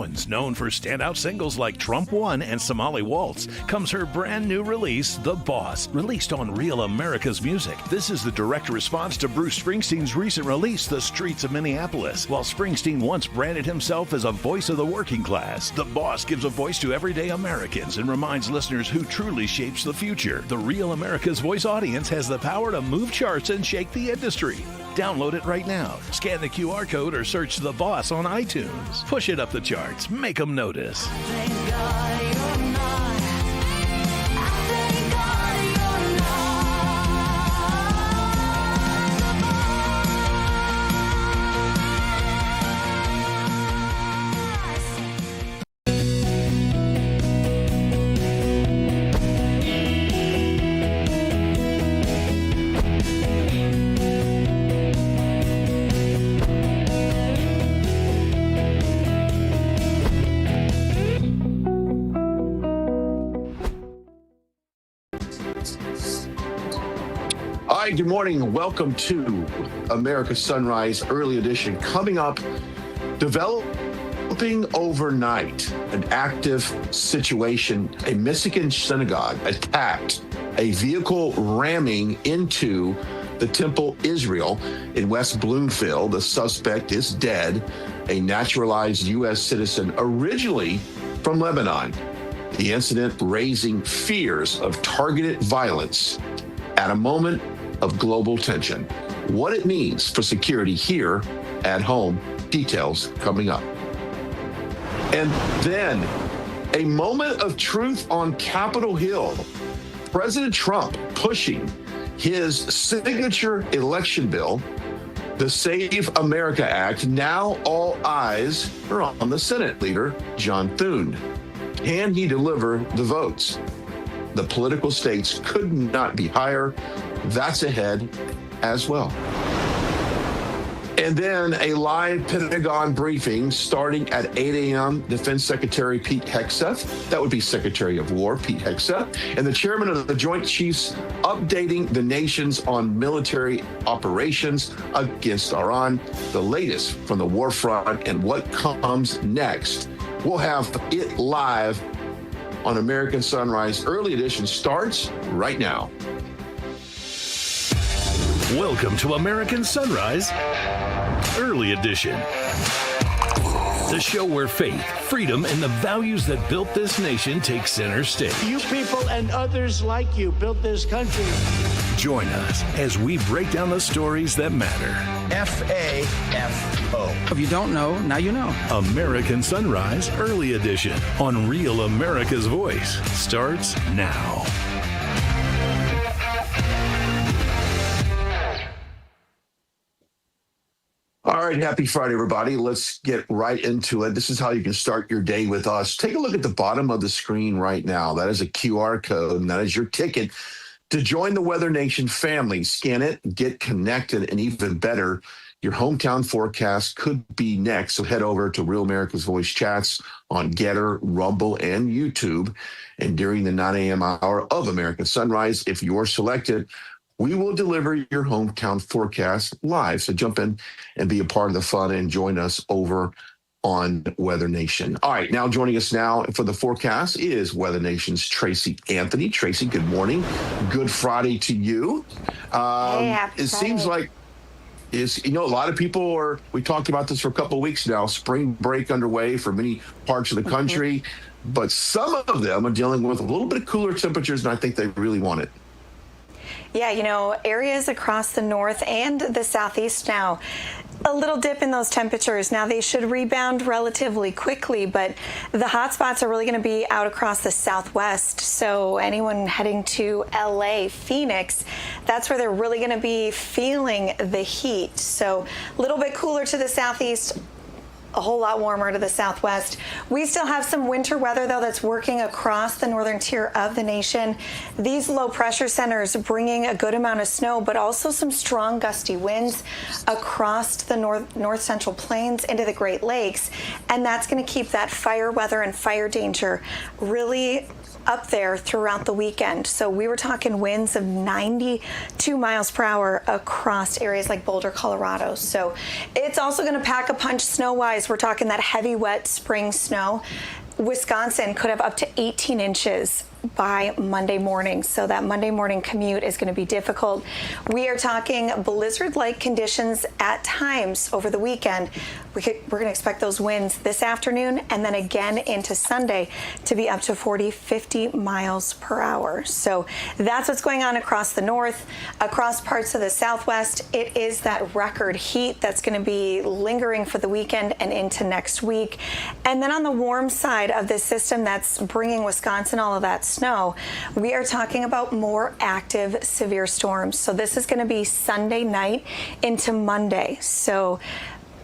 Samoans, known for standout singles like Trump One and Somali Waltz, comes her brand new release, The Boss, released on Real America's Music. This is the direct response to Bruce Springsteen's recent release, The Streets of Minneapolis. While Springsteen once branded himself as a voice of the working class, The Boss gives a voice to everyday Americans and reminds listeners who truly shapes the future. The Real America's Voice audience has the power to move charts and shake the industry. Download it right now. Scan the QR code or search The Boss on iTunes. Push it up the charts. Make them notice. Hi, good morning. Welcome to America's Sunrise Early Edition. Coming up, developing overnight, an active situation. A Michigan synagogue attacked, a vehicle ramming into the Temple Israel in West Bloomfield. The suspect is dead, a naturalized U.S. citizen originally from Lebanon. The incident raising fears of targeted violence at a moment of global tension. What it means for security here at home, details coming up. And then a moment of truth on Capitol Hill. President Trump pushing his signature election bill, the Save America Act. Now all eyes are on the Senate leader, John Thune. Can he deliver the votes? The political stakes could not be higher. That's ahead as well. And then a live Pentagon briefing starting at 8 a.m. Defense Secretary Pete Hegseth, that would be Secretary of War Pete Hegseth, and the chairman of the Joint Chiefs updating the nations on military operations against Iran, the latest from the war front and what comes next. We'll have it live on American Sunrise. Early Edition starts right now. Welcome to American Sunrise Early Edition. The show where faith, freedom, and the values that built this nation take center stage. You people and others like you built this country. Join us as we break down the stories that matter. FAFO. If you don't know, now you know. American Sunrise Early Edition on Real America's Voice starts now. All right, happy Friday, everybody. Let's get right into it. This is how you can start your day with us. Take a look at the bottom of the screen right now. That is a QR code, and that is your ticket to join the Weather Nation family. Scan it, get connected, and even better, your hometown forecast could be next. So head over to Real America's Voice chats on Getter, Rumble, and YouTube. And during the 9 a.m. hour of American Sunrise, if you're selected, we will deliver your hometown forecast live. So jump in and be a part of the fun and join us over on Weather Nation. All right, now joining us now for the forecast is Weather Nation's Tracy Anthony. Tracy, good morning. Good Friday to you. Happy it Friday. Seems like a lot of people are, we talked about this for a couple of weeks now, spring break underway for many parts of the country, but some of them are dealing with a little bit of cooler temperatures, and I think they really want it. Yeah, areas across the north and the southeast now, a little dip in those temperatures. Now they should rebound relatively quickly, but the hot spots are really going to be out across the southwest. So anyone heading to LA, Phoenix, that's where they're really going to be feeling the heat. So a little bit cooler to the southeast, a whole lot warmer to the southwest. We still have some winter weather, though, that's working across the northern tier of the nation. These low pressure centers bringing a good amount of snow, but also some strong gusty winds across the north central plains into the Great Lakes. And that's going to keep that fire weather and fire danger really up there throughout the weekend. So we were talking winds of 92 miles per hour across areas like Boulder, Colorado. So it's also going to pack a punch snow-wise. We're talking that heavy, wet spring snow. snow. Wisconsin could have up to 18 inches by Monday morning, so that Monday morning commute is going to be difficult. We are talking blizzard-like conditions at times over the weekend. We're going to expect those winds this afternoon and then again into Sunday to be up to 40, 50 miles per hour. So that's what's going on across the north, across parts of the southwest. It is that record heat that's going to be lingering for the weekend and into next week. And then on the warm side of this system that's bringing Wisconsin all of that snow, we are talking about more active severe storms. So this is going to be Sunday night into Monday. So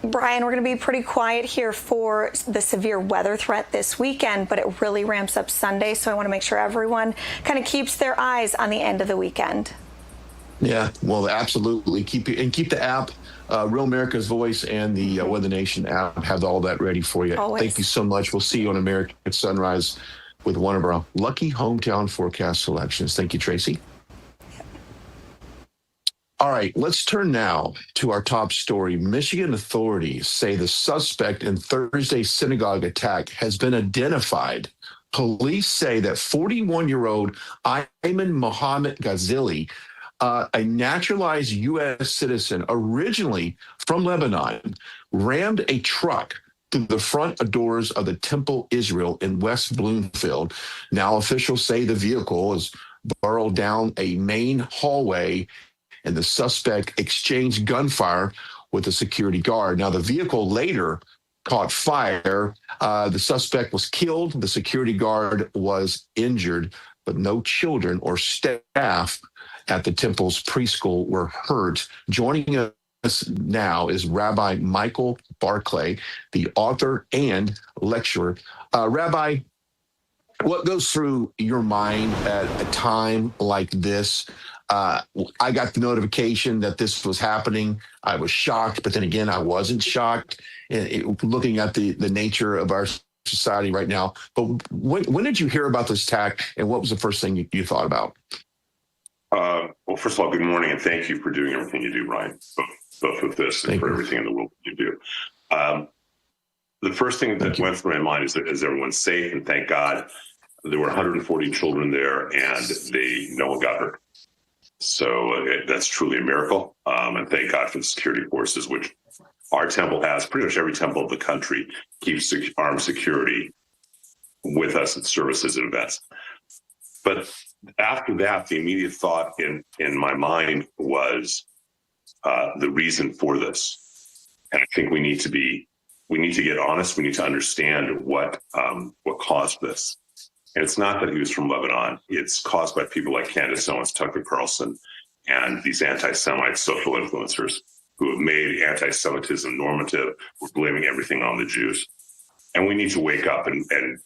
Brian, we're going to be pretty quiet here for the severe weather threat this weekend, but it really ramps up Sunday. So I want to make sure everyone kind of keeps their eyes on the end of the weekend. Yeah, well, absolutely. Keep the app, Real America's Voice, and the Weather Nation app have all that ready for you. Always. Thank you so much. We'll see you on American Sunrise with one of our lucky hometown forecast selections. Thank you, Tracy. All right, let's turn now to our top story. Michigan authorities say the suspect in Thursday's synagogue attack has been identified. Police say that 41-year-old Ayman Mohammed Ghazali, a naturalized U.S. citizen originally from Lebanon, rammed a truck through the front doors of the Temple Israel in West Bloomfield. Now officials say the vehicle is barreled down a main hallway and the suspect exchanged gunfire with a security guard. Now, the vehicle later caught fire. The suspect was killed. The security guard was injured, but no children or staff at the Temple's preschool were hurt. Joining us now is Rabbi Michael Barclay, the author and lecturer. Rabbi, what goes through your mind at a time like this? I got the notification that this was happening. I was shocked, but then again, I wasn't shocked. Looking at the nature of our society right now. But when did you hear about this attack, and what was the first thing you thought about? Well, first of all, good morning, and thank you for doing everything you do, Ryan, both with this and for everything in the world you do. The first thing that went through my mind is everyone's safe, and thank God. There were 140 children there, and no one got hurt. So that's truly a miracle, and thank God for the security forces, which our temple has. Pretty much every temple of the country keeps armed security with us at services and events. But after that, the immediate thought in my mind was the reason for this, and I think we need to get honest. We need to understand what caused this. And it's not that he was from Lebanon. It's caused by people like Candace Owens, Tucker Carlson, and these anti-Semite social influencers who have made anti-Semitism normative. We're blaming everything on the Jews. And we need to wake up and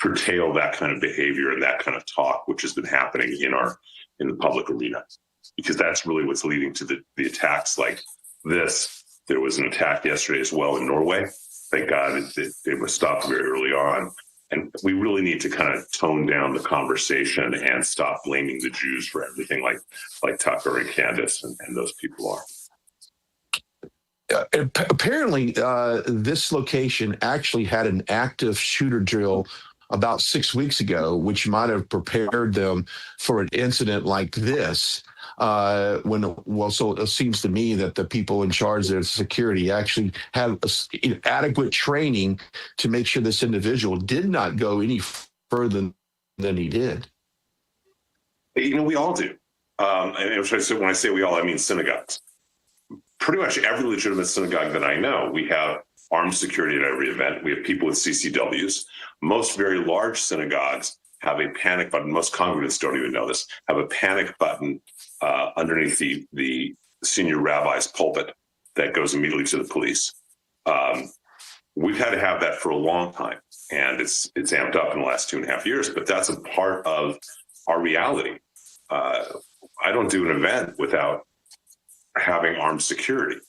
curtail that kind of behavior and that kind of talk, which has been happening in the public arena, because that's really what's leading to the attacks like this. There was an attack yesterday as well in Norway. Thank God it was stopped very early on. And we really need to kind of tone down the conversation and stop blaming the Jews for everything like Tucker and Candace and those people are. Apparently, this location actually had an active shooter drill about 6 weeks ago, which might have prepared them for an incident like this. So it seems to me that the people in charge of security actually have adequate training to make sure this individual did not go any further than he did. We all do. And when I say we all, I mean synagogues. Pretty much every legitimate synagogue that I know, we have armed security at every event. We have people with CCWs. Most very large synagogues have a panic button. Most congregants don't even know this, have a panic button underneath the senior rabbi's pulpit that goes immediately to the police. We've had to have that for a long time, and it's amped up in the last 2.5 years, but that's a part of our reality. I don't do an event without having armed security.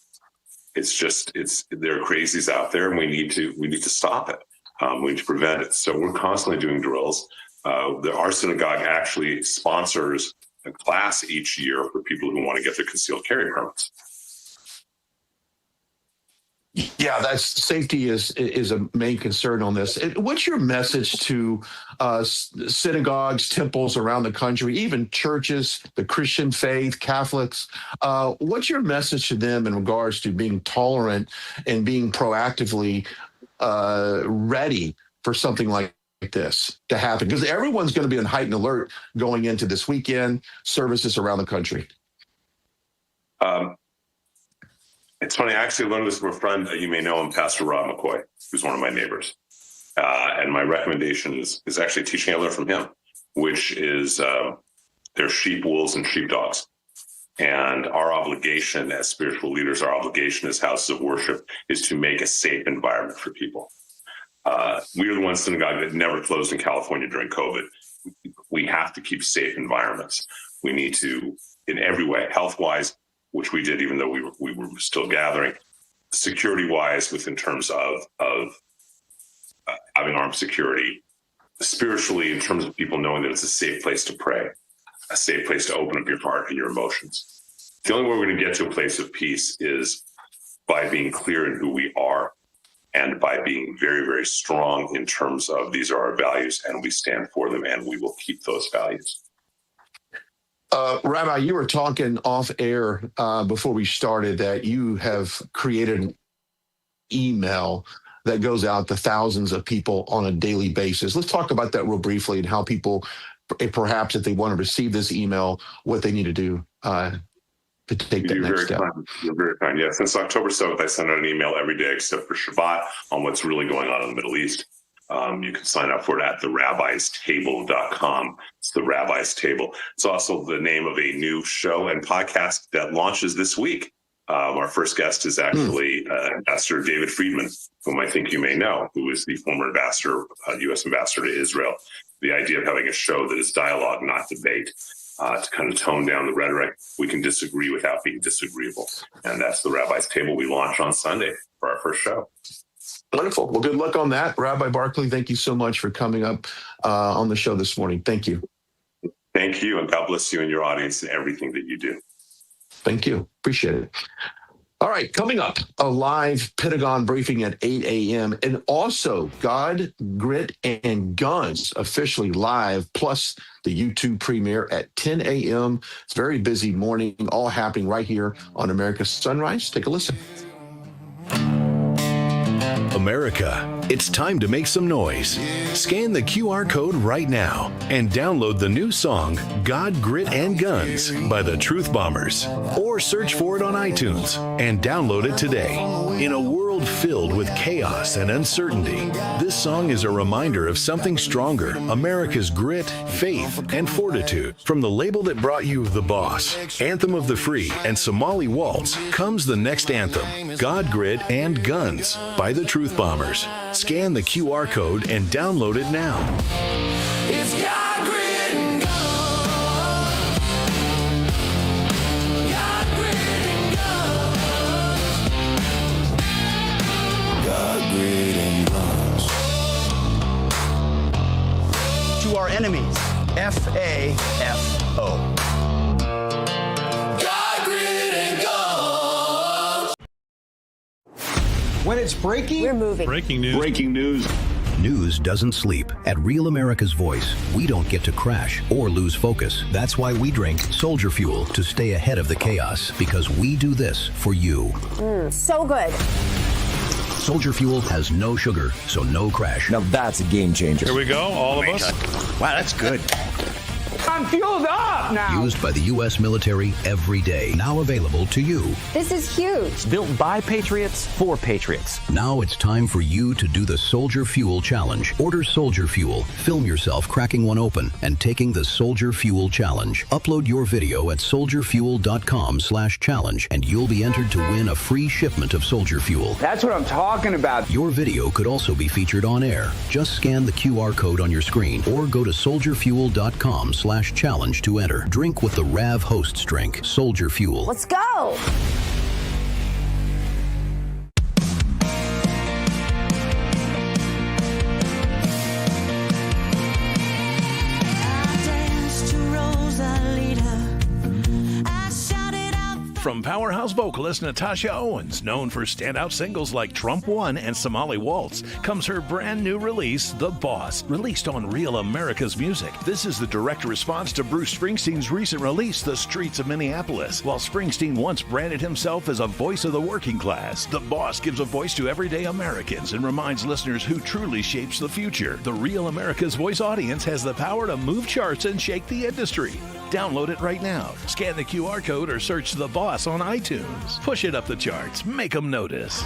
There are crazies out there, and we need to stop it. We need to prevent it. So we're constantly doing drills. Our synagogue actually sponsors a class each year for people who want to get their concealed carry permits. Yeah, that's safety is a main concern on this. What's your message to synagogues, temples around the country, even churches, the Christian faith, Catholics? What's your message to them in regards to being tolerant and being proactively ready for something like this to happen? Because everyone's going to be on heightened alert going into this weekend, services around the country. It's funny, I actually learned this from a friend that you may know him, Pastor Rob McCoy, who's one of my neighbors. And my recommendation is actually teaching I learned from him, which is they're sheep, wolves, and sheepdogs. And our obligation as spiritual leaders, our obligation as houses of worship is to make a safe environment for people. We are the one synagogue that never closed in California during COVID. We have to keep safe environments. We need to, in every way, health-wise, which we did even though we were still gathering, security-wise, within terms of having armed security, spiritually in terms of people knowing that it's a safe place to pray, a safe place to open up your heart and your emotions. The only way we're going to get to a place of peace is by being clear in who we are and by being very, very strong in terms of these are our values and we stand for them and we will keep those values. Rabbi, you were talking off air before we started that you have created an email that goes out to thousands of people on a daily basis. Let's talk about that real briefly and how people, perhaps if they want to receive this email, what they need to do to take that next step. You're very kind. Yeah, since October 7th, I send out an email every day except for Shabbat on what's really going on in the Middle East. You can sign up for it at therabbistable.com. It's the Rabbi's Table. It's also the name of a new show and podcast that launches this week. Our first guest is actually Ambassador David Friedman, whom I think you may know, who is the former ambassador, U.S. ambassador to Israel. The idea of having a show that is dialogue, not debate, to kind of tone down the rhetoric. We can disagree without being disagreeable. And that's the Rabbi's Table we launch on Sunday for our first show. Wonderful. Well, good luck on that. Rabbi Barkley, thank you so much for coming up on the show this morning. Thank you. Thank you, and God bless you and your audience and everything that you do. Thank you. Appreciate it. All right, coming up, a live Pentagon briefing at 8 a.m. and also God, Grit, and Guns officially live, plus the YouTube premiere at 10 a.m. It's a very busy morning, all happening right here on America's Sunrise. Take a listen. America, it's time to make some noise. Scan the QR code right now and download the new song, God, Grit, and Guns by the Truth Bombers. Or search for it on iTunes and download it today. In a world filled with chaos and uncertainty, this song is a reminder of something stronger, America's grit, faith, and fortitude. From the label that brought you The Boss, Anthem of the Free, and Somali Waltz, comes the next anthem, God, Grit, and Guns by the Truth Bombers. Scan the QR code and download it now. It's God, Grit, and Guns. God, Grit, and Guns. God, Grit, and Guns. To our enemies, FAFO. God, Grit, and Guns. When it's breaking, we're moving. Breaking news. Breaking news. News doesn't sleep. At Real America's Voice, we don't get to crash or lose focus. That's why we drink Soldier Fuel to stay ahead of the chaos, because we do this for you. So good. Soldier Fuel has no sugar, so no crash. Now that's a game changer. Here we go, all of us. Wow, that's good. I'm fueled up now. Used by the U.S. military every day. Now available to you. This is huge. Built by Patriots for Patriots. Now it's time for you to do the Soldier Fuel Challenge. Order Soldier Fuel, film yourself cracking one open, and taking the Soldier Fuel Challenge. Upload your video at soldierfuel.com/challenge, and you'll be entered to win a free shipment of Soldier Fuel. That's what I'm talking about. Your video could also be featured on air. Just scan the QR code on your screen or go to soldierfuel.com/challenge to enter. Drink with the Rav Hosts drink, Soldier Fuel. Let's go. From From powerhouse vocalist Natasha Owens, known for standout singles like Trump One and Somali Waltz, comes her brand new release, The Boss, released on Real America's Music. This is the direct response to Bruce Springsteen's recent release, The Streets of Minneapolis. While Springsteen once branded himself as a voice of the working class, The Boss gives a voice to everyday Americans and reminds listeners who truly shapes the future. The Real America's Voice audience has the power to move charts and shake the industry. Download it right now. Scan the QR code or search The Boss on iTunes. Push it up the charts. Make them notice.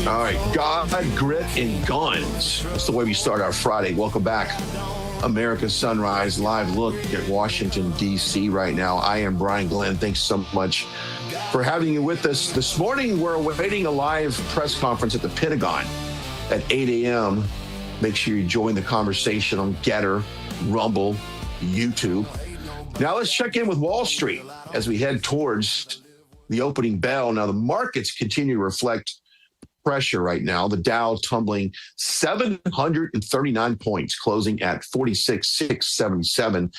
All right, God, grit, and guns. That's the way we start our Friday. Welcome back. America's Sunrise, live look at Washington, D.C. right now. I am Brian Glenn. Thanks so much for having you with us. This morning, we're awaiting a live press conference at the Pentagon at 8 a.m. Make sure you join the conversation on Getter, Rumble, YouTube. Now let's check in with Wall Street as we head towards the opening bell. Now, the markets continue to reflect pressure right now. The Dow tumbling 739 points, closing at 46,677,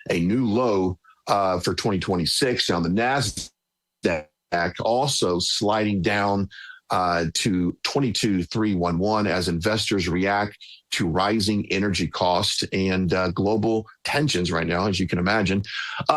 a new low for 2026. Now, the NASDAQ also sliding down to 22,311 as investors react to rising energy costs and global tensions right now, as you can imagine.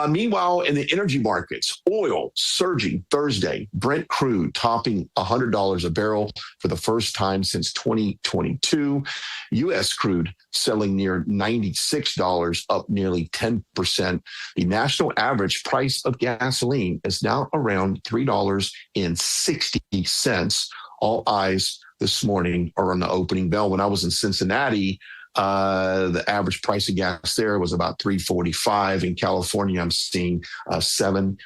Meanwhile, in the energy markets, oil surging Thursday, Brent crude topping $100 a barrel for the first time since 2022. U.S. crude selling near $96, up nearly 10%. The national average price of gasoline is now around $3.60. All eyes this morning are on the opening bell. When I was in Cincinnati, the average price of gas there was about $3.45. In California, I'm seeing $7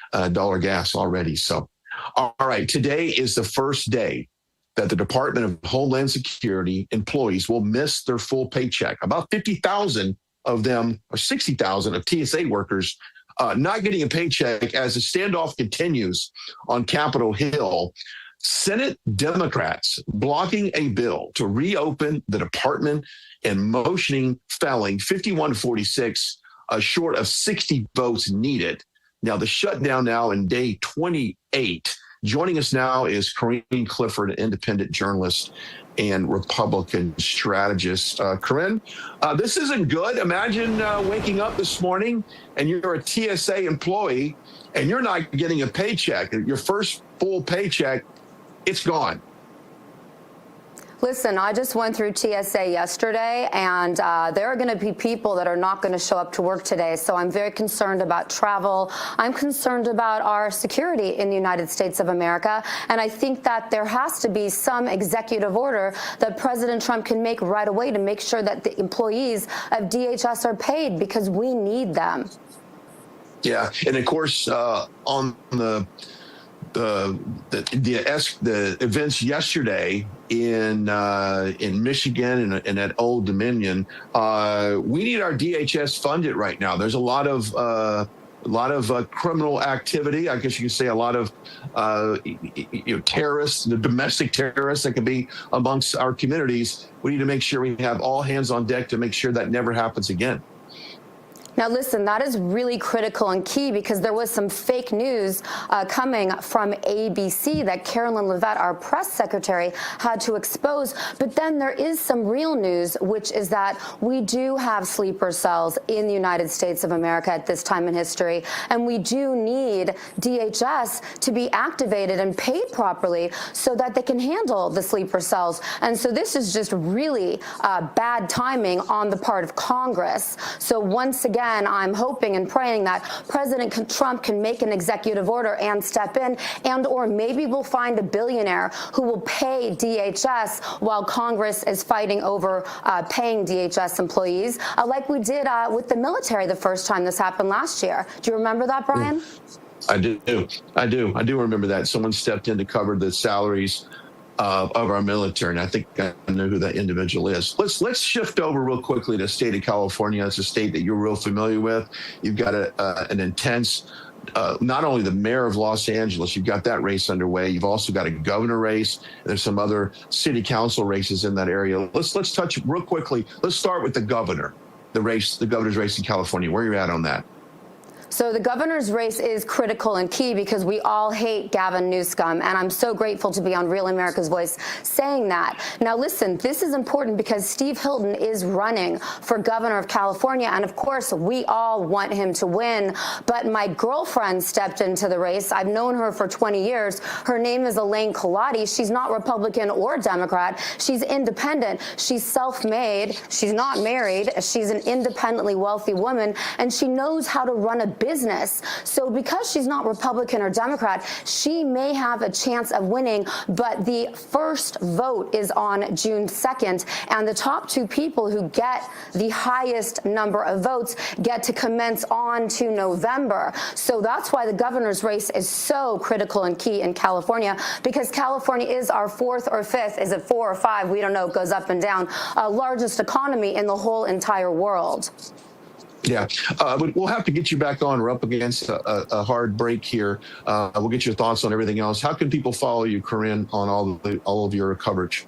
gas already. So, all right, today is the first day that the Department of Homeland Security employees will miss their full paycheck. About 50,000 of them, or 60,000 of TSA workers, not getting a paycheck as the standoff continues on Capitol Hill. Senate Democrats blocking a bill to reopen the department and motioning felling 51-46, short of 60 votes needed. Now, the shutdown now in day 28. Joining us now is Corinne Clifford, an independent journalist and Republican strategist. Corinne, this isn't good. Imagine waking up this morning and you're a TSA employee and you're not getting a paycheck. Your first full paycheck, it's gone. Listen, I just went through TSA yesterday, and there are going to be people that are not going to show up to work today. So I'm very concerned about travel. I'm concerned about our security in the United States of America. And I think that there has to be some executive order that President Trump can make right away to make sure that the employees of DHS are paid, because we need them. Yeah. And of course, on the events yesterday in Michigan and at Old Dominion, we need our DHS funded right now. There's a lot of criminal activity. I guess you could say a lot of terrorists, the domestic terrorists that could be amongst our communities. We need to make sure we have all hands on deck to make sure that never happens again. Now, listen, that is really critical and key, because there was some fake news coming from ABC that Carolyn Levitt, our press secretary, had to expose. But then there is some real news, which is that we do have sleeper cells in the United States of America at this time in history. And we do need DHS to be activated and paid properly so that they can handle the sleeper cells. And so this is just really bad timing on the part of Congress. So once again, I'm hoping and praying that President Trump can make an executive order and step in, and or maybe we'll find a billionaire who will pay DHS while Congress is fighting over paying DHS employees, like we did with the military the first time this happened last year. Do you remember that, Brian? I do remember that. Someone stepped in to cover the salaries of our military, and I think I know who that individual is. Let's shift over real quickly to the state of California. It's a state that you're real familiar with. You've got an intense, not only the mayor of Los Angeles, you've got that race underway. You've also got a governor race. And there's some other city council races in that area. Let's touch real quickly. Let's start with the governor, the governor's race in California. Where are you at on that? So the governor's race is critical and key because we all hate Gavin Newsom, and I'm so grateful to be on Real America's Voice saying that. Now listen, this is important because Steve Hilton is running for governor of California, and of course we all want him to win, but my girlfriend stepped into the race. I've known her for 20 years. Her name is Elaine Colati. She's not Republican or Democrat. She's independent. She's self-made. She's not married. She's an independently wealthy woman, and she knows how to run a business. So because she's not Republican or Democrat, she may have a chance of winning, but the first vote is on June 2nd, and the top two people who get the highest number of votes get to commence on to November. So that's why the governor's race is so critical and key in California, because California is our fourth or fifth, is it 4 or 5? We don't know, it goes up and down, largest economy in the whole entire world. Yeah, we'll have to get you back on. We're up against a hard break here. We'll get your thoughts on everything else. How can people follow you, Corinne, on all of your coverage?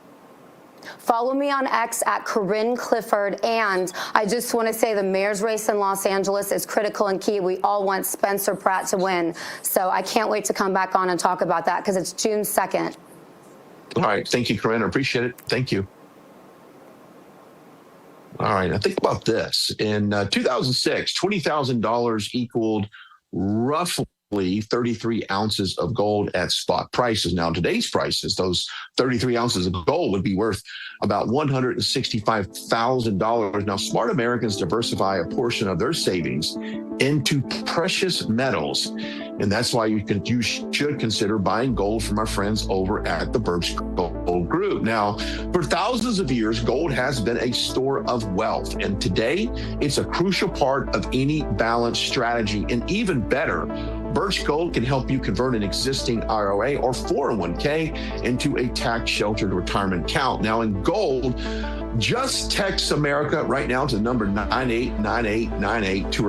Follow me on X at Corinne Clifford. And I just want to say the mayor's race in Los Angeles is critical and key. We all want Spencer Pratt to win. So I can't wait to come back on and talk about that because it's June 2nd. All right. Thank you, Corinne. I appreciate it. Thank you. All right. Now think about this. In 2006, $20,000 equaled roughly 33 ounces of gold at spot prices. Now, today's prices, those 33 ounces of gold would be worth about $165,000. Now, smart Americans diversify a portion of their savings into precious metals. And that's why you should consider buying gold from our friends over at the Birch Gold Group. Now, for thousands of years, gold has been a store of wealth. And today, it's a crucial part of any balanced strategy. And even better, Birch Gold can help you convert an existing IRA or 401k into a tax-sheltered retirement account. Now, in gold, just text America right now to the number 989898 to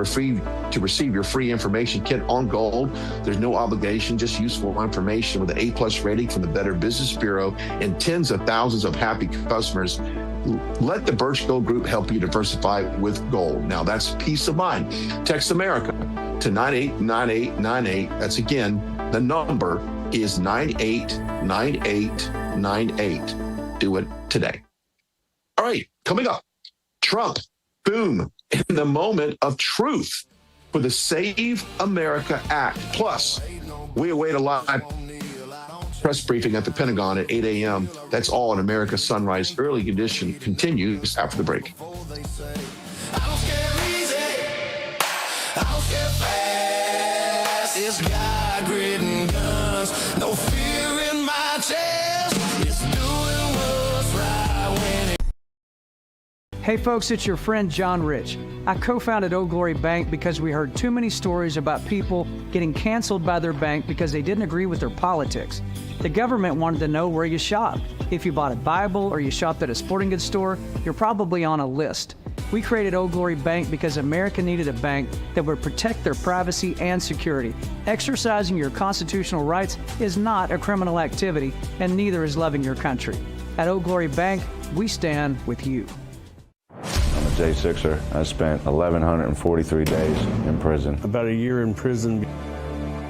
receive your free information kit on gold. There's no obligation, just useful information with an A+ rating from the Better Business Bureau and tens of thousands of happy customers. Let the Birch Gold Group help you diversify with gold. Now, that's peace of mind. Text America to 989898. That's again, the number is 989898. Do it today. All right, coming up, Trump, boom, in the moment of truth for the Save America Act. Plus, we await a live press briefing at the Pentagon at 8 a.m. That's all in America Sunrise. Early edition continues after the break. It's God-ridden guns, no fear in my chest. It's doing what's right when it... Hey folks, it's your friend John Rich. I co-founded Old Glory Bank because we heard too many stories about people getting canceled by their bank because they didn't agree with their politics. The government wanted to know where you shop. If you bought a Bible or you shopped at a sporting goods store, you're probably on a list. We created Old Glory Bank because America needed a bank that would protect their privacy and security. Exercising your constitutional rights is not a criminal activity, and neither is loving your country. At Old Glory Bank, we stand with you. I'm a J6er. I spent 1,143 days in prison. About a year in prison.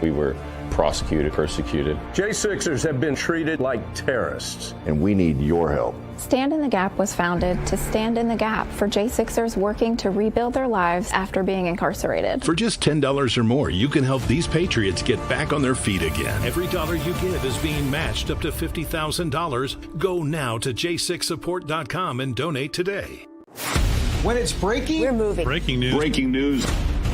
We were prosecuted, persecuted. J6ers have been treated like terrorists. And we need your help. Stand in the Gap was founded to stand in the gap for J6ers working to rebuild their lives after being incarcerated. For just $10 or more, you can help these patriots get back on their feet again. Every dollar you give is being matched up to $50,000. Go now to j6support.com and donate today. When it's breaking, we're moving. Breaking news. Breaking news.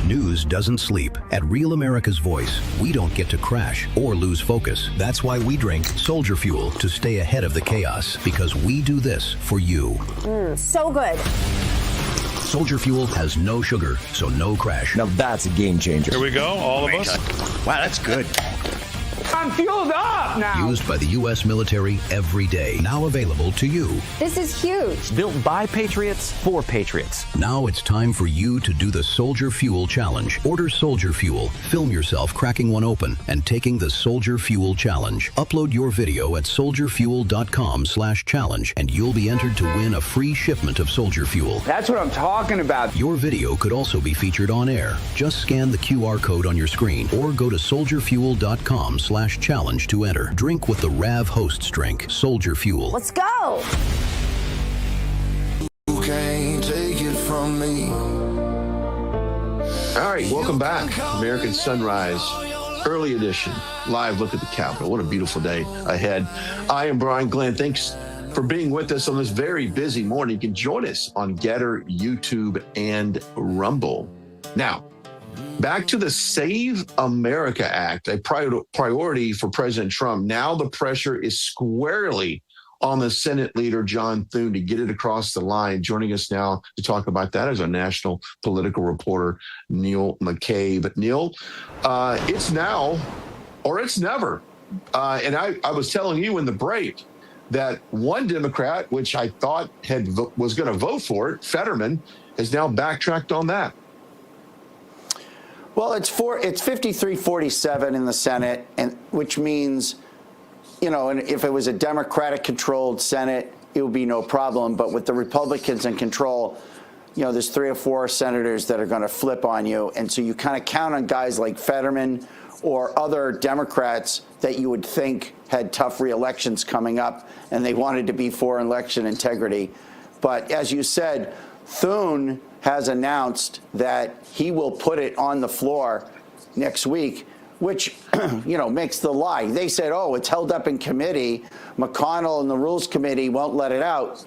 News doesn't sleep. At Real America's Voice, we don't get to crash or lose focus. That's why we drink Soldier Fuel to stay ahead of the chaos, because we do this for you. So good. Soldier Fuel has no sugar, so no crash. Now that's a game changer. Here we go, all of us. Wow, that's good. I'm fueled up now. Used by the U.S. military every day. Now available to you. This is huge. Built by Patriots for Patriots. Now it's time for you to do the Soldier Fuel Challenge. Order Soldier Fuel. Film yourself cracking one open and taking the Soldier Fuel Challenge. Upload your video at soldierfuel.com/challenge and you'll be entered to win a free shipment of Soldier Fuel. That's what I'm talking about. Your video could also be featured on air. Just scan the QR code on your screen or go to soldierfuel.com/challenge to enter. Drink with the Rav Hosts drink. Soldier Fuel. Let's go. You can't take it from me. All right, welcome back. American Sunrise, early edition, live look at the Capitol. What a beautiful day ahead. I am Brian Glenn. Thanks for being with us on this very busy morning. You can join us on Getter, YouTube, and Rumble. Now, back to the Save America Act, a priority for President Trump. Now the pressure is squarely on the Senate leader, John Thune, to get it across the line. Joining us now to talk about that is our national political reporter, Neil McCabe. But Neil, it's now or it's never. And I was telling you in the break that one Democrat, which I thought was going to vote for it, Fetterman, has now backtracked on that. Well, it's 53-47 in the Senate, and which means, and if it was a Democratic-controlled Senate, it would be no problem. But with the Republicans in control, there's 3 or 4 senators that are going to flip on you, and so you kind of count on guys like Fetterman or other Democrats that you would think had tough re-elections coming up, and they wanted to be for election integrity. But as you said, Thune has announced that he will put it on the floor next week, which, makes the lie. They said, oh, it's held up in committee. McConnell and the Rules Committee won't let it out.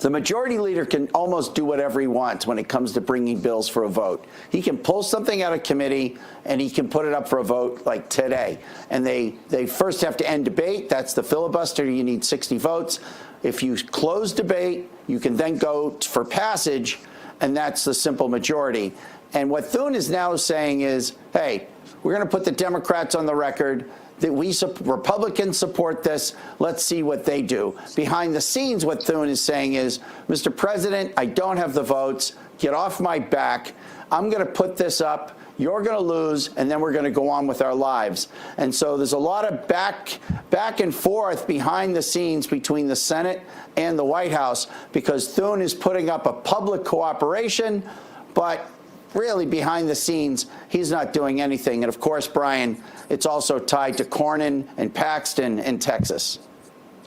The majority leader can almost do whatever he wants when it comes to bringing bills for a vote. He can pull something out of committee and he can put it up for a vote like today. And they first have to end debate. That's the filibuster. You need 60 votes. If you close debate, you can then go for passage, and that's the simple majority. And what Thune is now saying is, hey, we're going to put the Democrats on the record that Republicans support this. Let's see what they do. Behind the scenes, what Thune is saying is, Mr. President, I don't have the votes. Get off my back. I'm going to put this up. You're going to lose, and then we're going to go on with our lives. And so there's a lot of back and forth behind the scenes between the Senate and the White House, because Thune is putting up a public cooperation, but really behind the scenes, he's not doing anything. And of course, Brian, it's also tied to Cornyn and Paxton in Texas.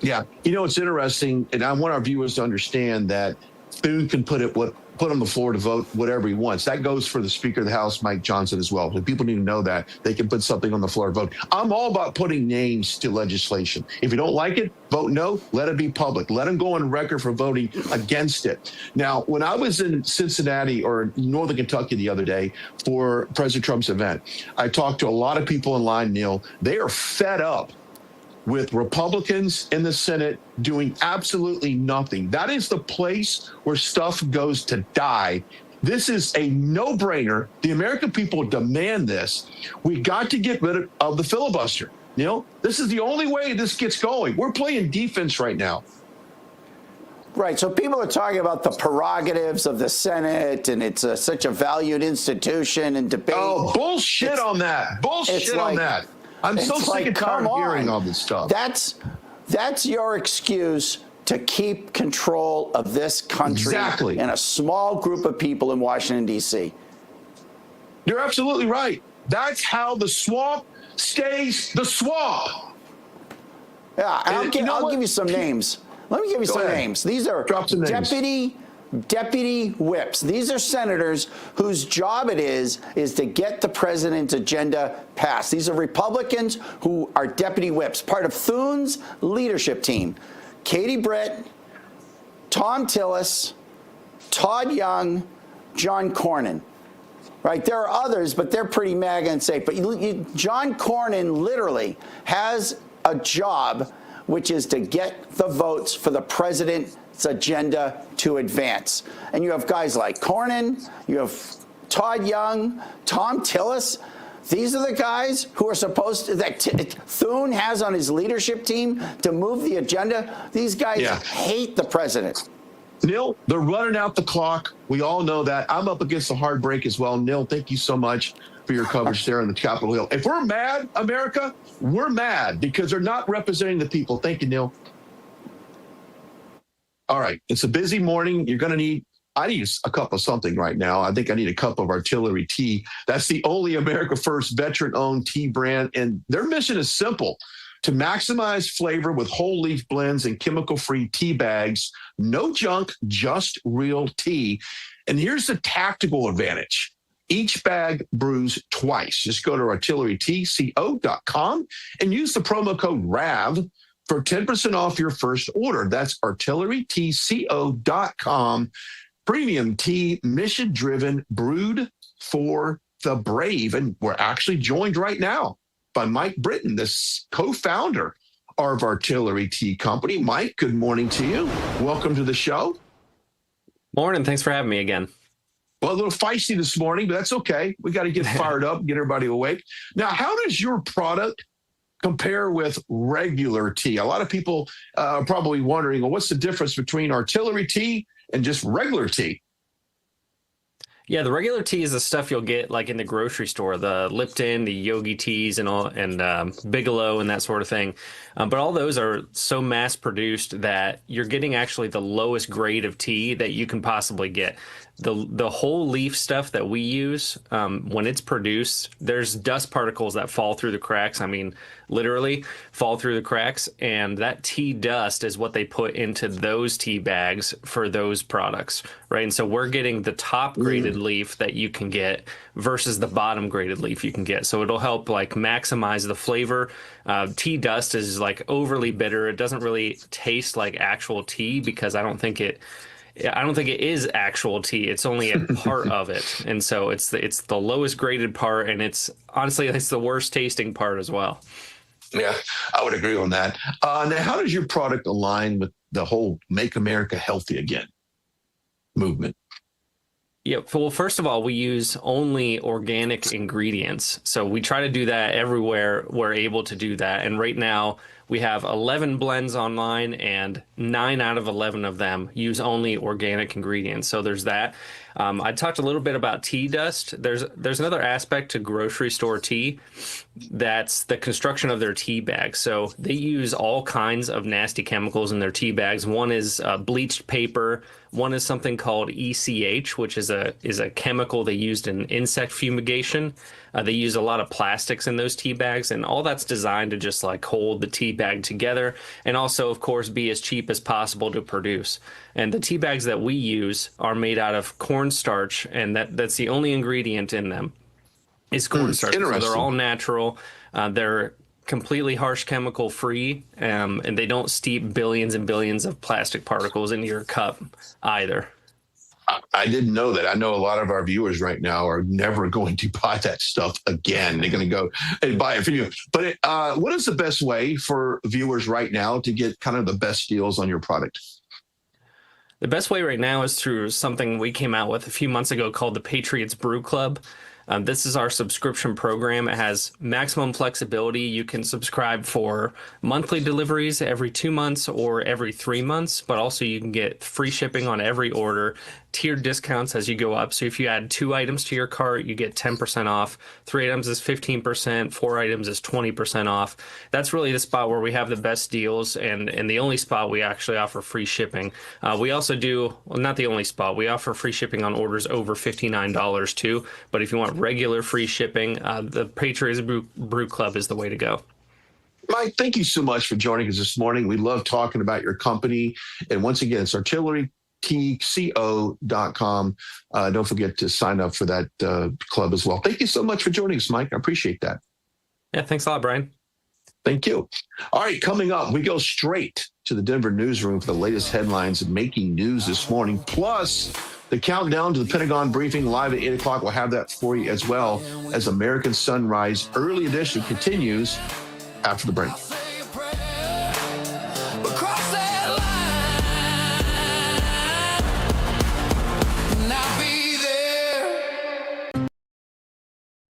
Yeah. It's interesting, and I want our viewers to understand that Thune can put on the floor to vote whatever he wants. That goes for the Speaker of the House, Mike Johnson, as well. So people need to know that they can put something on the floor to vote. I'm all about putting names to legislation. If you don't like it, vote no. Let it be public. Let them go on record for voting against it. Now, when I was in Cincinnati or Northern Kentucky the other day for President Trump's event, I talked to a lot of people in line, Neil. They are fed up with Republicans in the Senate doing absolutely nothing. That is the place where stuff goes to die. This is a no-brainer. The American people demand this. We got to get rid of the filibuster. This is the only way this gets going. We're playing defense right now. Right. So people are talking about the prerogatives of the Senate, and it's such a valued institution and debate. Oh, bullshit on that. Bullshit on that. I'm so sick and tired of hearing all this stuff. That's your excuse to keep control of this country and a small group of people in Washington, D.C. You're absolutely right. That's how the swamp stays the swamp. Yeah, I'll give you some names. Let me give you some names. These are deputy whips. These are senators whose job it is to get the president's agenda passed. These are Republicans who are deputy whips, part of Thune's leadership team. Katie Britt, Tom Tillis, Todd Young, John Cornyn. Right? There are others, but they're pretty MAGA and safe. But John Cornyn literally has a job, which is to get the votes for the president's agenda to advance. And you have guys like Cornyn, you have Todd Young, Tom Tillis. These are the guys who are supposed to, that Thune has on his leadership team to move the agenda. These guys hate the president. Neil, they're running out the clock. We all know that. I'm up against a hard break as well. Neil, thank you so much for your coverage there on the Capitol Hill. If we're mad, America, we're mad because they're not representing the people. Thank you, Neil. All right. It's a busy morning. You're going to need, I need a cup of something right now. I think I need a cup of artillery tea. That's the only America First veteran-owned tea brand. And their mission is simple: to maximize flavor with whole leaf blends and chemical-free tea bags. No junk, just real tea. And here's the tactical advantage. Each bag brews twice. Just go to artillerytco.com and use the promo code RAV for 10% off your first order. That's artillerytco.com. Premium tea, mission-driven, brewed for the brave. And we're actually joined right now by Mike Britton, the co-founder of Artillery Tea Company. Mike, good morning to you. Welcome to the show. Morning. Thanks for having me again. Well, a little feisty this morning, but that's okay. We got to get fired up, get everybody awake. Now, how does your product compare with regular tea? A lot of people are probably wondering, well, what's the difference between artillery tea and just regular tea? Yeah, the regular tea is the stuff you'll get like in the grocery store, the Lipton, the Yogi teas, and all, and Bigelow and that sort of thing. But all those are so mass produced that you're getting actually the lowest grade of tea that you can possibly get. The whole leaf stuff that we use, when it's produced, there's dust particles that fall through the cracks. I mean, literally fall through the cracks. And that tea dust is what they put into those tea bags for those products, right? And so we're getting the top graded leaf that you can get versus the bottom graded leaf you can get. So it'll help like maximize the flavor. Tea dust is like overly bitter. It doesn't really taste like actual tea because I don't think it is actual tea. It's only a part of it. And so it's the lowest graded part, and it's the worst tasting part as well. Yeah, I would agree on that. Now, how does your product align with the whole Make America Healthy Again movement? Yeah, well, first of all, we use only organic ingredients. So we try to do that everywhere we're able to do that. And right now, we have 11 blends online, and 9 out of 11 of them use only organic ingredients. So there's that. I talked a little bit about tea dust. There's another aspect to grocery store tea. That's the construction of their tea bags. So they use all kinds of nasty chemicals in their tea bags. One is bleached paper. One is something called ECH, which is a chemical they used in insect fumigation. They use a lot of plastics in those tea bags, and all that's designed to just like hold the tea bag together, and also, of course, be as cheap as possible to produce. And the tea bags that we use are made out of cornstarch, and that's the only ingredient in them is cornstarch. So they're all natural. They're completely harsh chemical free, and they don't steep billions and billions of plastic particles into your cup either. I didn't know that. I know a lot of our viewers right now are never going to buy that stuff again. They're going to go and buy it for you. But what is the best way for viewers right now to get kind of the best deals on your product? The best way right now is through something we came out with a few months ago called the Patriot's Brew Club. This is our subscription program. It has maximum flexibility. You can subscribe for monthly deliveries every 2 months or every 3 months, but also you can get free shipping on every order, tiered discounts as you go up. So if you add 2 items to your cart, you get 10% off. 3 items is 15%. 4 items is 20% off. That's really the spot where we have the best deals, and the only spot we actually offer free shipping. We also do, well, not the only spot, we offer free shipping on orders over $59 too. But if you want regular free shipping, the Patriot's Brew Club is the way to go. Mike, thank you so much for joining us this morning. We love talking about your company. And once again, it's artillerytco.com. Don't forget to sign up for that club as well. Thank you so much for joining us, Mike. I appreciate that. Yeah, thanks a lot, Brian. Thank you. All right, coming up, we go straight to the Denver newsroom for the latest headlines making news this morning, plus the countdown to the Pentagon briefing live at 8 o'clock. We'll have that for you as well as American Sunrise Early Edition continues after the break.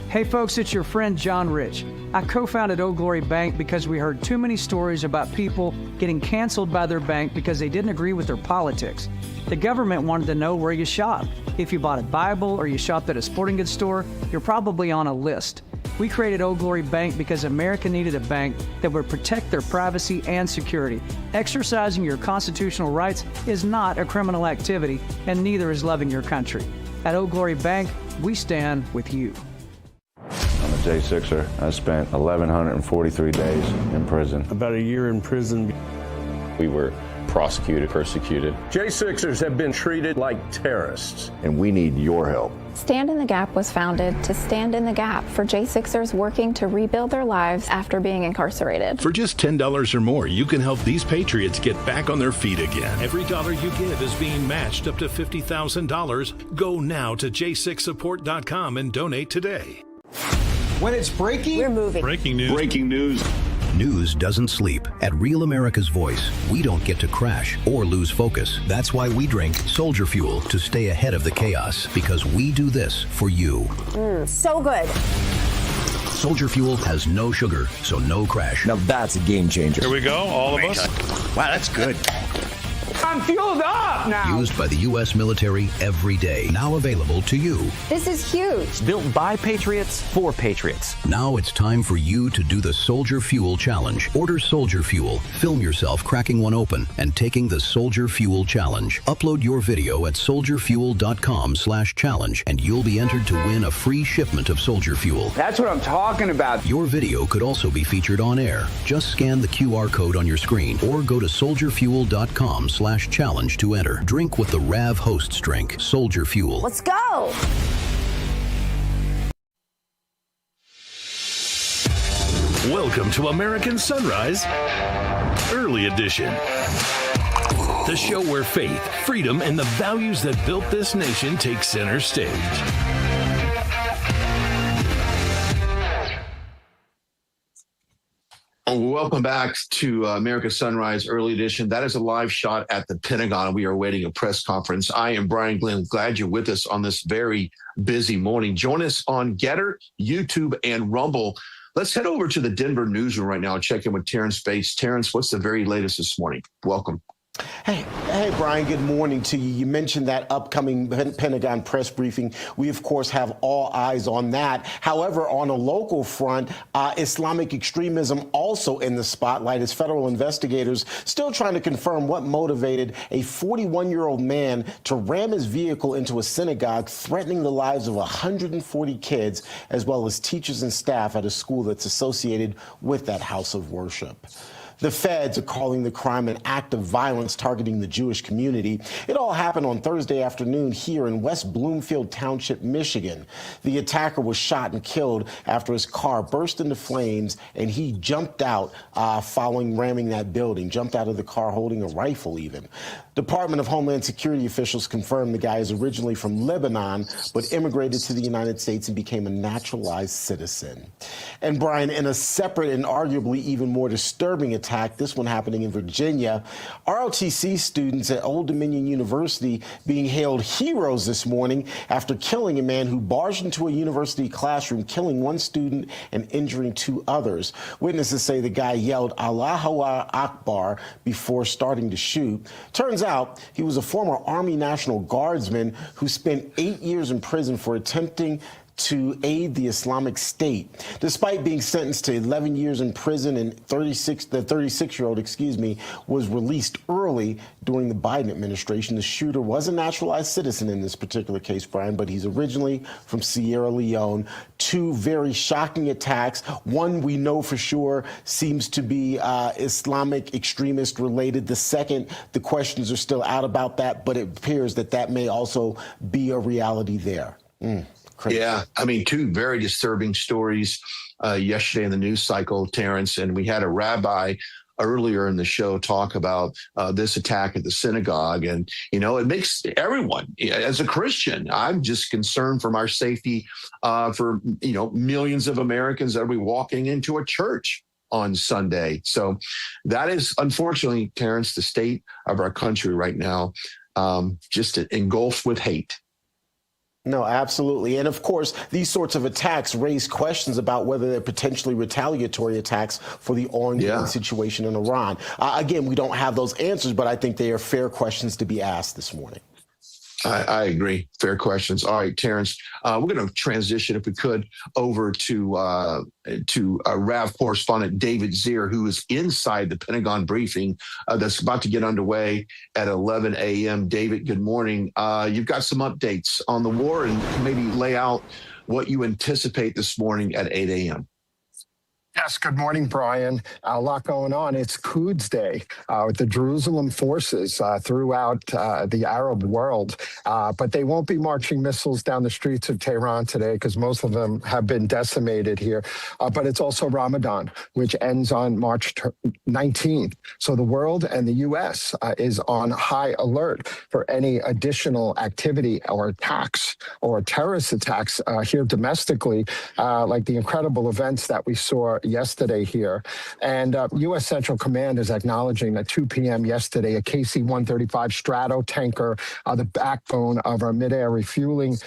Hey folks, it's your friend John Rich. I co-founded Old Glory Bank because we heard too many stories about people getting canceled by their bank because they didn't agree with their politics. The government wanted to know where you shop. If you bought a Bible or you shopped at a sporting goods store, you're probably on a list. We created Old Glory Bank because America needed a bank that would protect their privacy and security. Exercising your constitutional rights is not a criminal activity, and neither is loving your country. At Old Glory Bank, we stand with you. I'm a J6er. I spent 1,143 days in prison. About a year in prison. We were prosecuted, persecuted. J6ers have been treated like terrorists. And we need your help. Stand in the Gap was founded to stand in the gap for J6ers working to rebuild their lives after being incarcerated. For just $10 or more, you can help these patriots get back on their feet again. Every dollar you give is being matched up to $50,000. Go now to j6support.com and donate today. When it's breaking, we're moving. Breaking news. Breaking news. News doesn't sleep. At Real America's Voice, we don't get to crash or lose focus. That's why we drink Soldier Fuel to stay ahead of the chaos, because we do this for you. So good. Soldier Fuel has no sugar, so no crash. Now that's a game changer. Here we go, all of us. Wow, that's good. I'm fueled up now. Used by the U.S. military every day. Now available to you. This is huge. Built by Patriots for Patriots. Now it's time for you to do the Soldier Fuel Challenge. Order Soldier Fuel, film yourself cracking one open, and taking the Soldier Fuel Challenge. Upload your video at soldierfuel.com/challenge, and you'll be entered to win a free shipment of Soldier Fuel. That's what I'm talking about. Your video could also be featured on air. Just scan the QR code on your screen or go to soldierfuel.com/challenge to enter. Drink with the Rav Hosts drink. Soldier Fuel. Let's go. Welcome to American Sunrise Early Edition. The show where faith, freedom, and the values that built this nation take center stage. Welcome back to America Sunrise Early Edition. That is a live shot at the Pentagon. We are awaiting a press conference. I am Brian Glenn. Glad you're with us on this very busy morning. Join us on Getter, YouTube, and Rumble. Let's head over to the Denver newsroom right now and check in with Terrance Bates. Terrance, what's the very latest this morning? Welcome. Hey, Brian, good morning to you. You mentioned that upcoming Pentagon press briefing. We, of course, have all eyes on that. However, on a local front, Islamic extremism also in the spotlight as federal investigators still trying to confirm what motivated a 41-year-old man to ram his vehicle into a synagogue, threatening the lives of 140 kids, as well as teachers and staff at a school that's associated with that house of worship. The feds are calling the crime an act of violence targeting the Jewish community. It all happened on Thursday afternoon here in West Bloomfield Township, Michigan. The attacker was shot and killed after his car burst into flames, and he jumped out following ramming that building, jumped out of the car holding a rifle even. Department of Homeland Security officials confirmed the guy is originally from Lebanon, but immigrated to the United States and became a naturalized citizen. And Brian, in a separate and arguably even more disturbing attack, this one happening in Virginia, ROTC students at Old Dominion University being hailed heroes this morning after killing a man who barged into a university classroom, killing one student and injuring two others. Witnesses say the guy yelled Allahu Akbar before starting to shoot. Turns out he was a former Army National Guardsman who spent 8 years in prison for attempting to aid the Islamic State. Despite being sentenced to 11 years in prison, and the 36-year-old, was released early during the Biden administration. The shooter was a naturalized citizen in this particular case, Brian, but he's originally from Sierra Leone. Two very shocking attacks. One we know for sure seems to be Islamic extremist related. The second, the questions are still out about that, but it appears that that may also be a reality there. Crazy. Yeah, I mean, two very disturbing stories yesterday in the news cycle, Terrance, and we had a rabbi earlier in the show talk about this attack at the synagogue. And, you know, it makes everyone, as a Christian, I'm just concerned for our safety for, you know, millions of Americans that will be walking into a church on Sunday. So that is, unfortunately, Terrance, the state of our country right now, just engulfed with hate. No, absolutely. And of course, these sorts of attacks raise questions about whether they're potentially retaliatory attacks for the ongoing situation in Iran. Again, we don't have those answers, but I think they are fair questions to be asked this morning. I agree. Fair questions. All right, Terrance, we're going to transition, if we could, over to RAV correspondent David Zier, who is inside the Pentagon briefing that's about to get underway at 11 a.m. David, good morning. You've got some updates on the war and maybe lay out what you anticipate this morning at 8 a.m. Yes, good morning, Brian. A lot going on. It's Quds Day with the Jerusalem forces throughout the Arab world. But they won't be marching missiles down the streets of Tehran today because most of them have been decimated here. But it's also Ramadan, which ends on March 19th. So the world and the U.S. Is on high alert for any additional activity or attacks or terrorist attacks here domestically, like the incredible events that we saw yesterday here. And U.S. Central Command is acknowledging at 2 p.m. yesterday a KC-135 Strato tanker, the backbone of our mid-air refueling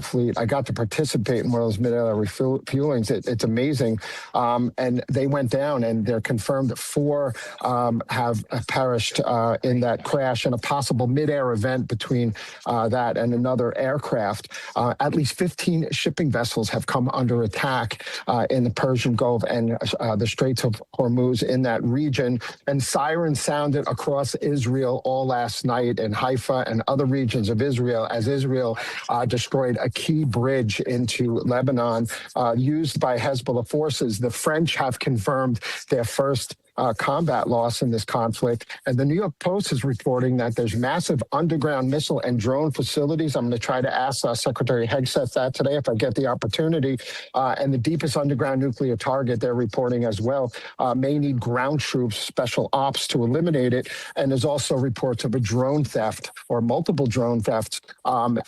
fleet. I got to participate in one of those mid-air refuelings. It's amazing. And they went down, and they're confirmed that 4 have perished in that crash in a possible mid-air event between that and another aircraft. At least 15 shipping vessels have come under attack in the Persian Gulf and the Straits of Hormuz in that region. And sirens sounded across Israel all last night in Haifa and other regions of Israel as Israel destroyed a key bridge into Lebanon used by Hezbollah forces. The French have confirmed their first combat loss in this conflict. And the New York Post is reporting that there's massive underground missile and drone facilities. I'm going to try to ask Secretary Hegseth that today if I get the opportunity. And the deepest underground nuclear target, they're reporting as well, may need ground troops, special ops to eliminate it. And there's also reports of a drone theft or multiple drone thefts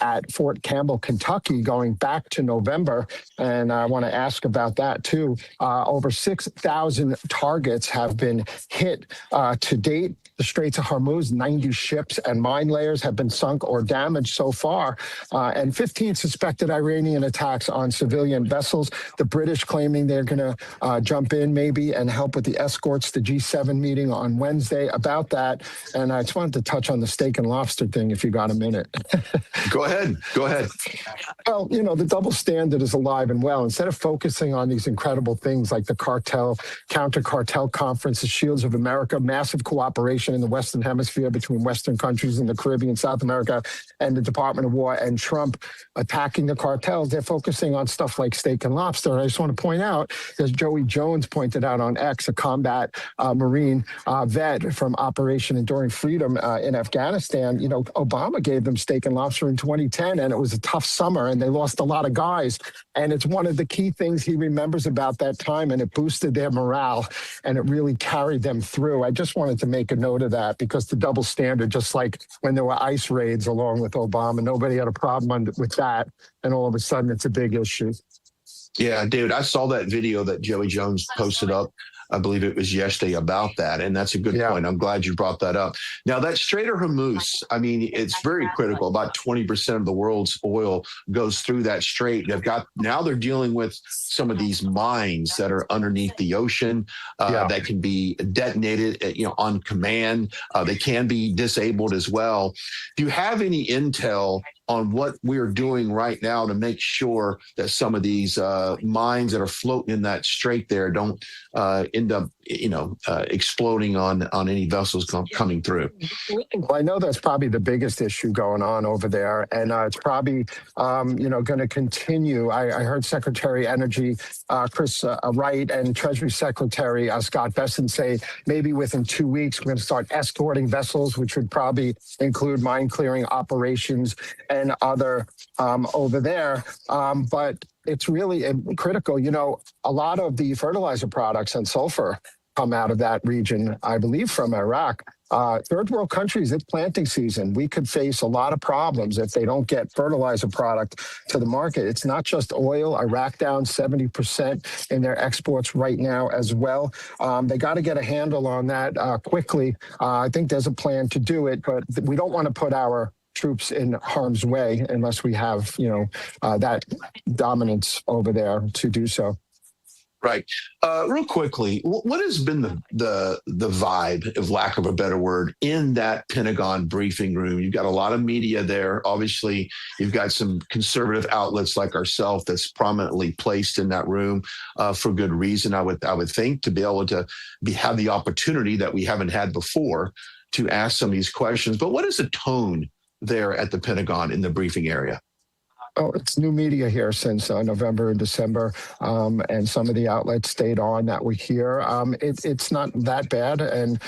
at Fort Campbell, Kentucky, going back to November. And I want to ask about that too. Over 6,000 targets have been hit to date. The Straits of Hormuz, 90 ships and mine layers have been sunk or damaged so far, and 15 suspected Iranian attacks on civilian vessels. The British claiming they're going to jump in maybe and help with the escorts, the G7 meeting on Wednesday about that. And I just wanted to touch on the steak and lobster thing if you got a minute. Go ahead. Go ahead. Well, you know, the double standard is alive and well. Instead of focusing on these incredible things like the counter-cartel conference, the Shields of America, massive cooperation in the Western Hemisphere between Western countries in the Caribbean, South America, and the Department of War, and Trump attacking the cartels, they're focusing on stuff like steak and lobster. And I just want to point out, as Joey Jones pointed out on X, a combat Marine vet from Operation Enduring Freedom in Afghanistan, you know, Obama gave them steak and lobster in 2010, and it was a tough summer, and they lost a lot of guys. And it's one of the key things he remembers about that time, and it boosted their morale, and it really carried them through. I just wanted to make a note of that because the double standard, just like when there were ICE raids along with Obama, nobody had a problem with that, and all of a sudden it's a big issue. Yeah, David, I saw that video that Joey Jones posted up. I believe it was yesterday about that. And that's a good point. I'm glad you brought that up. Now, that Strait of Hormuz, I mean, it's very critical. About 20% of the world's oil goes through that strait. Now they're dealing with some of these mines that are underneath the ocean that can be detonated, on command. They can be disabled as well. Do you have any intel on what we're doing right now to make sure that some of these mines that are floating in that strait there don't end up, exploding on any vessels coming through? Well, I know that's probably the biggest issue going on over there, and it's probably, going to continue. I heard Secretary Energy Chris Wright and Treasury Secretary Scott Bessent say maybe within 2 weeks we're going to start escorting vessels, which would probably include mine clearing operations and other over there. But it's really critical. A lot of the fertilizer products and sulfur come out of that region, I believe from Iraq. Third world countries, it's planting season. We could face a lot of problems if they don't get fertilizer product to the market. It's not just oil. Iraq down 70% in their exports right now as well. They got to get a handle on that quickly. I think there's a plan to do it, but we don't want to put our troops in harm's way unless we have, that dominance over there to do so. Right. Real quickly, what has been the vibe, of lack of a better word, in that Pentagon briefing room? You've got a lot of media there. Obviously, you've got some conservative outlets like ourselves that's prominently placed in that room for good reason. I would think, to be able to have the opportunity that we haven't had before to ask some of these questions. But what is the tone there at the Pentagon in the briefing area? Oh, it's new media here since November and December, and some of the outlets stayed on that were here. It's not that bad, and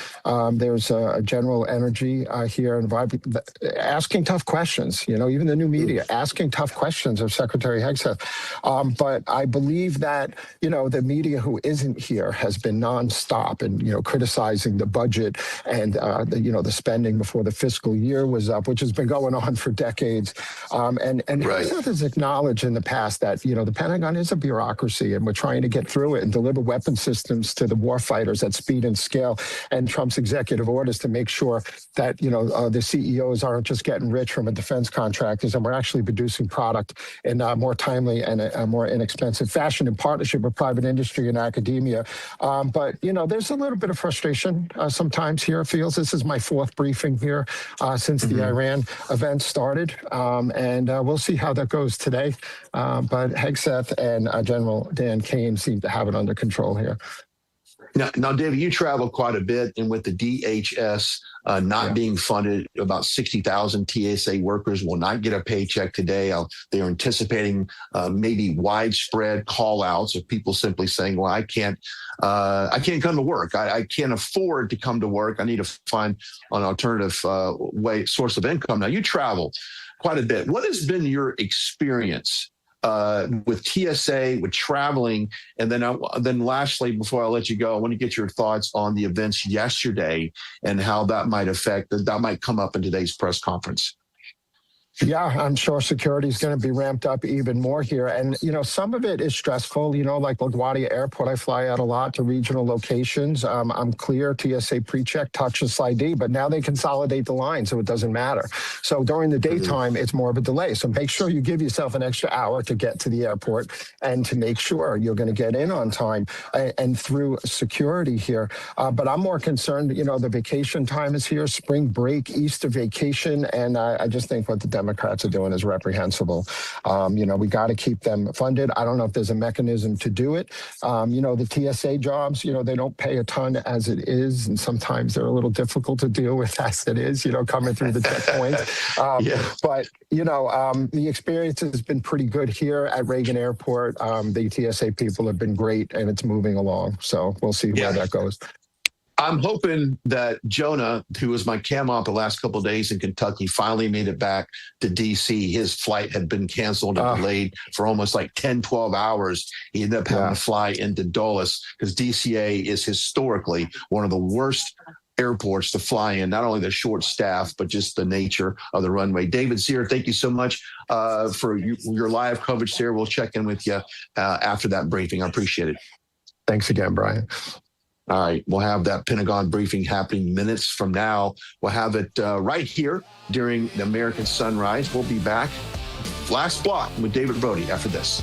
there's a general energy here and vibe, asking tough questions. Even the new media asking tough questions of Secretary Hegseth. But I believe that the media who isn't here has been nonstop and criticizing the budget and the spending before the fiscal year was up, which has been going on for decades. And right. Has acknowledged in the past that the Pentagon is a bureaucracy and we're trying to get through it and deliver weapon systems to the war fighters at speed and scale, and Trump's executive orders to make sure that the CEOs aren't just getting rich from defense contractors, and we're actually producing product in a more timely and a more inexpensive fashion in partnership with private industry and academia. But there's a little bit of frustration sometimes here. It feels this is my fourth briefing here since the Iran event started, and we'll see how that goes today. But Hegseth and General Dan Kane seem to have it under control here. Now, David, you travel quite a bit, and with the DHS not being funded, about 60,000 TSA workers will not get a paycheck today. They are anticipating maybe widespread call-outs of people simply saying, well, I can't come to work. I can't afford to come to work. I need to find an alternative source of income. Now, you travel quite a bit. What has been your experience with TSA, with traveling? And then lastly, before I let you go, I want to get your thoughts on the events yesterday and how that might come up in today's press conference. Yeah, I'm sure security is going to be ramped up even more here. And, some of it is stressful, like LaGuardia Airport. I fly out a lot to regional locations. I'm clear TSA pre-check, touchless ID, but now they consolidate the line, so it doesn't matter. So during the daytime, it's more of a delay. So make sure you give yourself an extra hour to get to the airport and to make sure you're going to get in on time and through security here. But I'm more concerned, the vacation time is here, spring break, Easter vacation, and I just think what the Democrats are doing is reprehensible. We got to keep them funded. I don't know if there's a mechanism to do it. The TSA jobs, they don't pay a ton as it is, and sometimes they're a little difficult to deal with as it is, coming through the checkpoint. But, the experience has been pretty good here at Reagan Airport. The TSA people have been great, and it's moving along. So we'll see where that goes. I'm hoping that Jonah, who was my cam op the last couple of days in Kentucky, finally made it back to D.C. His flight had been canceled and delayed for almost like 10, 12 hours. He ended up having to fly into Dulles because DCA is historically one of the worst airports to fly in, not only the short staff, but just the nature of the runway. David Sear, thank you so much for your live coverage there. We'll check in with you after that briefing. I appreciate it. Thanks again, Brian. All right, we'll have that Pentagon briefing happening minutes from now. We'll have it right here during the American Sunrise. We'll be back. Last block with David Brody after this.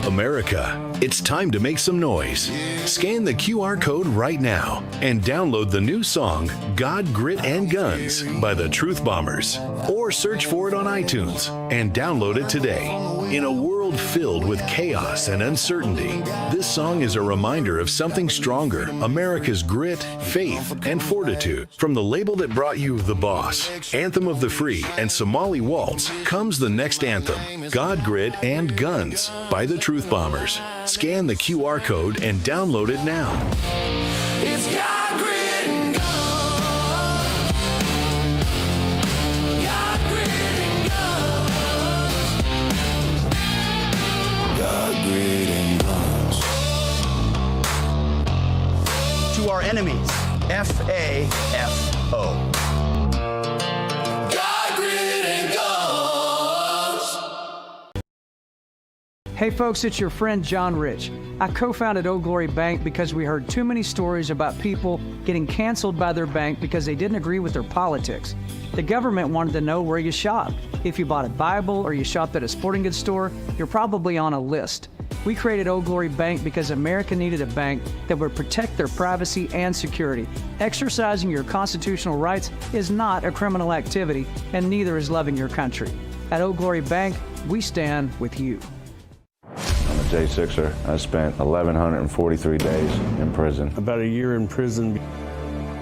America, it's time to make some noise. Scan the QR code right now and download the new song, God, Grit, and Guns by the Truth Bombers. Or search for it on iTunes and download it today. In a world filled with chaos and uncertainty, this song is a reminder of something stronger, America's grit, faith, and fortitude. From the label that brought you The Boss, Anthem of the Free, and Somali Waltz, comes the next anthem, God, Grit, and Guns by the Truth Bombers. Scan the QR code and download it now. It's God, grit, and guns. God, grit, and guns. God, grit, and guns. To our enemies, FAFO. Hey folks, it's your friend John Rich. I co-founded Old Glory Bank because we heard too many stories about people getting canceled by their bank because they didn't agree with their politics. The government wanted to know where you shopped. If you bought a Bible or you shopped at a sporting goods store, you're probably on a list. We created Old Glory Bank because America needed a bank that would protect their privacy and security. Exercising your constitutional rights is not a criminal activity, and neither is loving your country. At Old Glory Bank, we stand with you. I'm a J6er. I spent 1,143 days in prison. About a year in prison.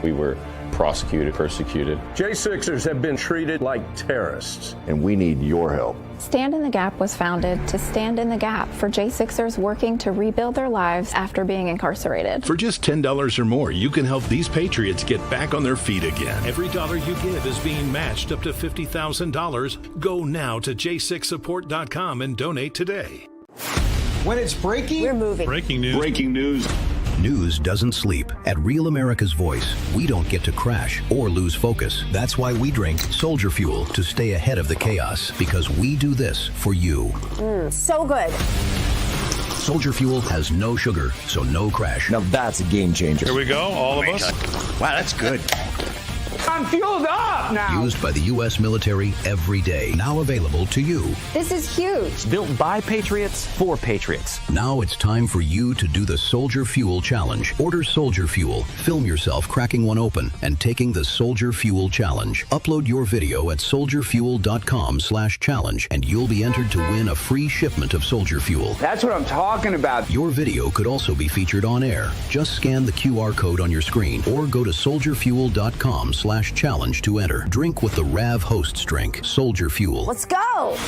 We were prosecuted, persecuted. J6ers have been treated like terrorists. And we need your help. Stand in the Gap was founded to stand in the gap for J6ers working to rebuild their lives after being incarcerated. For just $10 or more, you can help these patriots get back on their feet again. Every dollar you give is being matched up to $50,000. Go now to j6support.com and donate today. When it's breaking, We're moving. Breaking news. Breaking news. News doesn't sleep. At Real America's Voice, we don't get to crash or lose focus. That's why we drink Soldier Fuel to stay ahead of the chaos, because we do this for you. So good. Soldier Fuel has no sugar, so no crash. Now that's a game changer. Here we go, all of us. Wow, that's good. I'm fueled up now. Used by the U.S. military every day. Now available to you. This is huge. Built by Patriots for Patriots. Now it's time for you to do the Soldier Fuel Challenge. Order Soldier Fuel, film yourself cracking one open, and taking the Soldier Fuel Challenge. Upload your video at soldierfuel.com/challenge, and you'll be entered to win a free shipment of Soldier Fuel. That's what I'm talking about. Your video could also be featured on air. Just scan the QR code on your screen or go to soldierfuel.com/challenge to enter. Drink with the RAV hosts drink, Soldier Fuel. Let's go.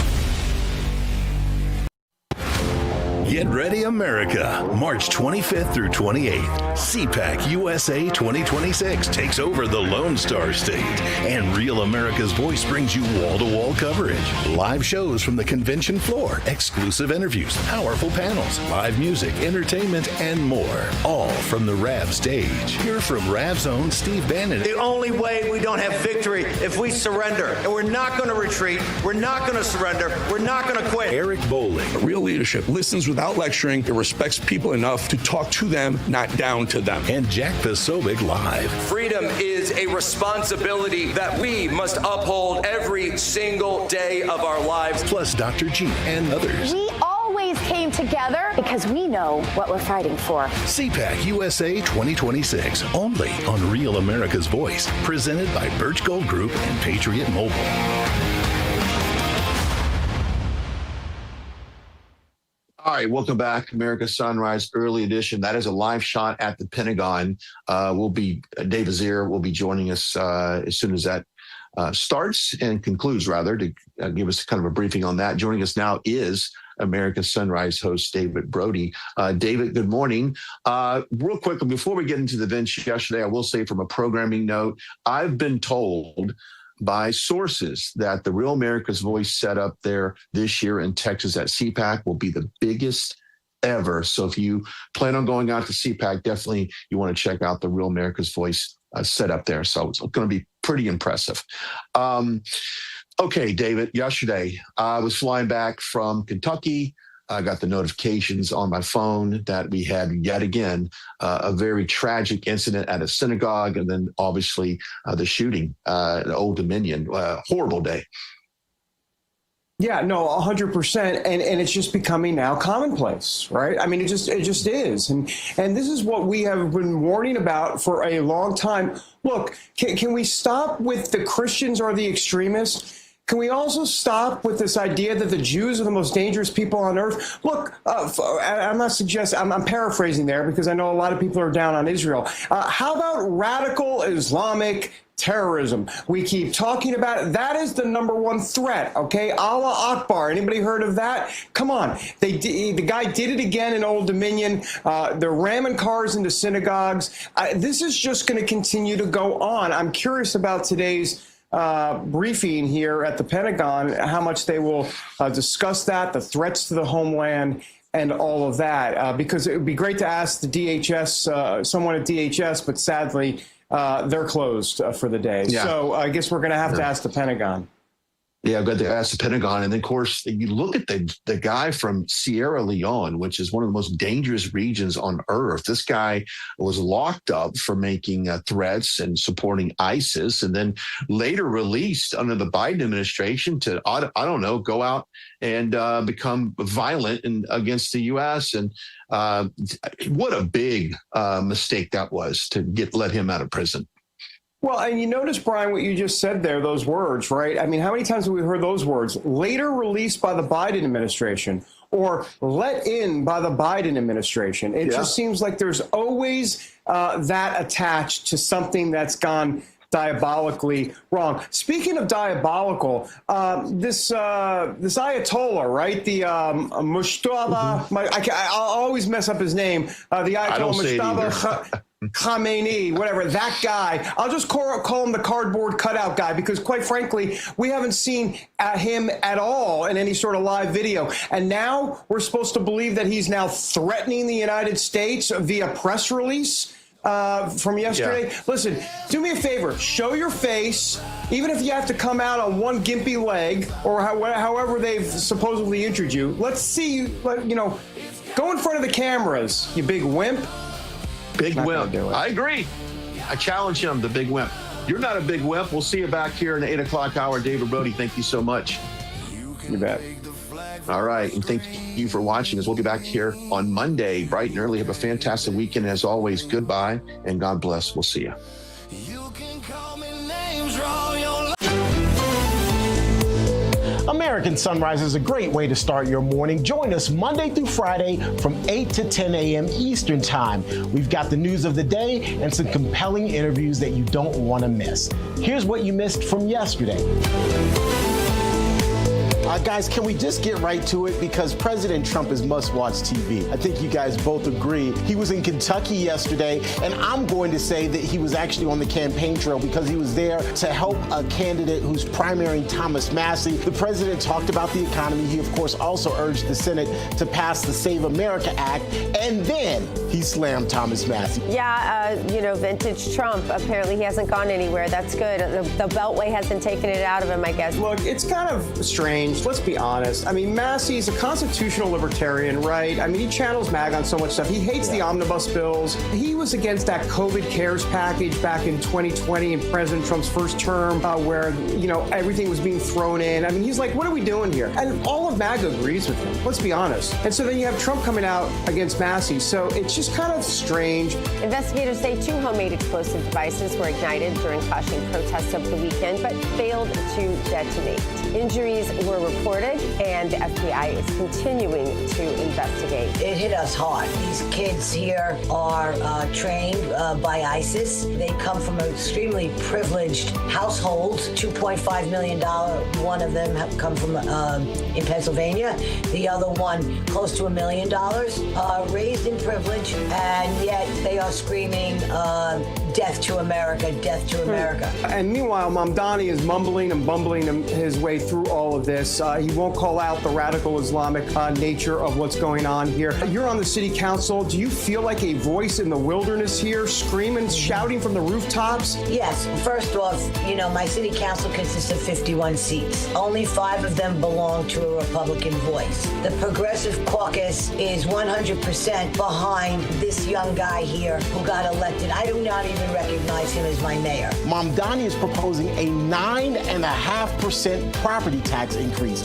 Get ready, America. March 25th through 28th. CPAC USA 2026 takes over the Lone Star State. And Real America's Voice brings you wall-to-wall coverage. Live shows from the convention floor, exclusive interviews, powerful panels, live music, entertainment, and more. All from the RAV stage. Hear from RAV's own Steve Bannon. The only way we don't have victory if we surrender. And we're not going to retreat. We're not going to surrender. We're not going to quit. Eric Bowling. Real leadership listens without lecturing. It respects people enough to talk to them, not down to them. And Jack Posobiec live. Freedom is a responsibility that we must uphold every single day of our lives. Plus Dr. G and others. We always came together because we know what we're fighting for. CPAC USA 2026, only on Real America's Voice. Presented by Birch Gold Group and Patriot Mobile. All right, welcome back, America Sunrise Early Edition. That is a live shot at the Pentagon. Dave Azier will be joining us as soon as that starts and concludes, rather, to give us kind of a briefing on that. Joining us now is America Sunrise host David Brody. David, good morning. Real quickly, before we get into the events yesterday, I will say from a programming note, I've been told by sources that the Real America's Voice setup there this year in Texas at CPAC will be the biggest ever. So if you plan on going out to CPAC, definitely you want to check out the Real America's Voice setup there. So it's going to be pretty impressive. Okay, David, yesterday I was flying back from Kentucky. I got the notifications on my phone that we had yet again a very tragic incident at a synagogue, and then obviously the shooting at Old Dominion. Horrible day. Yeah, no, 100%, and it's just becoming now commonplace, right? I mean, it just is, and this is what we have been warning about for a long time. Look, can we stop with the Christians are the extremists? Can we also stop with this idea that the Jews are the most dangerous people on earth? Look, I'm not suggesting, I'm paraphrasing there because I know a lot of people are down on Israel. How about radical Islamic terrorism? We keep talking about it. That is the number one threat, okay? Allah Akbar. Anybody heard of that? Come on. The guy did it again in Old Dominion. They're ramming cars into synagogues. This is just going to continue to go on. I'm curious about today's briefing here at the Pentagon, how much they will discuss that, the threats to the homeland, and all of that, because it would be great to ask the DHS, someone at DHS, but sadly, they're closed for the day. Yeah. So I guess we're going to have to ask the Pentagon. Yeah, I've got to ask the Pentagon. And then, of course, you look at the guy from Sierra Leone, which is one of the most dangerous regions on earth. This guy was locked up for making threats and supporting ISIS, and then later released under the Biden administration to, I don't know, go out and become violent against the U.S. And what a big mistake that was to let him out of prison. Well, and you notice, Brian, what you just said there, those words, right? I mean, how many times have we heard those words? Later released by the Biden administration, or let in by the Biden administration. It just seems like there's always that attached to something that's gone diabolically wrong. Speaking of diabolical, this Ayatollah, right? The Mustafa, I'll always mess up his name. The Ayatollah Mustafa Khamenei, whatever, that guy. I'll just call him the cardboard cutout guy, because quite frankly, we haven't seen him at all in any sort of live video. And now we're supposed to believe that he's now threatening the United States via press release from yesterday. Yeah. Listen, do me a favor, show your face, even if you have to come out on one gimpy leg or however they've supposedly injured you. Let's see you, go in front of the cameras, you big wimp. Big wimp. I agree. I challenge him, the big wimp. You're not a big wimp. We'll see you back here in the 8 o'clock hour. David Brody, thank you so much. You bet. All right. And thank you for watching us. We'll be back here on Monday, bright and early. Have a fantastic weekend. As always, goodbye and God bless. We'll see you. American Sunrise is a great way to start your morning. Join us Monday through Friday from 8 to 10 a.m. Eastern Time. We've got the news of the day and some compelling interviews that you don't want to miss. Here's what you missed from yesterday. Guys, can we just get right to it? Because President Trump is must-watch TV. I think you guys both agree. He was in Kentucky yesterday, and I'm going to say that he was actually on the campaign trail because he was there to help a candidate who's primarying Thomas Massie. The president talked about the economy. He, of course, also urged the Senate to pass the Save America Act, and then he slammed Thomas Massie. Yeah, vintage Trump. Apparently he hasn't gone anywhere. That's good. The Beltway hasn't taken it out of him, I guess. Look, it's kind of strange. Let's be honest. I mean, Massey's a constitutional libertarian, right? I mean, he channels MAG on so much stuff. He hates the omnibus bills. He was against that COVID cares package back in 2020 in President Trump's first term, where, everything was being thrown in. I mean, he's like, what are we doing here? And all of MAG agrees with him. Let's be honest. And so then you have Trump coming out against Massey. So it's just kind of strange. Investigators say 2 homemade explosive devices were ignited during clashing protests over the weekend, but failed to detonate. Injuries were reported, and the FBI is continuing to investigate. It hit us hard. These kids here are trained by ISIS. They come from an extremely privileged household, $2.5 million. One of them have come from in Pennsylvania. The other one, close to $1 million. Raised in privilege, and yet they are screaming, death to America, death to America. And meanwhile, Mamdani is mumbling and bumbling his way through all of this. He won't call out the radical Islamic nature of what's going on here. You're on the city council. Do you feel like a voice in the wilderness here, screaming, shouting from the rooftops? Yes. First off, my city council consists of 51 seats. Only 5 of them belong to a Republican voice. The Progressive Caucus is 100% behind this young guy here who got elected. I do not even recognize him as my mayor. Mamdani is proposing a 9.5% property tax increase.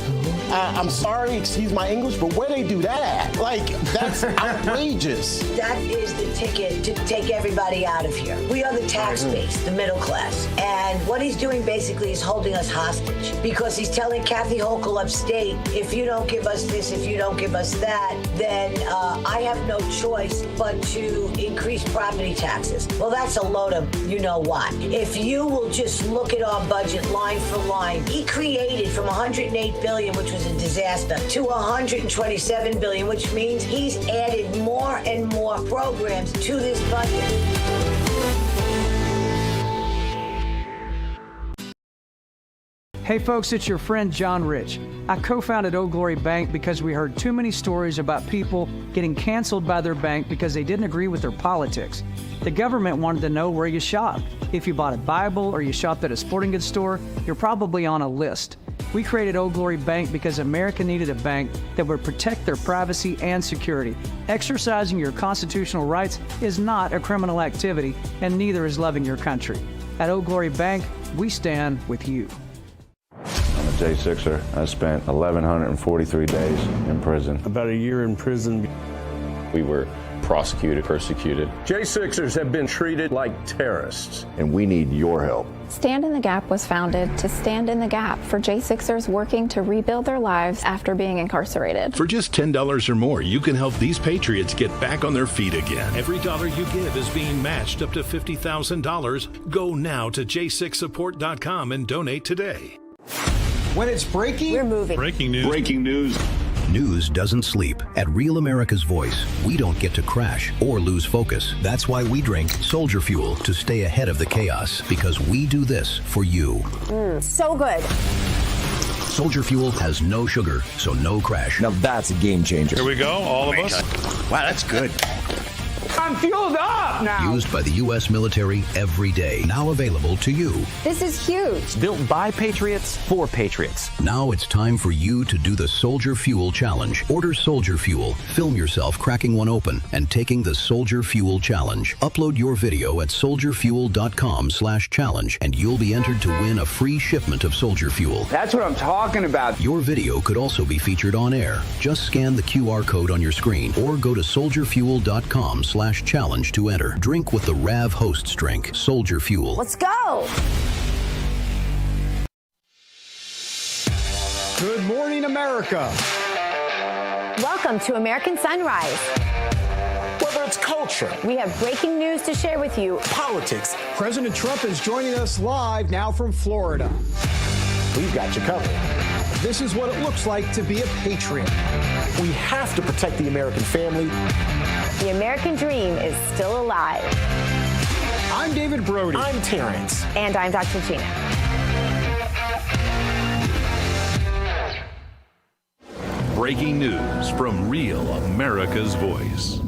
I'm sorry, excuse my English, but where they do that at? Like, that's outrageous. That is the ticket to take everybody out of here. We are the tax base, the middle class. And what he's doing basically is holding us hostage because he's telling Kathy Hochul upstate, if you don't give us this, if you don't give us that, then I have no choice but to increase property taxes. Well, that's a load of you-know-what. If you will just look at our budget line for line, he created from $108 billion, which was a disaster, to $127 billion, which means he's added more and more programs to this budget. Hey folks, it's your friend John Rich. I co-founded Old Glory Bank because we heard too many stories about people getting canceled by their bank because they didn't agree with their politics. The government wanted to know where you shopped. If you bought a Bible or you shopped at a sporting goods store, you're probably on a list. We created Old Glory Bank because America needed a bank that would protect their privacy and security. Exercising your constitutional rights is not a criminal activity, and neither is loving your country. At Old Glory Bank, we stand with you. I'm a J6er. I spent 1,143 days in prison. About a year in prison. We were prosecuted, persecuted. J6ers have been treated like terrorists. And we need your help. Stand in the Gap was founded to stand in the gap for J6ers working to rebuild their lives after being incarcerated. For just $10 or more, you can help these patriots get back on their feet again. Every dollar you give is being matched up to $50,000. Go now to j6support.com and donate today. When it's breaking, we're moving. Breaking news. Breaking news. News doesn't sleep. At Real America's Voice, we don't get to crash or lose focus. That's why we drink Soldier Fuel to stay ahead of the chaos, because we do this for you. So good. Soldier Fuel has no sugar, so no crash. Now that's a game changer. Here we go, all of us. Wow, that's good. I'm fueled up now. Used by the U.S. military every day. Now available to you. This is huge. Built by Patriots for Patriots. Now it's time for you to do the Soldier Fuel Challenge. Order Soldier Fuel, film yourself cracking one open, and taking the Soldier Fuel Challenge. Upload your video at soldierfuel.com/challenge, and you'll be entered to win a free shipment of Soldier Fuel. That's what I'm talking about. Your video could also be featured on air. Just scan the QR code on your screen or go to soldierfuel.com/challenge to enter. Drink with the Rav Hosts drink, Soldier Fuel. Let's go. Good morning, America. Welcome to American Sunrise. Whether it's culture, We have breaking news to share with you. politics, President Trump is joining us live now from Florida. we've got you covered. This is what it looks like to be a patriot. We have to protect the American family. The American dream is still alive. I'm David Brody. I'm Terrance. And I'm Dr. Gina. Breaking news from Real America's Voice.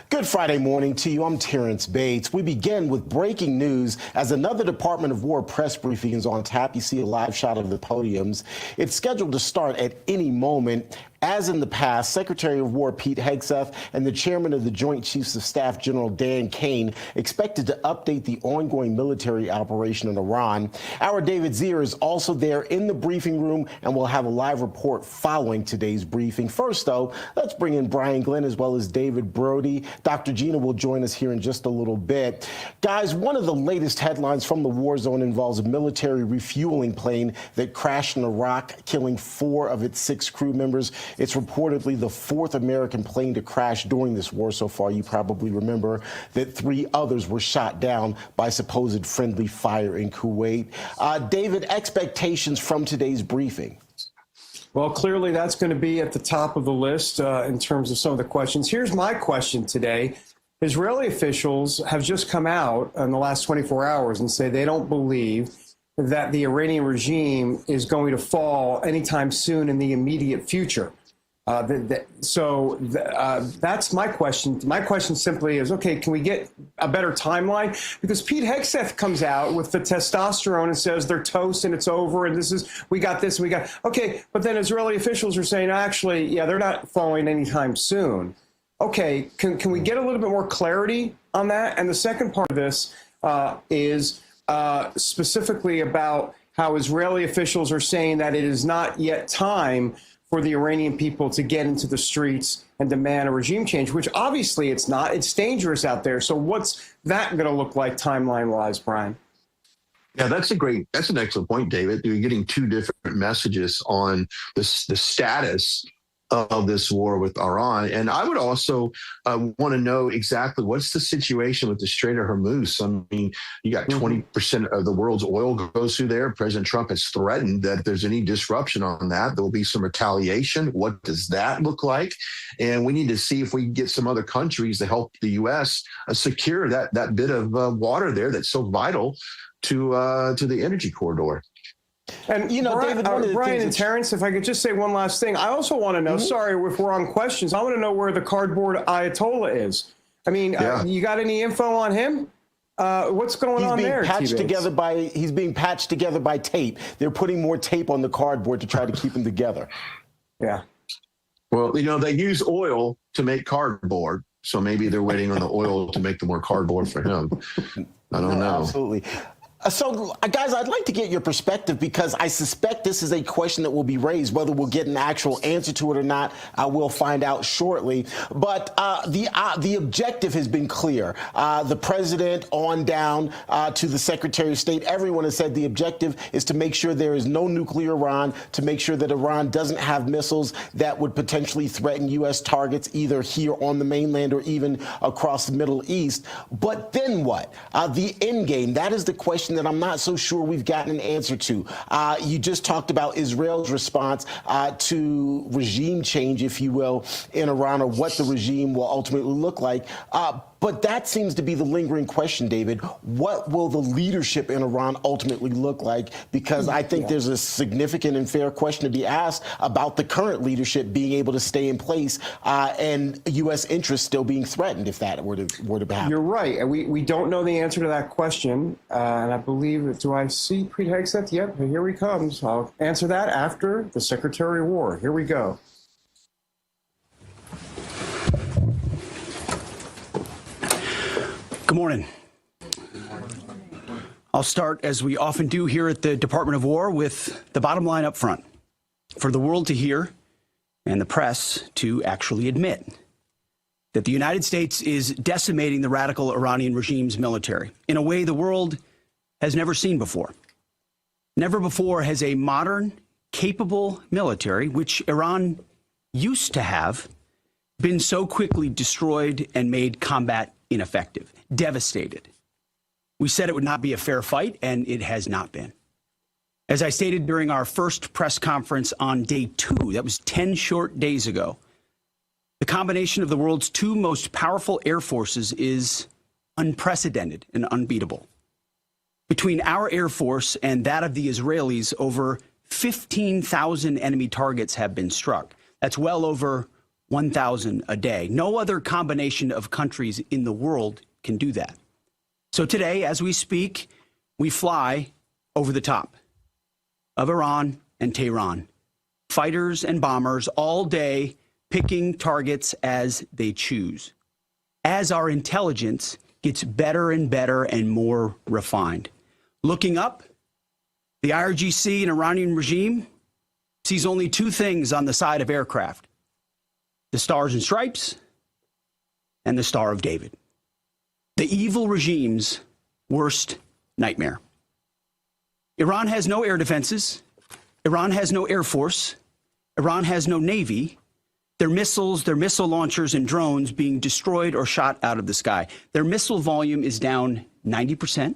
Good Friday morning to you. I'm Terrance Bates. We begin with breaking news as another Department of War press briefing is on tap. You see a live shot of the podiums. It's scheduled to start at any moment. As in the past, Secretary of War Pete Hegseth and the Chairman of the Joint Chiefs of Staff General Dan Kane expected to update the ongoing military operation in Iran. Our David Zier is also there in the briefing room and will have a live report following today's briefing. First, though, let's bring in Brian Glenn as well as David Brody. Dr. Gina will join us here in just a little bit. Guys, one of the latest headlines from the war zone involves a military refueling plane that crashed in Iraq, killing 4 of its 6 crew members. It's reportedly the 4th American plane to crash during this war so far. You probably remember that 3 others were shot down by supposed friendly fire in Kuwait. David, expectations from today's briefing? Well, clearly that's going to be at the top of the list in terms of some of the questions. Here's my question today. Israeli officials have just come out in the last 24 hours and say they don't believe that the Iranian regime is going to fall anytime soon in the immediate future. That's my question. My question simply is, okay, can we get a better timeline? Because Pete Hegseth comes out with the testosterone and says they're toast and it's over and we got this and we got, okay, but then Israeli officials are saying, actually, yeah, they're not falling anytime soon. Okay, can we get a little bit more clarity on that? And the second part of this is specifically about how Israeli officials are saying that it is not yet time for the Iranian people to get into the streets and demand a regime change, which obviously it's not. It's dangerous out there. So what's that going to look like timeline-wise, Brian? Yeah, that's an excellent point, David. You're getting 2 different messages on the status of this war with Iran. And I would also want to know exactly what's the situation with the Strait of Hormuz. I mean, you got 20% of the world's oil goes through there. President Trump has threatened that if there's any disruption on that, there will be some retaliation. What does that look like? And we need to see if we can get some other countries to help the U.S. Secure that bit of water there that's so vital to the energy corridor. And, Brian, David, Brian and Terrance, if I could just say one last thing. I also want to know, sorry if we're on questions, I want to know where the cardboard Ayatollah is. I mean, you got any info on him? What's going on there? He's being patched together by tape. They're putting more tape on the cardboard to try to keep them together. Yeah. Well, they use oil to make cardboard, so maybe they're waiting on the oil to make the more cardboard for him. I don't know. Absolutely. So, guys, I'd like to get your perspective because I suspect this is a question that will be raised. Whether we'll get an actual answer to it or not, I will find out shortly. But the objective has been clear. The president on down to the Secretary of State, everyone has said the objective is to make sure there is no nuclear Iran, to make sure that Iran doesn't have missiles that would potentially threaten U.S. targets either here on the mainland or even across the Middle East. But then what? The end game, that is the question that I'm not so sure we've gotten an answer to. You just talked about Israel's response to regime change, if you will, in Iran, or what the regime will ultimately look like. But that seems to be the lingering question, David. What will the leadership in Iran ultimately look like? Because I think there's a significant and fair question to be asked about the current leadership being able to stay in place and U.S. interests still being threatened if that were to happen. You're right. And we don't know the answer to that question. And I believe, do I see Pete Hegseth? Yep, here he comes. I'll answer that after the Secretary of War. Here we go. Good morning. I'll start, as we often do here at the Department of War, with the bottom line up front. For the world to hear and the press to actually admit that the United States is decimating the radical Iranian regime's military in a way the world has never seen before. Never before has a modern, capable military, which Iran used to have, been so quickly destroyed and made combat ineffective, devastated. We said it would not be a fair fight, and it has not been. As I stated during our first press conference on day 2, that was 10 short days ago, the combination of the world's two most powerful air forces is unprecedented and unbeatable. Between our Air Force and that of the Israelis, over 15,000 enemy targets have been struck. That's well over 1,000 a day. No other combination of countries in the world can do that. So today, as we speak, we fly over the top of Iran and Tehran. Fighters and bombers all day, picking targets as they choose. As our intelligence gets better and better and more refined. Looking up, the IRGC and Iranian regime sees only two things on the side of aircraft: the Stars and Stripes and the Star of David. The evil regime's worst nightmare. Iran has no air defenses. Iran has no air force. Iran has no navy. Their missiles, their missile launchers and drones being destroyed or shot out of the sky. Their missile volume is down 90%.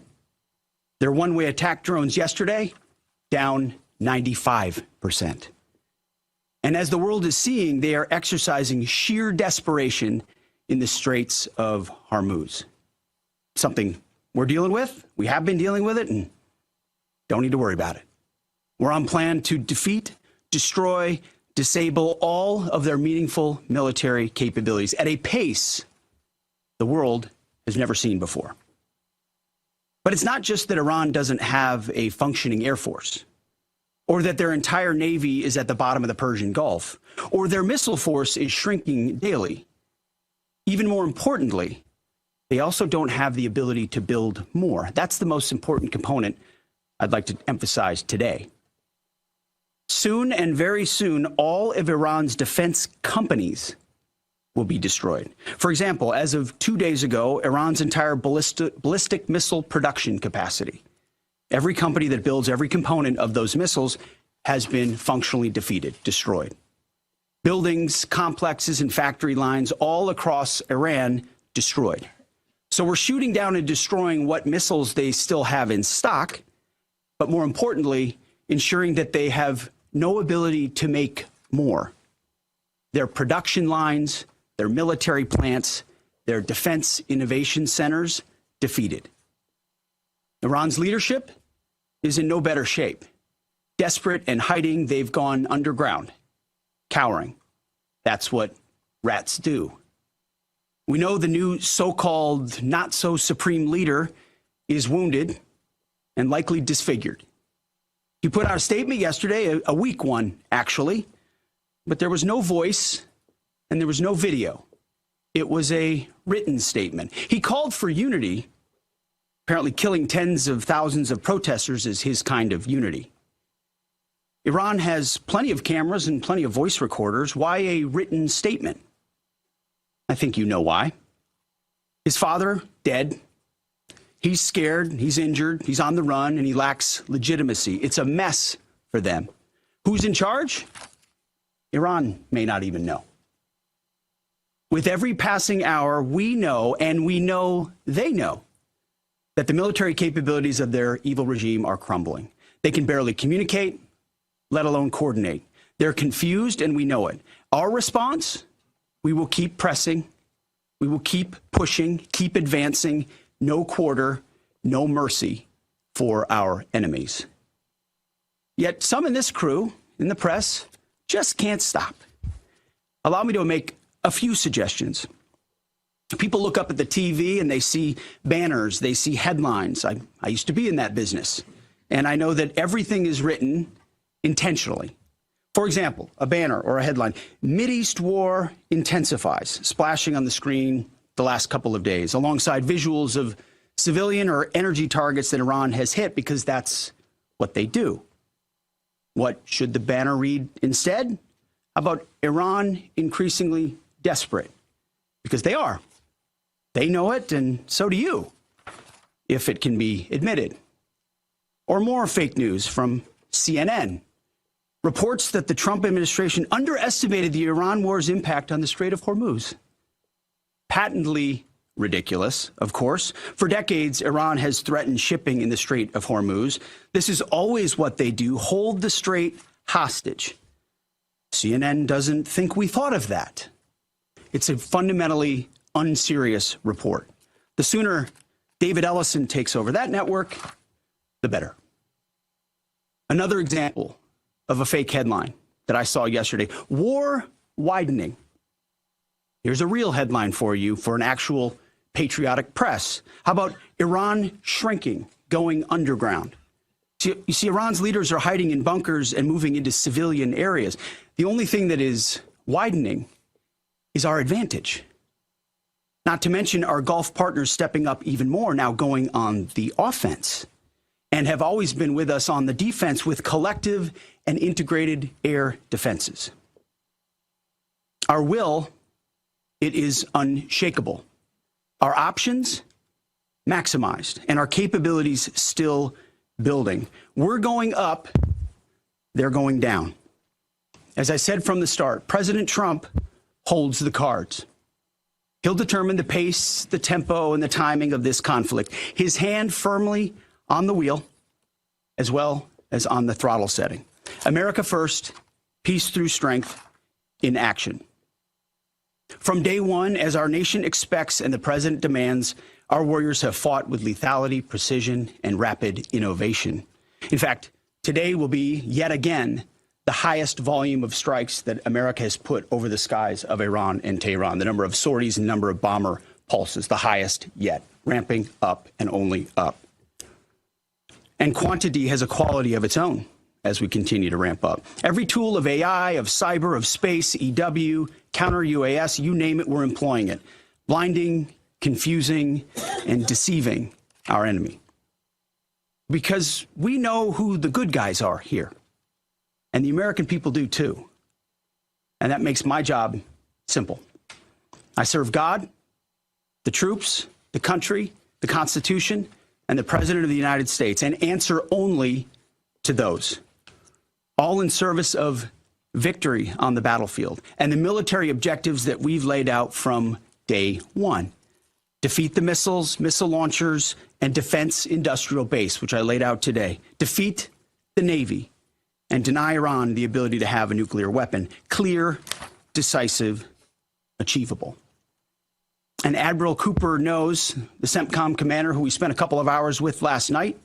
Their one-way attack drones yesterday, down 95%. And as the world is seeing, they are exercising sheer desperation in the Straits of Hormuz. Something we're dealing with. We have been dealing with it and don't need to worry about it. We're on plan to defeat, destroy, disable all of their meaningful military capabilities at a pace the world has never seen before. But it's not just that Iran doesn't have a functioning air force, or that their entire navy is at the bottom of the Persian Gulf, or their missile force is shrinking daily. Even more importantly, they also don't have the ability to build more. That's the most important component I'd like to emphasize today. Soon and very soon, all of Iran's defense companies will be destroyed. For example, as of 2 days ago, Iran's entire ballistic missile production capacity, every company that builds every component of those missiles, has been functionally defeated, destroyed. Buildings, complexes, and factory lines all across Iran destroyed. So we're shooting down and destroying what missiles they still have in stock, but more importantly, ensuring that they have no ability to make more. Their production lines, their military plants, their defense innovation centers, defeated. Iran's leadership is in no better shape. Desperate and hiding, they've gone underground, cowering. That's what rats do. We know the new so-called not-so-supreme leader is wounded and likely disfigured. He put out a statement yesterday, a weak one, actually, but there was no voice and there was no video. It was a written statement. He called for unity. Apparently killing tens of thousands of protesters is his kind of unity. Iran has plenty of cameras and plenty of voice recorders. Why a written statement? I think you know why. His father, dead. He's scared, he's injured, he's on the run, and he lacks legitimacy. It's a mess for them. Who's in charge? Iran may not even know. With every passing hour, we know, and we know they know, that the military capabilities of their evil regime are crumbling. They can barely communicate, let alone coordinate. They're confused, and we know it. Our response? We will keep pressing. We will keep pushing, keep advancing. No quarter, no mercy for our enemies. Yet some in this crew, in the press, just can't stop. Allow me to make a few suggestions. People look up at the TV and they see banners, they see headlines. I used to be in that business, and I know that everything is written intentionally. For example, a banner or a headline, Mideast war intensifies, splashing on the screen the last couple of days, alongside visuals of civilian or energy targets that Iran has hit, because that's what they do. What should the banner read instead? How about Iran increasingly desperate? Because they are. They know it, and so do you, if it can be admitted. Or more fake news from CNN. Reports that the Trump administration underestimated the Iran war's impact on the Strait of Hormuz. Patently ridiculous, of course. For decades, Iran has threatened shipping in the Strait of Hormuz. This is always what they do, hold the strait hostage. CNN doesn't think we thought of that. It's a fundamentally unserious report. The sooner David Ellison takes over that network, the better. Another example of a fake headline that I saw yesterday, war widening. Here's a real headline for you for an actual patriotic press. How about Iran shrinking, going underground? You see, Iran's leaders are hiding in bunkers and moving into civilian areas. The only thing that is widening is our advantage. Not to mention our Gulf partners stepping up even more, now going on the offense, and have always been with us on the defense with collective and integrated air defenses. Our will, it is unshakable. Our options, maximized, and our capabilities still building. We're going up, they're going down. As I said from the start, President Trump holds the cards. He'll determine the pace, the tempo, and the timing of this conflict. His hand firmly on the wheel, as well as on the throttle setting. America first, peace through strength in action. From day one, as our nation expects and the president demands, our warriors have fought with lethality, precision, and rapid innovation. In fact, today will be, yet again, the highest volume of strikes that America has put over the skies of Iran and Tehran. The number of sorties and number of bomber pulses, the highest yet, ramping up and only up. And quantity has a quality of its own as we continue to ramp up. Every tool of AI, of cyber, of space, EW, counter UAS, you name it, we're employing it. Blinding, confusing, and deceiving our enemy. Because we know who the good guys are here. And the American people do too. And that makes my job simple. I serve God, the troops, the country, the Constitution, and the President of the United States, and answer only to those. All in service of victory on the battlefield and the military objectives that we've laid out from day one. Defeat the missiles, missile launchers, and defense industrial base, which I laid out today. Defeat the Navy and deny Iran the ability to have a nuclear weapon. Clear, decisive, achievable. And Admiral Cooper knows, the CENTCOM commander who we spent a couple of hours with last night,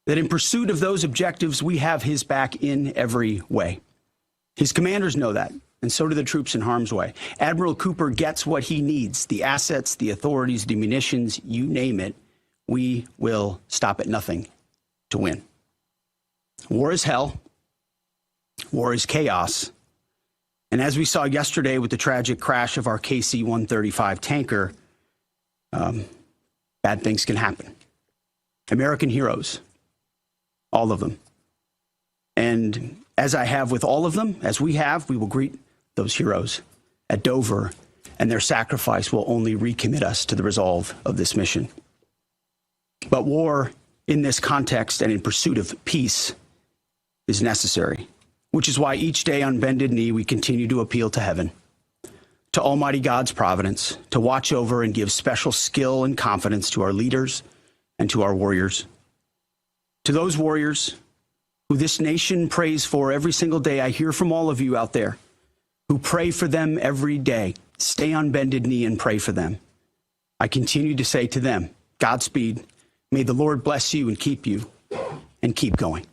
that in pursuit of those objectives, we have his back in every way. His commanders know that, and so do the troops in harm's way. Admiral Cooper gets what he needs, the assets, the authorities, the munitions, you name it, we will stop at nothing to win. War is hell. War is chaos. And as we saw yesterday with the tragic crash of our KC-135 tanker, bad things can happen. American heroes, all of them. And as I have with all of them, as we have, we will greet those heroes at Dover, and their sacrifice will only recommit us to the resolve of this mission. But war in this context and in pursuit of peace is necessary, which is why each day on bended knee we continue to appeal to heaven, to Almighty God's providence, to watch over and give special skill and confidence to our leaders and to our warriors. To those warriors who this nation prays for every single day, I hear from all of you out there who pray for them every day. Stay on bended knee and pray for them. I continue to say to them, Godspeed. May the Lord bless you and keep keep going.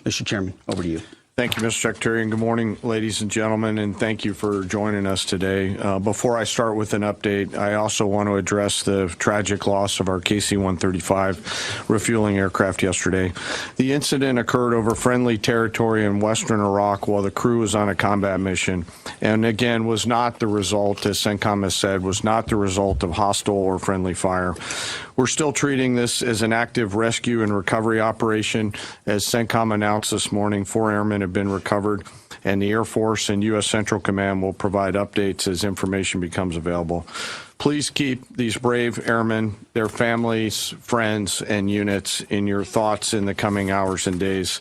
Mr. Chairman, over to you. Thank you, Mr. Secretary, and good morning, ladies and gentlemen, and thank you for joining us today. Before I start with an update, I also want to address the tragic loss of our KC-135 refueling aircraft yesterday. The incident occurred over friendly territory in western Iraq while the crew was on a combat mission, and again was not the result, as CENTCOM has said, was not the result of hostile or friendly fire. We're still treating this as an active rescue and recovery operation. As CENTCOM announced this morning, 4 airmen have been recovered, and the Air Force and U.S. Central Command will provide updates as information becomes available. Please keep these brave airmen, their families, friends, and units in your thoughts in the coming hours and days.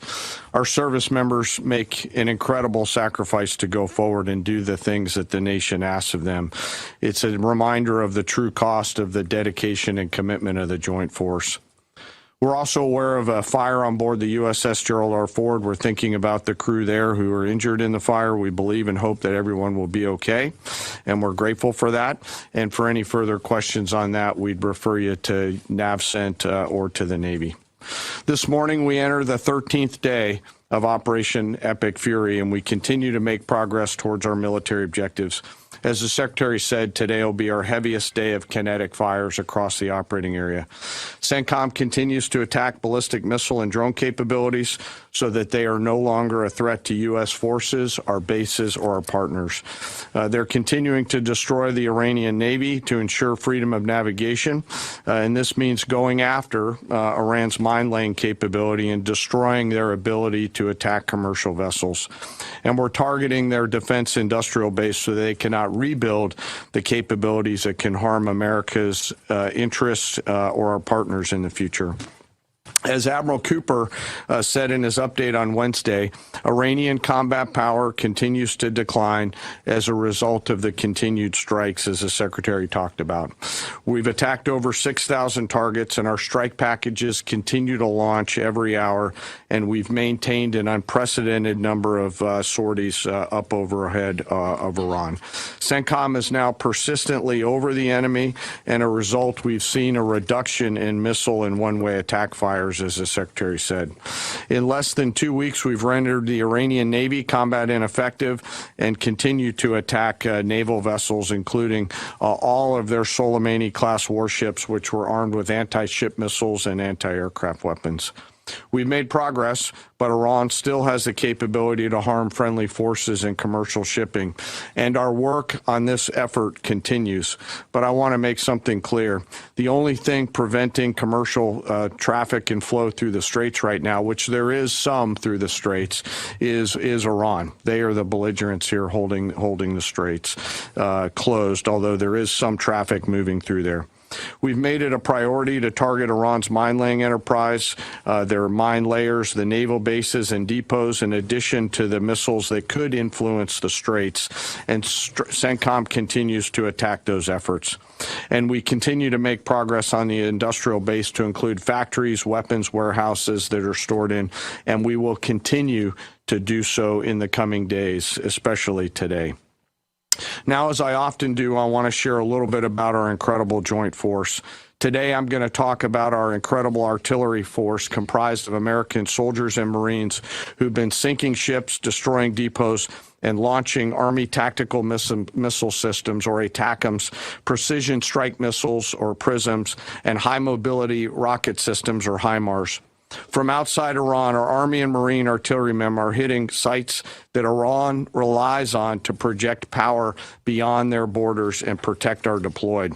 Our service members make an incredible sacrifice to go forward and do the things that the nation asks of them. It's a reminder of the true cost of the dedication and commitment of the Joint Force. We're also aware of a fire on board the USS Gerald R. Ford. We're thinking about the crew there who are injured in the fire. We believe and hope that everyone will be okay, and we're grateful for that. And for any further questions on that, we'd refer you to NAVCENT or to the Navy. This morning, we enter the 13th day of Operation Epic Fury, and we continue to make progress towards our military objectives. As the Secretary said, today will be our heaviest day of kinetic fires across the operating area. CENTCOM continues to attack ballistic missile and drone capabilities so that they are no longer a threat to U.S. forces, our bases, or our partners. They're continuing to destroy the Iranian Navy to ensure freedom of navigation, and this means going after Iran's mine-laying capability and destroying their ability to attack commercial vessels. And we're targeting their defense industrial base so they cannot rebuild the capabilities that can harm America's interests or our partners in the future. As Admiral Cooper said in his update on Wednesday, Iranian combat power continues to decline as a result of the continued strikes, as the Secretary talked about. We've attacked over 6,000 targets, and our strike packages continue to launch every hour, and we've maintained an unprecedented number of sorties up overhead of Iran. CENTCOM is now persistently over the enemy, and a result, we've seen a reduction in missile and one-way attack fires, as the Secretary said. In less than 2 weeks, we've rendered the Iranian Navy combat ineffective and continue to attack naval vessels, including all of their Soleimani-class warships, which were armed with anti-ship missiles and anti-aircraft weapons. We've made progress, but Iran still has the capability to harm friendly forces and commercial shipping, and our work on this effort continues. But I want to make something clear. The only thing preventing commercial traffic and flow through the Straits right now, which there is some through the Straits, is Iran. They are the belligerents here holding the Straits closed, although there is some traffic moving through there. We've made it a priority to target Iran's mine-laying enterprise, their mine layers, the naval bases and depots, in addition to the missiles that could influence the Straits. And CENTCOM continues to attack those efforts. And we continue to make progress on the industrial base to include factories, weapons, warehouses that are stored in, and we will continue to do so in the coming days, especially today. Now, as I often do, I want to share a little bit about our incredible joint force. Today, I'm going to talk about our incredible artillery force comprised of American soldiers and Marines who've been sinking ships, destroying depots, and launching Army tactical missile systems, or ATACMS, precision strike missiles, or PRISMs, and high-mobility rocket systems, or HIMARS. From outside Iran, our Army and Marine artillerymen are hitting sites that Iran relies on to project power beyond their borders and protect our deployed.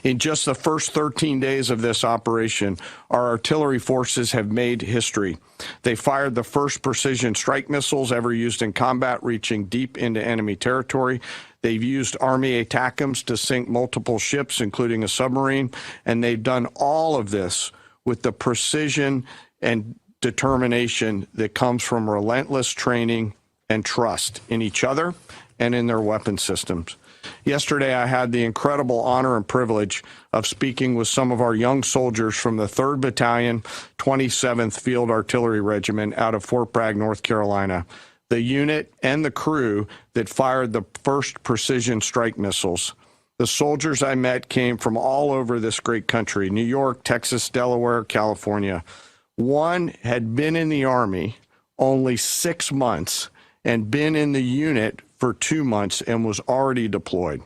In just the first 13 days of this operation, our artillery forces have made history. They fired the first precision strike missiles ever used in combat, reaching deep into enemy territory. They've used Army ATACMS to sink multiple ships, including a submarine, and they've done all of this with the precision and determination that comes from relentless training and trust in each other and in their weapon systems. Yesterday, I had the incredible honor and privilege of speaking with some of our young soldiers from the 3rd Battalion, 27th Field Artillery Regiment out of Fort Bragg, North Carolina, the unit and the crew that fired the first precision strike missiles. The soldiers I met came from all over this great country: New York, Texas, Delaware, California. One had been in the Army only 6 months and been in the unit for 2 months and was already deployed.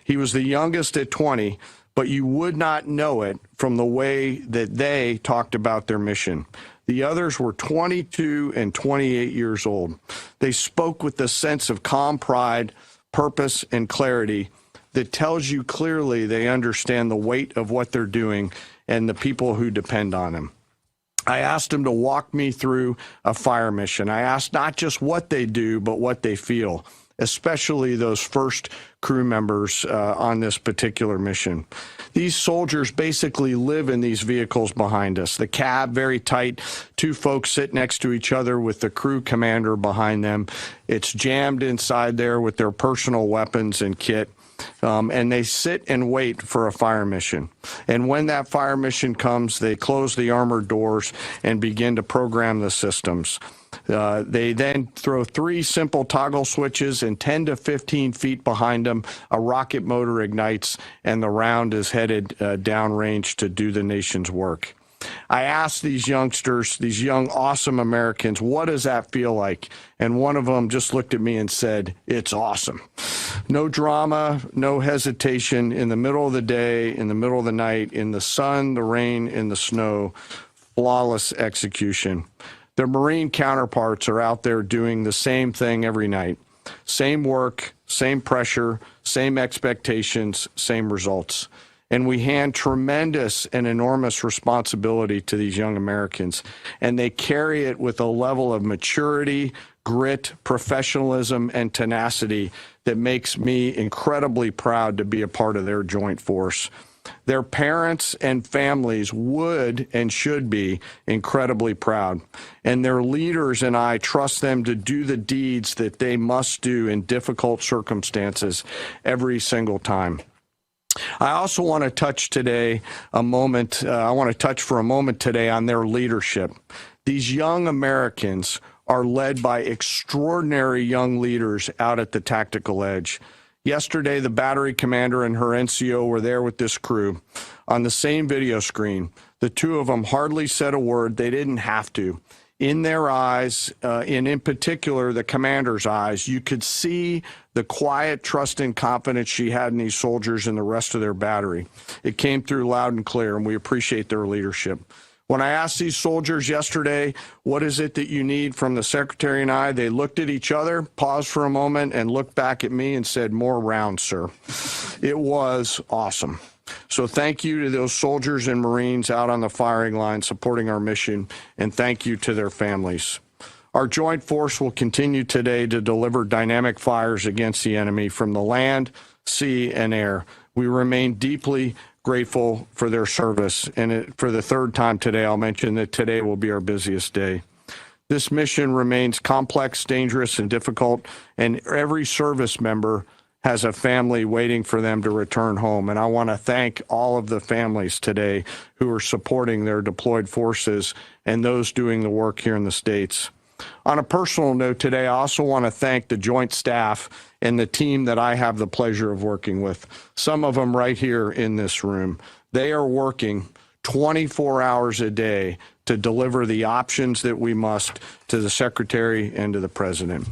He was the youngest at 20, but you would not know it from the way that they talked about their mission. The others were 22 and 28 years old. They spoke with the sense of calm pride, purpose, and clarity that tells you clearly they understand the weight of what they're doing and the people who depend on them. I asked them to walk me through a fire mission. I asked not just what they do, but what they feel, especially those first crew members on this particular mission. These soldiers basically live in these vehicles behind us. The cab, very tight, 2 folks sit next to each other with the crew commander behind them. It's jammed inside there with their personal weapons and kit. And they sit and wait for a fire mission. And when that fire mission comes, they close the armored doors and begin to program the systems. They then throw 3 simple toggle switches, and 10 to 15 feet behind them, a rocket motor ignites, and the round is headed downrange to do the nation's work. I asked these youngsters, these young, awesome Americans, what does that feel like? And one of them just looked at me and said, "It's awesome." No drama, no hesitation, in the middle of the day, in the middle of the night, in the sun, the rain, in the snow, flawless execution. Their Marine counterparts are out there doing the same thing every night. Same work, same pressure, same expectations, same results. And we hand tremendous and enormous responsibility to these young Americans, and they carry it with a level of maturity, grit, professionalism, and tenacity that makes me incredibly proud to be a part of their joint force. Their parents and families would and should be incredibly proud, and their leaders and I trust them to do the deeds that they must do in difficult circumstances every single time. I also want to touch today I want to touch for a moment today on their leadership. These young Americans are led by extraordinary young leaders out at the tactical edge. Yesterday, the battery commander and her NCO were there with this crew on the same video screen. The 2 of them hardly said a word. They didn't have to. In their eyes, and in particular the commander's eyes, you could see the quiet trust and confidence she had in these soldiers and the rest of their battery. It came through loud and clear, and we appreciate their leadership. When I asked these soldiers yesterday, what is it that you need from the Secretary and I, they looked at each other, paused for a moment, and looked back at me and said, "More rounds, sir." It was awesome. So thank you to those soldiers and Marines out on the firing line supporting our mission, and thank you to their families. Our joint force will continue today to deliver dynamic fires against the enemy from the land, sea, and air. We remain deeply grateful for their service, and for the 3rd time today, I'll mention that today will be our busiest day. This mission remains complex, dangerous, and difficult, and every service member has a family waiting for them to return home. And I want to thank all of the families today who are supporting their deployed forces and those doing the work here in the States. On a personal note today, I also want to thank the Joint Staff and the team that I have the pleasure of working with, some of them right here in this room. They are working 24 hours a day to deliver the options that we must to the Secretary and to the President.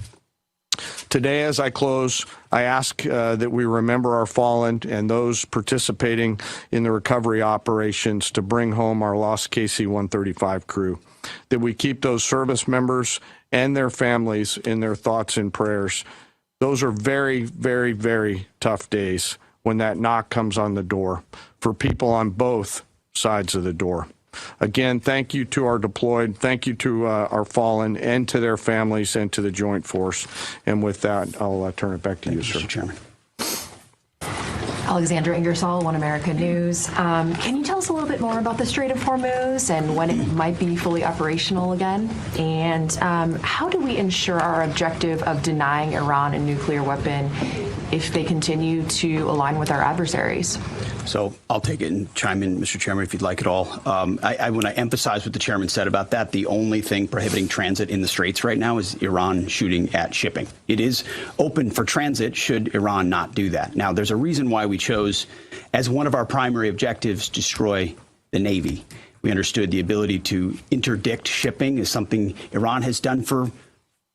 Today, as I close, I ask that we remember our fallen and those participating in the recovery operations to bring home our lost KC-135 crew, that we keep those service members and their families in their thoughts and prayers. Those are very, very, very tough days when that knock comes on the door for people on both sides of the door. Again, thank you to our deployed, thank you to our fallen and to their families and to the Joint Force. And with that, I'll turn it back to you, sir. Mr. Chairman. Alexandra Ingersoll, One America News. Can you tell us a little bit more about the Strait of Hormuz and when it might be fully operational again? And how do we ensure our objective of denying Iran a nuclear weapon if they continue to align with our adversaries? So I'll take it and chime in, Mr. Chairman, if you'd like it all. I want to emphasize what the chairman said about that. The only thing prohibiting transit in the Straits right now is Iran shooting at shipping. It is open for transit should Iran not do that. Now, there's a reason why we chose as one of our primary objectives to destroy the Navy. We understood the ability to interdict shipping is something Iran has done for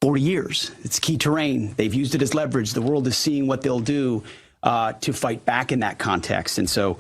40 years. It's key terrain. They've used it as leverage. The world is seeing what they'll do to fight back in that context. And so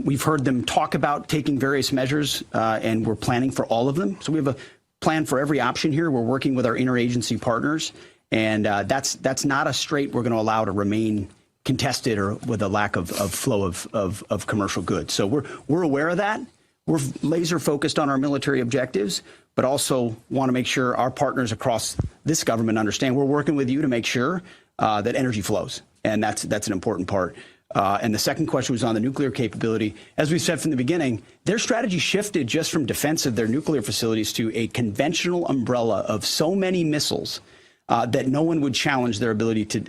we've heard them talk about taking various measures, and we're planning for all of them. So we have a plan for every option here. We're working with our interagency partners, and that's not a strait we're going to allow to remain contested or with a lack of flow of commercial goods. So we're aware of that. We're laser focused on our military objectives, but also want to make sure our partners across this government understand we're working with you to make sure that energy flows. And that's an important part. And the second question was on the nuclear capability. As we've said from the beginning, their strategy shifted just from defense of their nuclear facilities to a conventional umbrella of so many missiles that no one would challenge their ability to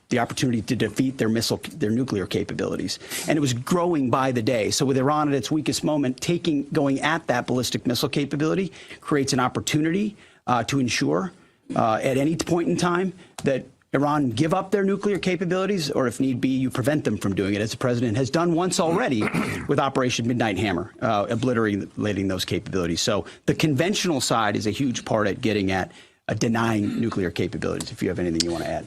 the opportunity to defeat their nuclear capabilities. And it was growing by the day. So with Iran at its weakest moment, going at that ballistic missile capability creates an opportunity to ensure at any point in time that Iran give up their nuclear capabilities, or if need be, you prevent them from doing it, as the president has done once already with Operation Midnight Hammer, obliterating those capabilities. So the conventional side is a huge part at getting at denying nuclear capabilities, if you have anything you want to add.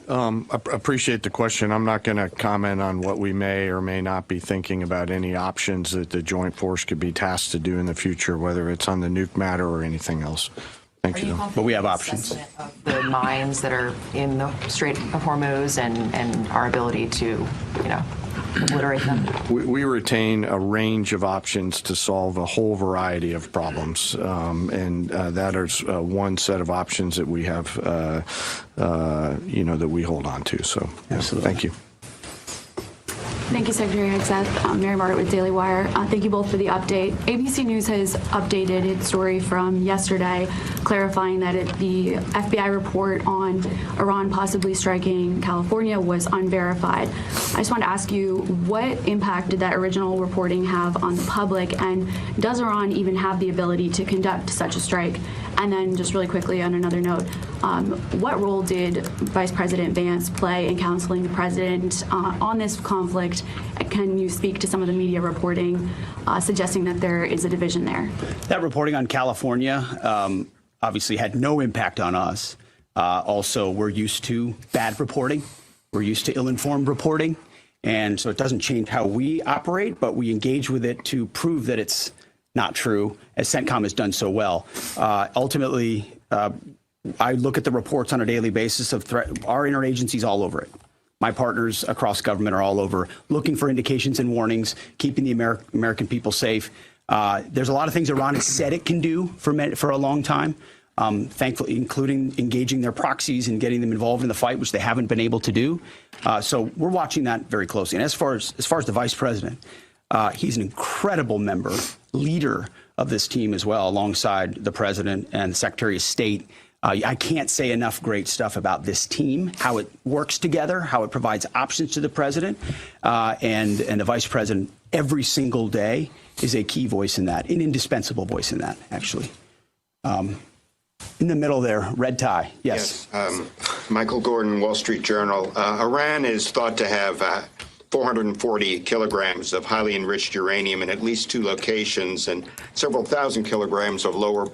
Appreciate the question. I'm not going to comment on what we may or may not be thinking about any options that the Joint Force could be tasked to do in the future, whether it's on the nuke matter or anything else. Thank you. But we have options. Of the mines that are in the Strait of Hormuz and our ability to, obliterate them? We retain a range of options to solve a whole variety of problems, and that is one set of options that we have, that we hold on to. So, absolutely. Thank you. Thank you, Secretary Hegseth. I'm Mary Margaret with Daily Wire. Thank you both for the update. ABC News has updated its story from yesterday, clarifying that the FBI report on Iran possibly striking California was unverified. I just want to ask you, what impact did that original reporting have on the public, and does Iran even have the ability to conduct such a strike? And then just really quickly on another note, what role did Vice President Vance play in counseling the president on this conflict? Can you speak to some of the media reporting suggesting that there is a division there? That reporting on California obviously had no impact on us. Also, we're used to bad reporting. We're used to ill-informed reporting. And so it doesn't change how we operate, but we engage with it to prove that it's not true, as CENTCOM has done so well. Ultimately, I look at the reports on a daily basis of our interagencies all over it. My partners across government are all over, looking for indications and warnings, keeping the American people safe. There's a lot of things Iran has said it can do for a long time, thankfully, including engaging their proxies and getting them involved in the fight, which they haven't been able to do. So we're watching that very closely. And as far as the vice president, he's an incredible leader of this team as well, alongside the president and the Secretary of State. I can't say enough great stuff about this team, how it works together, how it provides options to the president, and the vice president every single day is a key voice in that, an indispensable voice in that, actually. In the middle there, red tie. Yes. Michael Gordon, Wall Street Journal. Iran is thought to have 440 kilograms of highly enriched uranium in at least 2 locations and several thousand kilograms of lower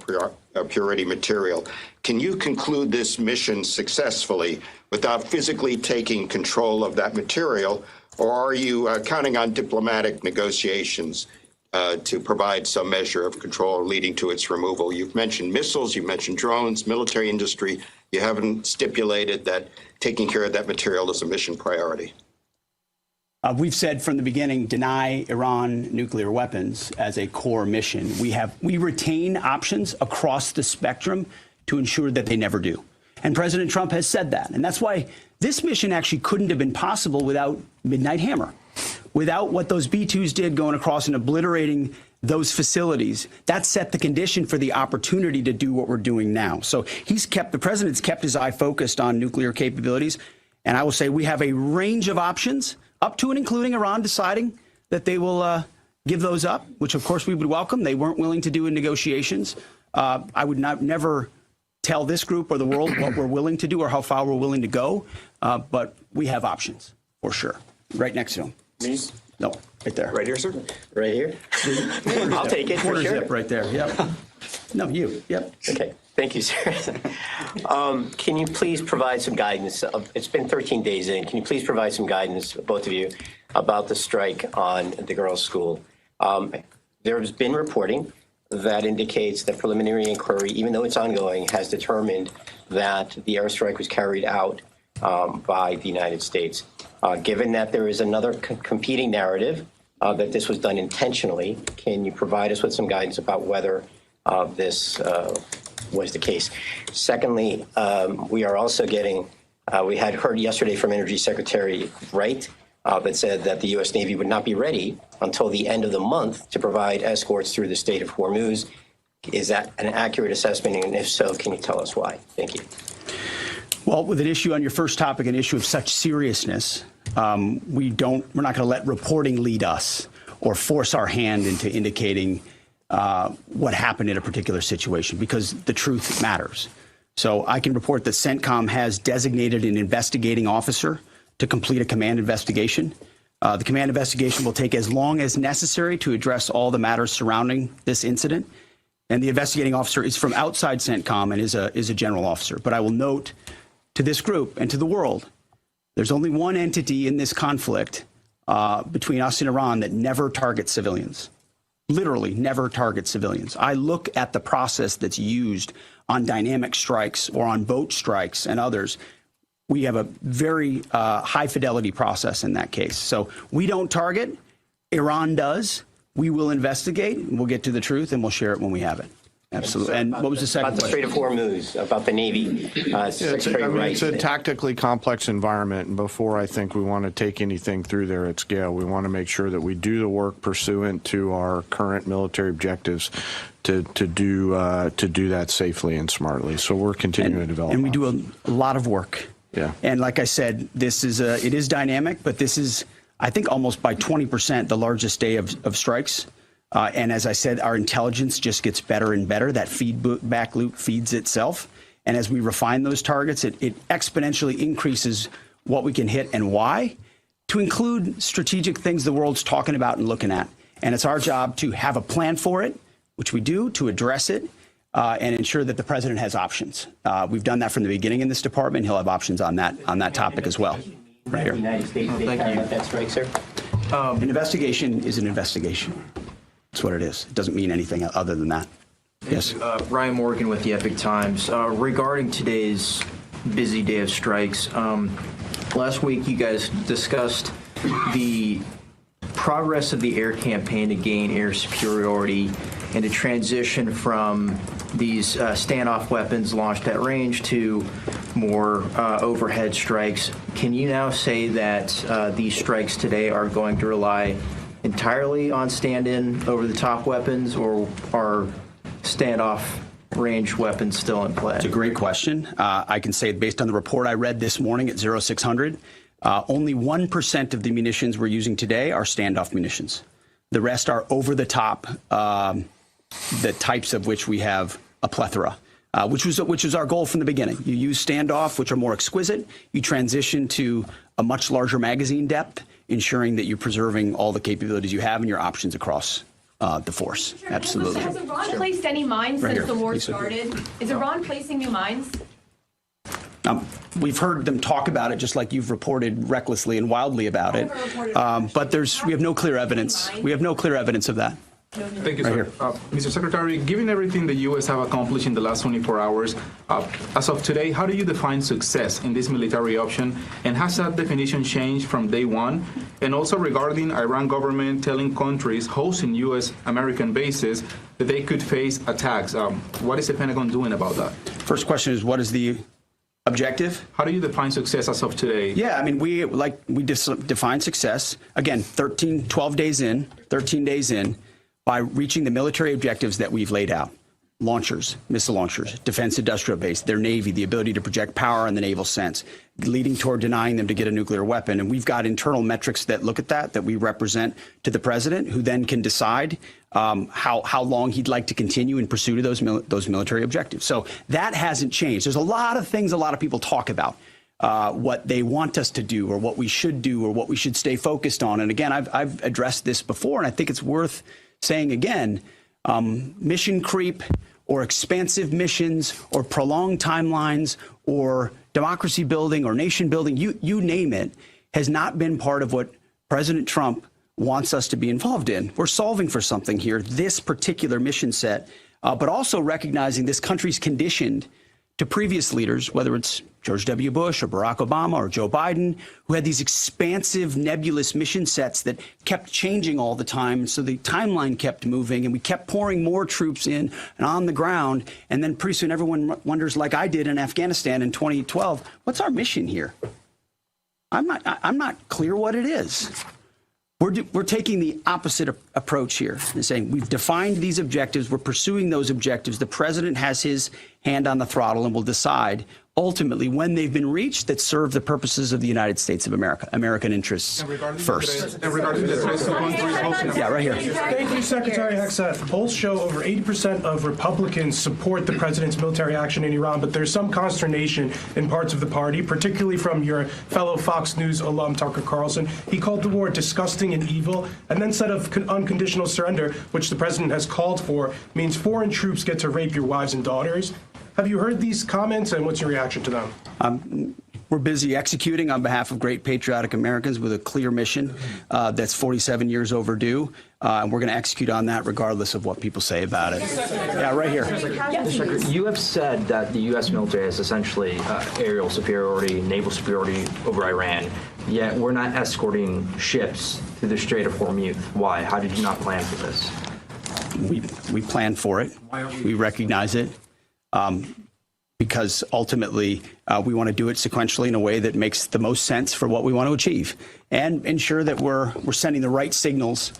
purity material. Can you conclude this mission successfully without physically taking control of that material, or are you counting on diplomatic negotiations to provide some measure of control leading to its removal? You've mentioned missiles, you've mentioned drones, military industry. You haven't stipulated that taking care of that material is a mission priority. We've said from the beginning, deny Iran nuclear weapons as a core mission. We retain options across the spectrum to ensure that they never do. And President Trump has said that. And that's why this mission actually couldn't have been possible without Midnight Hammer, without what those B-2s did going across and obliterating those facilities. That set the condition for the opportunity to do what we're doing now. So the president's kept his eye focused on nuclear capabilities. And I will say we have a range of options, up to and including Iran deciding that they will give those up, which of course we would welcome. They weren't willing to do in negotiations. I would never tell this group or the world what we're willing to do or how far we're willing to go, but we have options for sure. Right next to him. Me? No, right there. Right here, sir? Right here? I'll take it for Quarter sure. zip right there, yep. No, you, yep. Okay, thank you, sir. Can you please provide some guidance? It's been 13 days in. Can you please provide some guidance, both of you, about the strike on the girls' school? There has been reporting that indicates that preliminary inquiry, even though it's ongoing, has determined that the airstrike was carried out by the United States. Given that there is another competing narrative that this was done intentionally, can you provide us with some guidance about whether this was the case? Secondly, we are also getting, we had heard yesterday from Energy Secretary Wright that said that the U.S. Navy would not be ready until the end of the month to provide escorts through the Strait of Hormuz. Is that an accurate assessment? And if so, can you tell us why? Thank you. Well, with an issue on your first topic, an issue of such seriousness, we're not going to let reporting lead us or force our hand into indicating what happened in a particular situation, because the truth matters. So I can report that CENTCOM has designated an investigating officer to complete a command investigation. The command investigation will take as long as necessary to address all the matters surrounding this incident. And the investigating officer is from outside CENTCOM and is a general officer. But I will note to this group and to the world, there's only one entity in this conflict between us and Iran that never targets civilians. Literally never targets civilians. I look at the process that's used on dynamic strikes or on boat strikes and others. We have a very high fidelity process in that case. So we don't target. Iran does. We will investigate. We'll get to the truth and we'll share it when we have it. Absolutely. And what was the second question? About the Strait of Hormuz, about the Navy. It's a tactically complex environment, and before I think we want to take anything through there at scale, we want to make sure that we do the work pursuant to our current military objectives to do that safely and smartly. So we're continuing to develop. And we do a lot of work. Yeah. And like I said, it is dynamic, but this is, I think, almost by 20% the largest day of strikes. And as I said, our intelligence just gets better and better. That feedback loop feeds itself. And as we refine those targets, it exponentially increases what we can hit and why, to include strategic things the world's talking about and looking at. And it's our job to have a plan for it, which we do, to address it and ensure that the president has options. We've done that from the beginning in this department. He'll have options on that topic as well. Right here. Thank you. That strike, sir. An investigation is an investigation. That's what it is. It doesn't mean anything other than that. Yes. Ryan Morgan with the Epic Times. Regarding today's busy day of strikes, last week you guys discussed the progress of the air campaign to gain air superiority and to transition from these standoff weapons launched at range to more overhead strikes. Can you now say that these strikes today are going to rely entirely on stand-in over-the-top weapons, or are standoff range weapons still in play? It's a great question. I can say, based on the report I read this morning at 0600, only 1% of the munitions we're using today are standoff munitions. The rest are over-the-top, the types of which we have a plethora. which was our goal from the beginning. You use standoff, which are more exquisite. You transition to a much larger magazine depth, ensuring that you're preserving all the capabilities you have and your options across the force. Absolutely. Has Iran placed any mines since the war started? Is Iran placing new mines? We've heard them talk about it, just like you've reported recklessly and wildly about it. But we have no clear evidence. We have no clear evidence of that. Thank you, sir. Mr. Secretary, given everything the U.S. have accomplished in the last 24 hours, as of today, how do you define success in this military option? And has that definition changed from day one? And also regarding Iran government telling countries hosting U.S. American bases that they could face attacks, what is the Pentagon doing about that? First question is, what is the objective? How do you define success as of today? Yeah, I mean, we define success, again, 13 days in, by reaching the military objectives that we've laid out. Launchers, missile launchers, defense industrial base, their Navy, the ability to project power in the naval sense, leading toward denying them to get a nuclear weapon. And we've got internal metrics that look at that we represent to the president, who then can decide how long he'd like to continue in pursuit of those military objectives. So that hasn't changed. There's a lot of things a lot of people talk about, what they want us to do or what we should do or what we should stay focused on. And again, I've addressed this before, and I think it's worth saying again, mission creep or expansive missions or prolonged timelines or democracy building or nation building, you name it, has not been part of what President Trump wants us to be involved in. We're solving for something here, this particular mission set, but also recognizing this country's conditioned to previous leaders, whether it's George W. Bush or Barack Obama or Joe Biden, who had these expansive, nebulous mission sets that kept changing all the time. So the timeline kept moving, and we kept pouring more troops in and on the ground. And then pretty soon everyone wonders, like I did in Afghanistan in 2012, what's our mission here? I'm not clear what it is. We're taking the opposite approach here and saying we've defined these objectives. We're pursuing those objectives. The president has his hand on the throttle and will decide ultimately when they've been reached that serve the purposes of the United States of America, American interests first. Yeah, right here. Thank you, Secretary Hegseth. Polls show over 80% of Republicans support the president's military action in Iran, but there's some consternation in parts of the party, particularly from your fellow Fox News alum, Tucker Carlson. He called the war disgusting and evil, and then said of unconditional surrender, which the president has called for, means foreign troops get to rape your wives and daughters. Have you heard these comments, and what's your reaction to them? We're busy executing on behalf of great patriotic Americans with a clear mission that's 47 years overdue, and we're going to execute on that regardless of what people say about it. Yeah, right here. You have said that the U.S. military has essentially aerial superiority, naval superiority over Iran, yet we're not escorting ships through the Strait of Hormuz. Why? How did you not plan for this? We planned for it. We recognize it. Because ultimately we want to do it sequentially in a way that makes the most sense for what we want to achieve and ensure that we're sending the right signals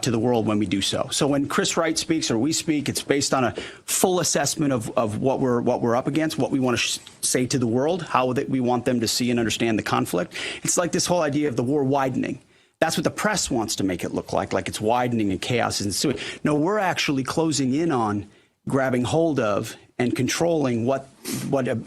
to the world when we do so. So when Chris Wright speaks or we speak, it's based on a full assessment of what we're up against, what we want to say to the world, how that we want them to see and understand the conflict. It's like this whole idea of the war widening. That's what the press wants to make it look like it's widening and chaos is ensuing. No, we're actually closing in on grabbing hold of and controlling what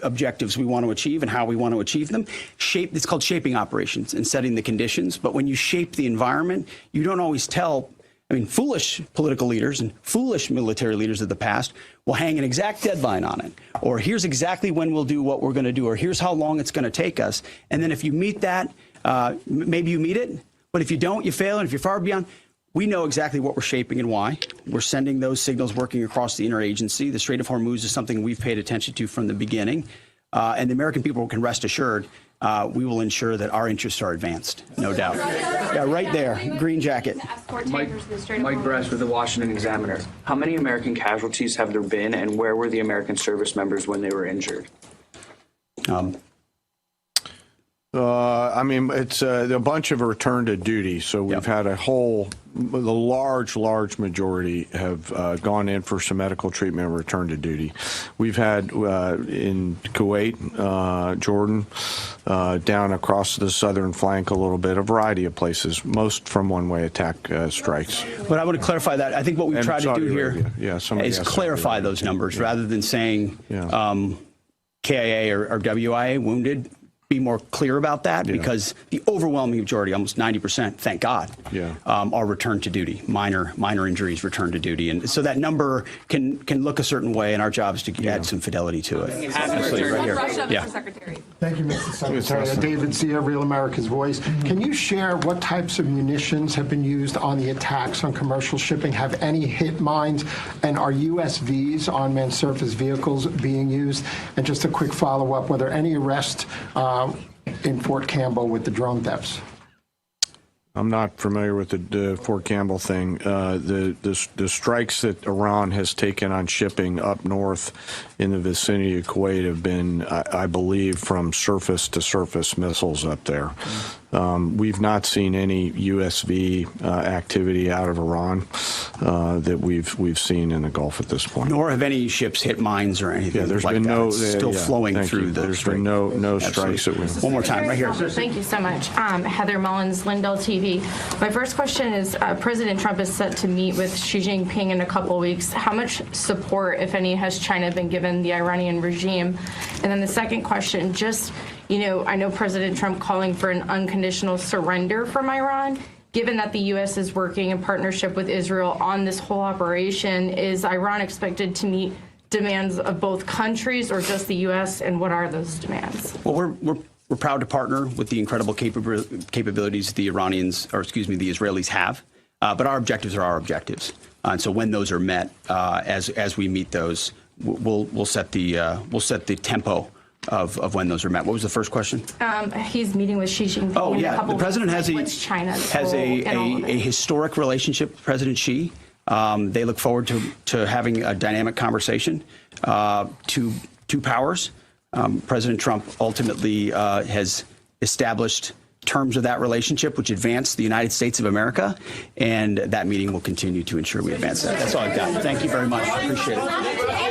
objectives we want to achieve and how we want to achieve them. It's called shaping operations and setting the conditions. But when you shape the environment, you don't always tell. I mean, foolish political leaders and foolish military leaders of the past will hang an exact deadline on it. Or here's exactly when we'll do what we're going to do. Or here's how long it's going to take us. And then if you meet that, maybe you meet it. But if you don't, you fail. And if you're far beyond, we know exactly what we're shaping and why. We're sending those signals working across the interagency. The Strait of Hormuz is something we've paid attention to from the beginning. And the American people can rest assured we will ensure that our interests are advanced, no doubt. Yeah, right there, green jacket. Mike Bress with the Washington Examiner. How many American casualties have there been, and where were the American service members when they were injured? I mean, it's a bunch of return to duty. So we've had the large majority have gone in for some medical treatment and return to duty. We've had in Kuwait, Jordan, down across the southern flank a little bit, a variety of places, most from one-way attack strikes. But I want to clarify that. I think what we try to do here is clarify those numbers rather than saying KIA or WIA wounded. Be more clear about that because the overwhelming majority, almost 90%, thank God, are returned to duty. Minor injuries returned to duty, and so that number can look a certain way, and our job is to add some fidelity to it. Absolutely, right here. Thank you, Mr. Secretary. David Zia, Real America's Voice. Can you share what types of munitions have been used on the attacks on commercial shipping? Have any hit mines, and are USVs, unmanned surface vehicles, being used? And just a quick follow-up: were there any arrests in Fort Campbell with the drone thefts? I'm not familiar with the Fort Campbell thing. The strikes that Iran has taken on shipping up north in the vicinity of Kuwait have been, I believe, from surface-to-surface missiles up there. We've not seen any USV activity out of Iran that we've seen in the Gulf at this point. Nor have any ships hit mines or anything. There's like been no still flowing through. There's been no strikes that we. One more time, right here. Thank you so much, Heather Mullins, Lindell TV. My first question is: President Trump is set to meet with Xi Jinping in a couple weeks. How much support, if any, has China been given the Iranian regime? And then the second question, just. I know President Trump calling for an unconditional surrender from Iran. Given that the U.S. is working in partnership with Israel on this whole operation, is Iran expected to meet demands of both countries or just the U.S., and what are those demands? Well, we're proud to partner with the incredible capabilities the Israelis have, but our objectives are our objectives. And so when those are met, as we meet those, we'll set the tempo of when those are met. What was the first question? He's meeting with Xi Jinping in a couple the president weeks. has a historic relationship with President Xi. They look forward to having a dynamic conversation. Two powers. President Trump ultimately has established terms of that relationship which advance the United States of America, and that meeting will continue to ensure we advance that. That's all I've got. Thank you very much. Appreciate it.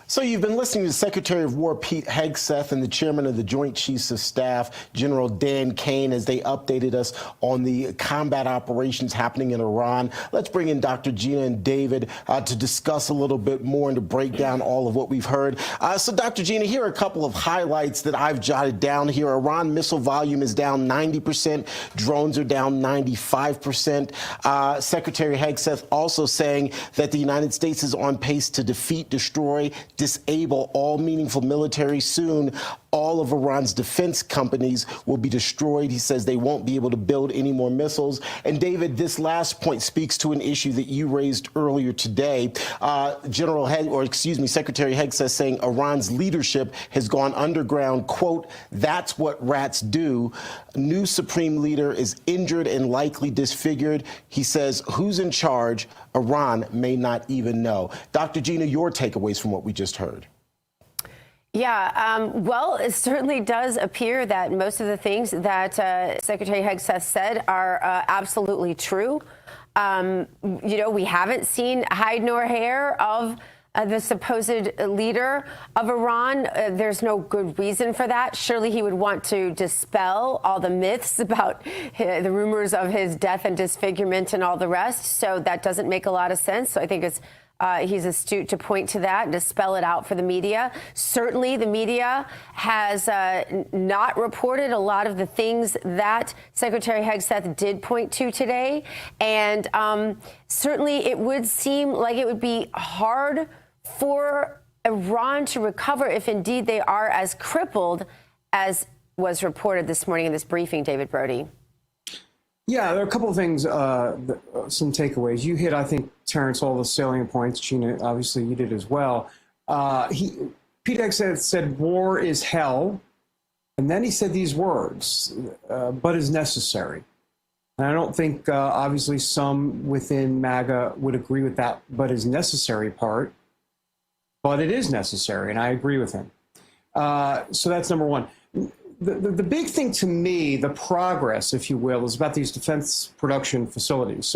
So you've been listening to Secretary of War Pete Hegseth and the Chairman of the Joint Chiefs of Staff, General Dan Kane, as they updated us on the combat operations happening in Iran. Let's bring in Dr. Gina and David to discuss a little bit more and to break down all of what we've heard. So Dr. Gina, here are a couple of highlights that I've jotted down here. Iran missile volume is down 90%. Drones are down 95%. Secretary Hegseth also saying that the United States is on pace to defeat, destroy, disable all meaningful military soon. All of Iran's defense companies will be destroyed. He says they won't be able to build any more missiles. And David, this last point speaks to an issue that you raised earlier today. Secretary Hegseth saying Iran's leadership has gone underground. Quote, "That's what rats do." New supreme leader is injured and likely disfigured. He says, who's in charge? Iran may not even know. Dr. Gina, your takeaways from what we just heard. Yeah, well, it certainly does appear that most of the things that Secretary Hegseth said are absolutely true. We haven't seen hide nor hair of the supposed leader of Iran. There's no good reason for that. Surely he would want to dispel all the myths about the rumors of his death and disfigurement and all the rest. So that doesn't make a lot of sense. So I think it's he's astute to point to that and to spell it out for the media. Certainly, the media has not reported a lot of the things that Secretary Hegseth did point to today. And certainly, it would seem like it would be hard for Iran to recover if indeed they are as crippled as was reported this morning in this briefing, David Brody. Yeah, there are a couple of things, some takeaways. You hit, I think, Terrance, all the salient points. Gina, obviously, you did as well. Pete Hegseth said war is hell, and then he said these words, but is necessary. And I don't think, obviously, some within MAGA would agree with that, but is necessary part. But it is necessary, and I agree with him. So that's number one. The big thing to me, the progress, if you will, is about these defense production facilities.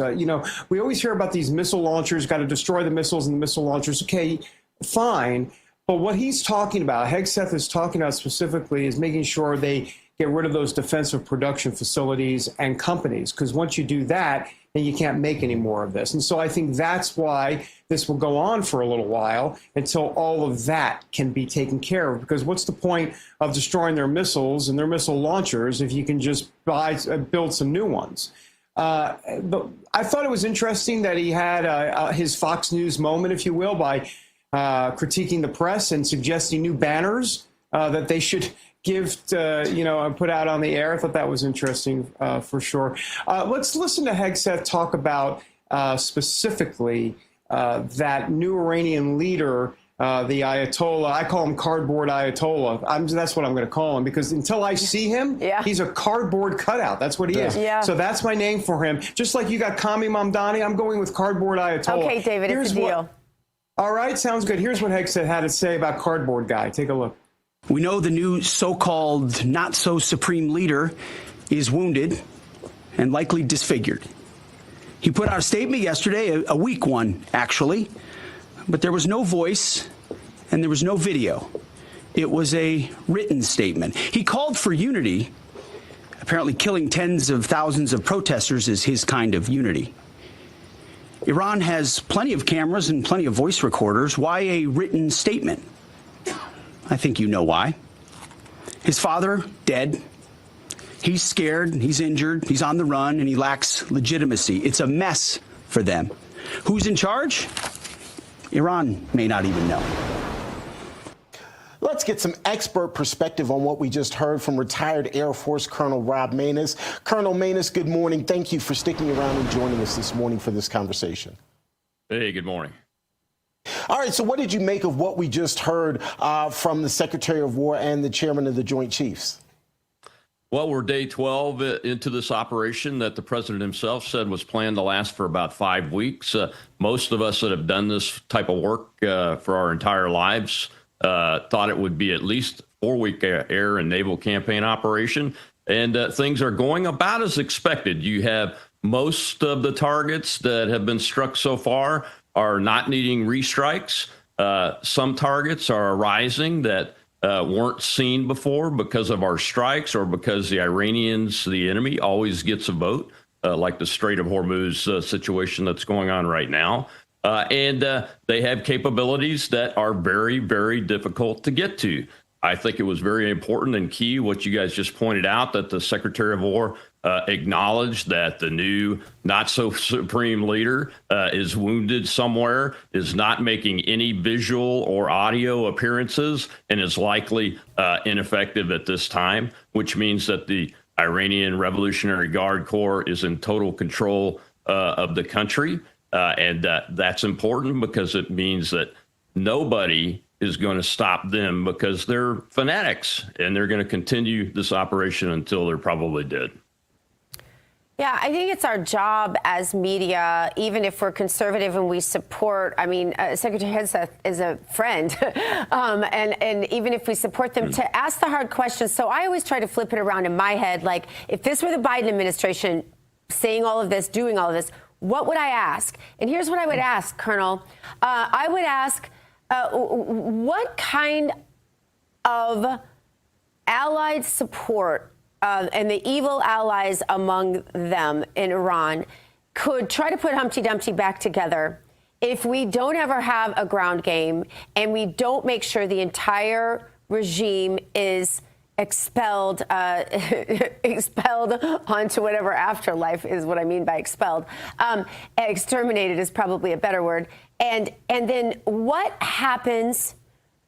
We always hear about these missile launchers, got to destroy the missiles and the missile launchers. Okay, fine. But what he's talking about, Hegseth is talking about specifically, is making sure they get rid of those defensive production facilities and companies, because once you do that, then you can't make any more of this. And so I think that's why this will go on for a little while until all of that can be taken care of. Because what's the point of destroying their missiles and their missile launchers if you can just build some new ones? But I thought it was interesting that he had his Fox News moment, if you will, by critiquing the press and suggesting new banners that they should give to, put out on the air. I thought that was interesting for sure. Let's listen to Hegseth talk about specifically that new Iranian leader, the Ayatollah. I call him Cardboard Ayatollah. That's what I'm going to call him, because until I see him, he's a cardboard cutout. That's what he is. Yeah. So that's my name for him. Just like you got Kami Mamdani, I'm going with Cardboard Ayatollah. Okay, David, it's a deal. All right, sounds good. Here's what Hegseth had to say about Cardboard Guy. Take a look. We know the new so-called not-so-supreme leader is wounded and likely disfigured. He put out a statement yesterday, a weak one, actually, but there was no voice and there was no video. It was a written statement. He called for unity. Apparently killing tens of thousands of protesters is his kind of unity. Iran has plenty of cameras and plenty of voice recorders. Why a written statement? I think you know why. His father, dead. He's scared, he's injured, he's on the run, and he lacks legitimacy. It's a mess for them. Who's in charge? Iran may not even know. Let's get some expert perspective on what we just heard from retired Air Force Colonel Rob Maness. Colonel Maness, good morning. Thank you for sticking around and joining us this morning for this conversation. Hey, good morning. All right, so what did you make of what we just heard from the Secretary of War and the Chairman of the Joint Chiefs? Well, we're day 12 into this operation that the president himself said was planned to last for about 5 weeks. Most of us that have done this type of work for our entire lives thought it would be at least 4-week air and naval campaign operation. And things are going about as expected. You have most of the targets that have been struck so far are not needing restrikes. Some targets are arising that weren't seen before because of our strikes or because the Iranians, the enemy, always gets a vote, like the Strait of Hormuz situation that's going on right now. And they have capabilities that are very, very difficult to get to. I think it was very important and key what you guys just pointed out, that the Secretary of War acknowledged that the new not-so-supreme leader is wounded somewhere, is not making any visual or audio appearances, and is likely ineffective at this time, which means that the Iranian Revolutionary Guard Corps is in total control of the country. And that's important because it means that nobody is going to stop them, because they're fanatics and they're going to continue this operation until they're probably dead. Yeah, I think it's our job as media, even if we're conservative and we support, Secretary Hegseth is a friend, and even if we support them, to ask the hard questions. So I always try to flip it around in my head, like, if this were the Biden administration saying all of this, doing all of this, what would I ask? And here's what I would ask, Colonel. I would ask, what kind of allied support and the evil allies among them in Iran could try to put Humpty Dumpty back together if we don't ever have a ground game and we don't make sure the entire regime is expelled onto whatever afterlife is what I mean by expelled. Exterminated is probably a better word. And then what happens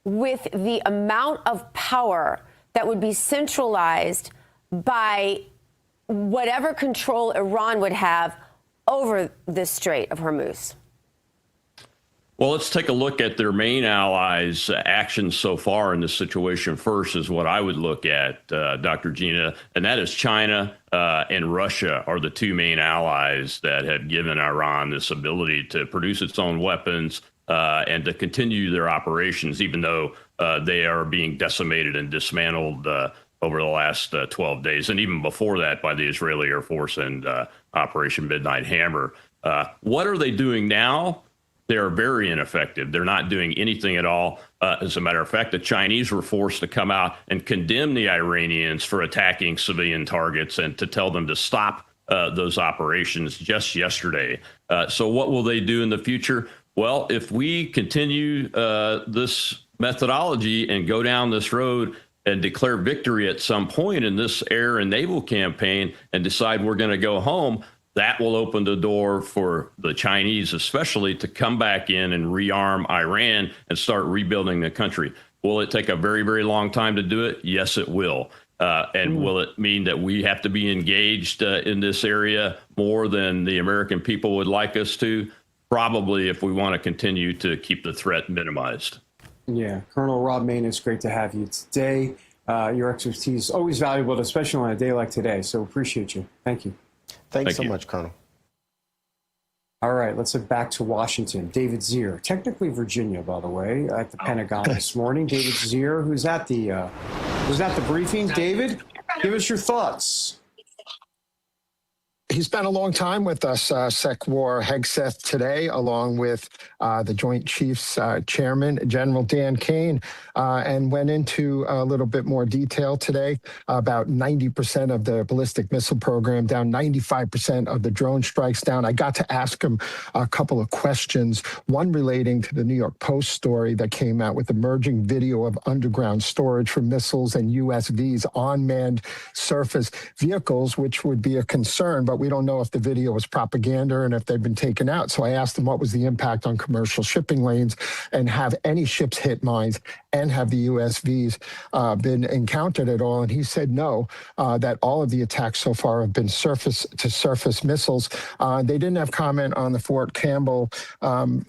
with the amount of power that would be centralized by whatever control Iran would have over the Strait of Hormuz? Well, let's take a look at their main allies' actions so far in this situation first is what I would look at, Dr. Gina, and that is China and Russia are the two main allies that have given Iran this ability to produce its own weapons and to continue their operations, even though they are being decimated and dismantled over the last 12 days, and even before that by the Israeli Air Force and Operation Midnight Hammer. What are they doing now? They are very ineffective. They're not doing anything at all. As a matter of fact, the Chinese were forced to come out and condemn the Iranians for attacking civilian targets and to tell them to stop those operations just yesterday. So what will they do in the future? Well, if we continue this methodology and go down this road and declare victory at some point in this air and naval campaign and decide we're going to go home, that will open the door for the Chinese, especially, to come back in and rearm Iran and start rebuilding the country. Will it take a very, very long time to do it? Yes, it will. And will it mean that we have to be engaged in this area more than the American people would like us to? Probably, if we want to continue to keep the threat minimized. Yeah, Colonel Rob Main, it's great to have you today. Your expertise is always valuable, especially on a day like today. So appreciate you. Thank you. Thanks so much, Colonel. All right, let's head back to Washington. David Zier, technically Virginia, by the way, at the Pentagon this morning. David Zier, who's at the briefing. David, give us your thoughts. He spent a long time with us, Sec War Hegseth, today, along with the Joint Chiefs Chairman, General Dan Kane, and went into a little bit more detail today about 90% of the ballistic missile program down, 95% of the drone strikes down. I got to ask him a couple of questions, one relating to the New York Post story that came out with emerging video of underground storage for missiles and USVs on manned surface vehicles, which would be a concern, but we don't know if the video was propaganda and if they've been taken out. So I asked him what was the impact on commercial shipping lanes and have any ships hit mines and have the USVs been encountered at all. And he said no, that all of the attacks so far have been surface-to-surface missiles. They didn't have comment on the Fort Campbell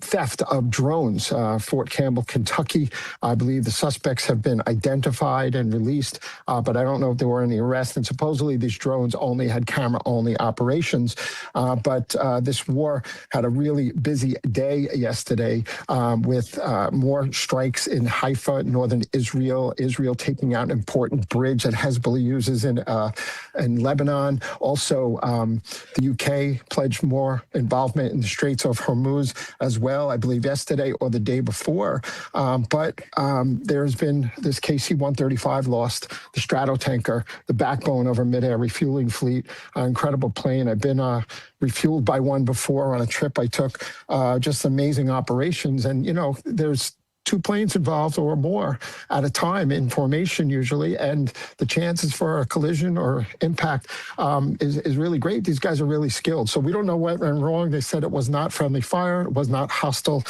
theft of drones. Fort Campbell, Kentucky, I believe the suspects have been identified and released, but I don't know if there were any arrests. And supposedly these drones only had camera-only operations. But this war had a really busy day yesterday with more strikes in Haifa, northern Israel taking out an important bridge that Hezbollah uses in Lebanon. Also, the UK pledged more involvement in the Straits of Hormuz as well, I believe yesterday or the day before. But there's been this KC-135 lost, the Stratotanker, the backbone of our mid-air refueling fleet, incredible plane. I've been refueled by one before on a trip I took. Just amazing operations. And, you know, there's 2 planes involved or more at a time in formation usually, and the chances for a collision or impact is really great. These guys are really skilled. So we don't know what went wrong. They said it was not friendly fire. It was not hostile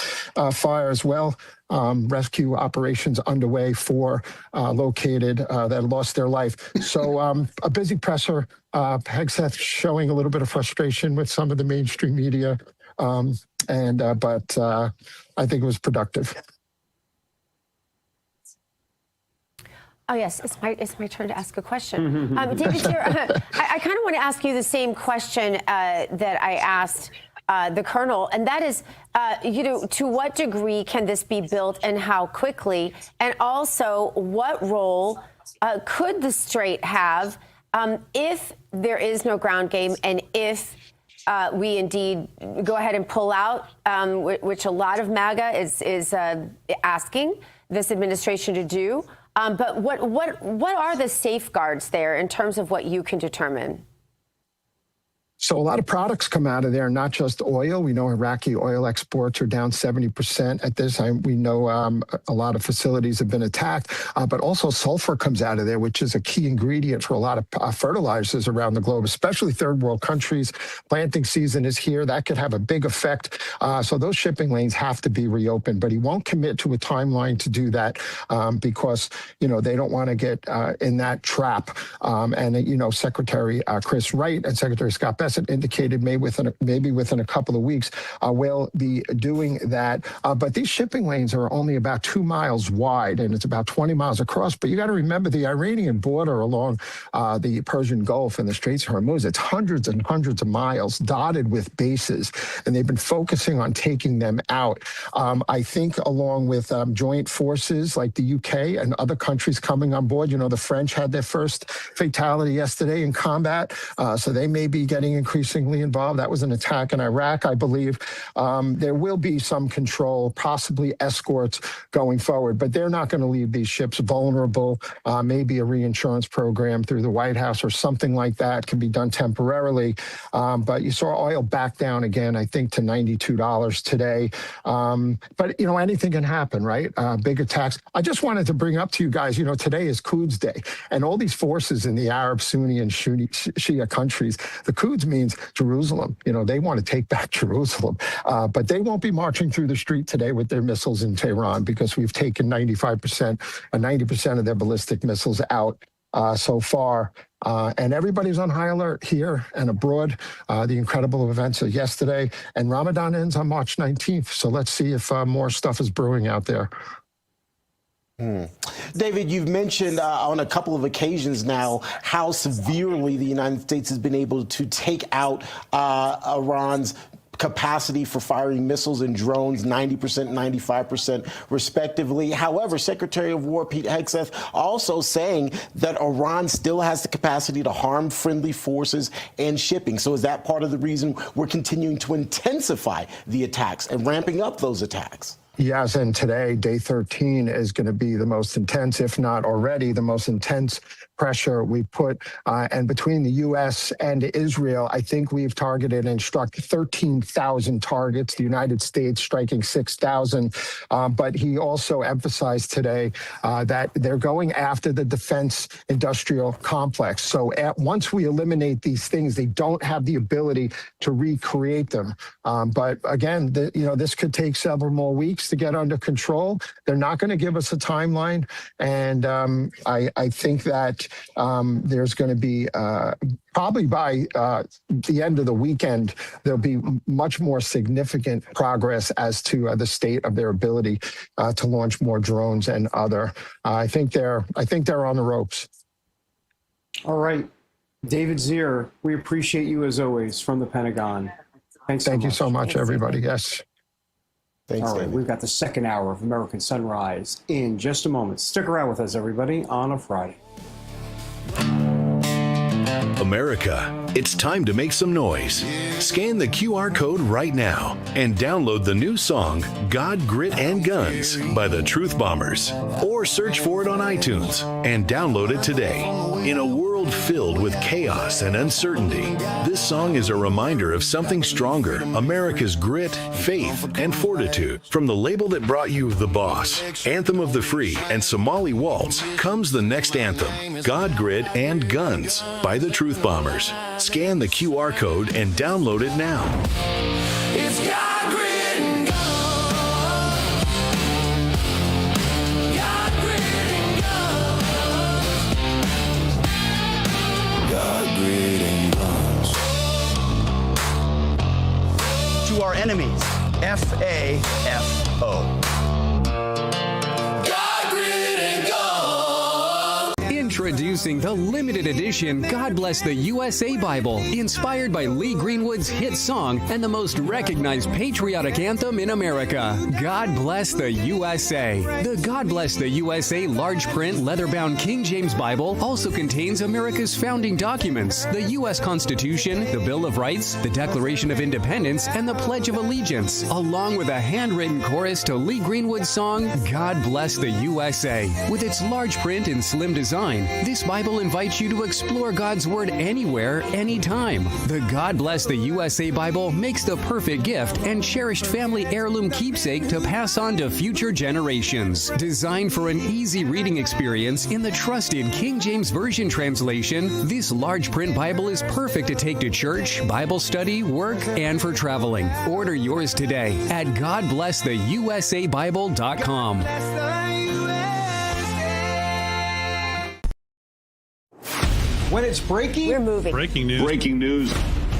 fire as well. Rescue operations underway for located that lost their life. So a busy presser. Hegseth showing a little bit of frustration with some of the mainstream media, but I think it was productive. Oh, yes, it's my turn to ask a question. David, I kind of want to ask you the same question that I asked the Colonel, and that is, to what degree can this be built and how quickly? And also, what role could the Strait have if there is no ground game and if we indeed go ahead and pull out, which a lot of MAGA is asking this administration to do? But what are the safeguards there in terms of what you can determine? So a lot of products come out of there, not just oil. We know Iraqi oil exports are down 70% at this time. We know a lot of facilities have been attacked, but also sulfur comes out of there, which is a key ingredient for a lot of fertilizers around the globe, especially third world countries. Planting season is here. That could have a big effect. So those shipping lanes have to be reopened, but he won't commit to a timeline to do that because, they don't want to get in that trap. And Secretary Chris Wright and Secretary Scott Bennett as it indicated, maybe within a couple of weeks, we'll be doing that. But these shipping lanes are only about 2 miles wide, and it's about 20 miles across. But you got to remember the Iranian border along the Persian Gulf and the Straits of Hormuz, it's hundreds and hundreds of miles dotted with bases, and they've been focusing on taking them out. I think along with joint forces like the UK and other countries coming on board, the French had their first fatality yesterday in combat, so they may be getting increasingly involved. That was an attack in Iraq, I believe. There will be some control, possibly escorts going forward, but they're not going to leave these ships vulnerable. Maybe a reinsurance program through the White House or something like that can be done temporarily. But you saw oil back down again, I think, to $92 today. But, anything can happen, right? Big attacks. I just wanted to bring up to you guys, today is Quds Day, and all these forces in the Arab, Sunni, and Shia countries, the Quds means Jerusalem. They want to take back Jerusalem. But they won't be marching through the street today with their missiles in Tehran because we've taken 90% of their ballistic missiles out so far. And everybody's on high alert here and abroad. The incredible events of yesterday. And Ramadan ends on March 19th. So let's see if more stuff is brewing out there. David, you've mentioned on a couple of occasions now how severely the United States has been able to take out Iran's capacity for firing missiles and drones, 90%, 95% respectively. However, Secretary of War Pete Hegseth also saying that Iran still has the capacity to harm friendly forces and shipping. So is that part of the reason we're continuing to intensify the attacks and ramping up those attacks? Yes, and today, day 13, is going to be the most intense, if not already the most intense pressure we put. And between the U.S. and Israel, I think we've targeted and struck 13,000 targets, the United States striking 6,000. But he also emphasized today that they're going after the defense industrial complex. So once we eliminate these things, they don't have the ability to recreate them. But again, this could take several more weeks to get under control. They're not going to give us a timeline. And I think that there's going to be probably by the end of the weekend, there'll be much more significant progress as to the state of their ability to launch more drones and other. I think they're on the ropes. All right, David Zier, we appreciate you as always from the Pentagon. Thank you so much, everybody. Yes. Thanks, all right, David. we've got the second hour of American Sunrise in just a moment. Stick around with us, everybody, on a Friday. America, it's time to make some noise. Scan the QR code right now and download the new song, God, Grit, and Guns by the Truth Bombers. Or search for it on iTunes and download it today. In a world filled with chaos and uncertainty, this song is a reminder of something stronger, America's grit, faith, and fortitude. From the label that brought you The Boss, Anthem of the Free, and Somali Waltz, comes the next anthem, God, Grit, and Guns by the Truth Bombers. Scan the QR code and download it now. It's God, Grit, and Guns. God, Grit, and Guns. God, Grit, and Guns. To our enemies, FAFO. Introducing the limited edition God Bless the USA Bible, inspired by Lee Greenwood's hit song and the most recognized patriotic anthem in America, God Bless the USA. The God Bless the USA large print leather-bound King James Bible also contains America's founding documents, the U.S. Constitution, the Bill of Rights, the Declaration of Independence, and the Pledge of Allegiance, along with a handwritten chorus to Lee Greenwood's song, God Bless the USA. With its large print and slim design, this Bible invites you to explore God's Word anywhere, anytime. The God Bless the USA Bible makes the perfect gift and cherished family heirloom keepsake to pass on to future generations. Designed for an easy reading experience in the trusted King James Version translation, this large print Bible is perfect to take to church, Bible study, work, and for traveling. Order yours today at GodBlessTheUSABible.com. When it's breaking, we're moving. Breaking news. Breaking news.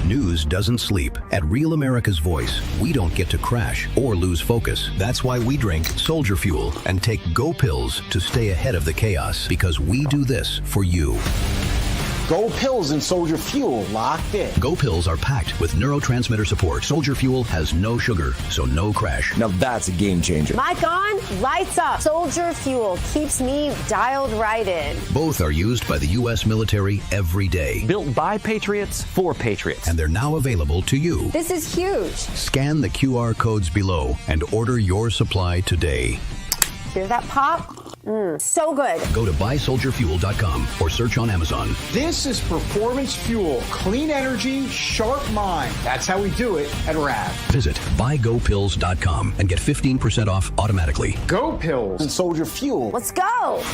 News doesn't sleep. At Real America's Voice, we don't get to crash or lose focus. That's why we drink Soldier Fuel and take Go Pills to stay ahead of the chaos, because we do this for you. Go Pills and Soldier Fuel, locked in. Go Pills are packed with neurotransmitter support. Soldier Fuel has no sugar, so no crash. Now that's a game changer. Mic on, lights up. Soldier Fuel keeps me dialed right in. Both are used by the U.S. military every day. Built by Patriots for Patriots. And they're now available to you. This is huge. Scan the QR codes below and order your supply today. Hear that pop? So good. Go to buysoldierfuel.com or search on Amazon. This is performance fuel. Clean energy, sharp mind. That's how we do it at RAV. Visit buygopills.com and get 15% off automatically. Go Pills and Soldier Fuel. Let's go.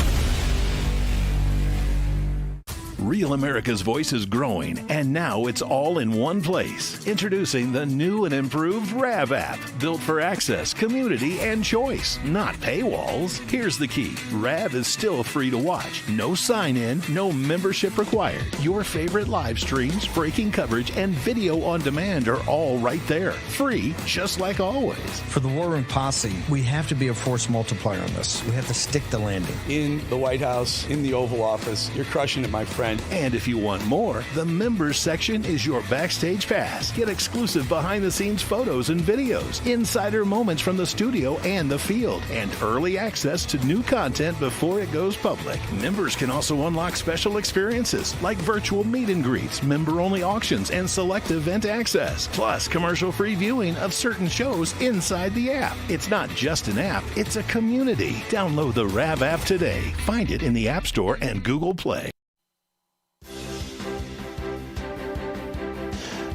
Real America's Voice is growing, and now it's all in one place. Introducing the new and improved RAV app, built for access, community, and choice, not paywalls. Here's the key. RAV is still free to watch. No sign-in, no membership required. Your favorite live streams, breaking coverage, and video on demand are all right there. Free, just like always. For the War Room Posse, we have to be a force multiplier on this. We have to stick the landing. In the White House, in the Oval Office, you're crushing it, my friend. And if you want more, the members section is your backstage pass. Get exclusive behind-the-scenes photos and videos, insider moments from the studio and the field, and early access to new content before it goes public. Members can also unlock special experiences like virtual meet and greets, member-only auctions, and select event access. Plus, commercial-free viewing of certain shows inside the app. It's not just an app, it's a community. Download the RAV app today. Find it in the App Store and Google Play.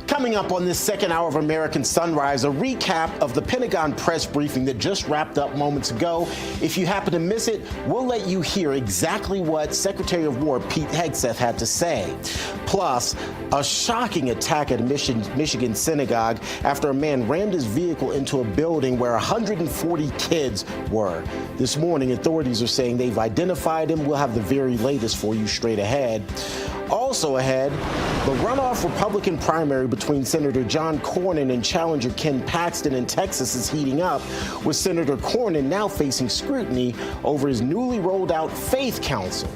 Coming up on this second hour of American Sunrise, a recap of the Pentagon press briefing that just wrapped up moments ago. If you happen to miss it, we'll let you hear exactly what Secretary of War Pete Hegseth had to say. Plus, a shocking attack at a Michigan synagogue after a man rammed his vehicle into a building where 140 kids were. This morning, authorities are saying they've identified him. We'll have the very latest for you straight ahead. Also ahead, the runoff Republican primary between Senator John Cornyn and challenger Ken Paxton in Texas is heating up, with Senator Cornyn now facing scrutiny over his newly rolled out Faith Council.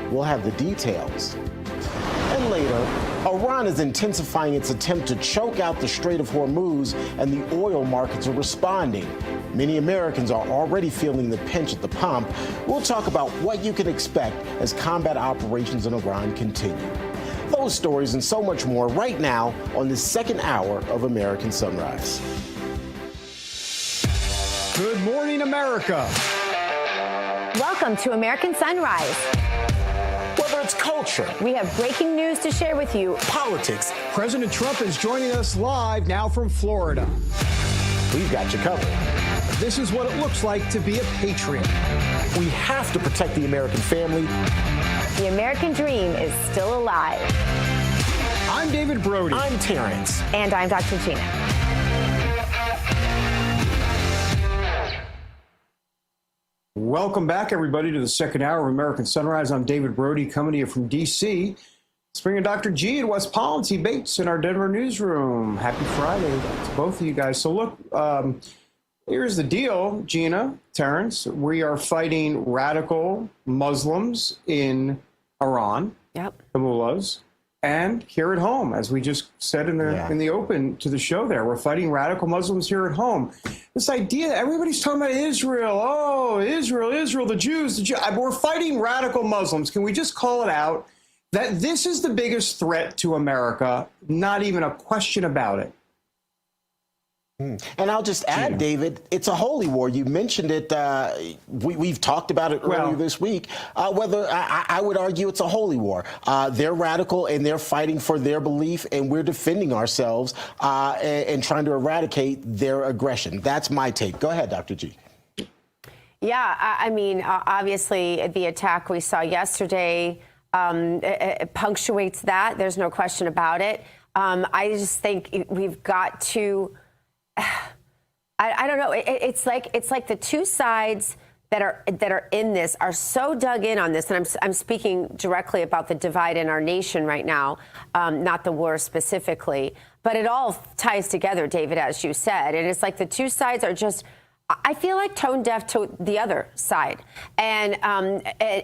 We'll have the details. And later, Iran is intensifying its attempt to choke out the Strait of Hormuz, and the oil markets are responding. Many Americans are already feeling the pinch at the pump. We'll talk about what you can expect as combat operations in Iran continue. Those stories and so much more right now on the second hour of American Sunrise. Good morning, America. Welcome to American Sunrise. Whether it's culture, we have breaking news to share with you. Politics. President Trump is joining us live now from Florida. We've got you covered. This is what it looks like to be a patriot. We have to protect the American family. The American dream is still alive. I'm David Brody. I'm Terrance. And I'm Dr. Gina. Welcome back, everybody, to the second hour of American Sunrise. I'm David Brody, coming to you from D.C. Let's bring in Dr. G in West Palm, T. Bates in our Denver newsroom. Happy Friday to both of you guys. So look, here's the deal, Gina, Terrance. We are fighting radical Muslims in Iran, the mullahs, and here at home, as we just said in the open to the show there, we're fighting radical Muslims here at home. This idea, everybody's talking about Israel. Oh, Israel, the Jews. We're fighting radical Muslims. Can we just call it out that this is the biggest threat to America? Not even a question about it. And I'll just add, David, it's a holy war. You mentioned it. We've talked about it earlier this week. Whether I would argue it's a holy war. They're radical and they're fighting for their belief, and we're defending ourselves and trying to eradicate their aggression. That's my take. Go ahead, Dr. G. Yeah, I mean, obviously, the attack we saw yesterday it punctuates that. There's no question about it. I just think we've got to. I don't know. It's like the two sides that are in this are so dug in on this, and I'm speaking directly about the divide in our nation right now, not the war specifically, but it all ties together, David, as you said, and it's like the two sides are just, I feel like tone deaf to the other side, and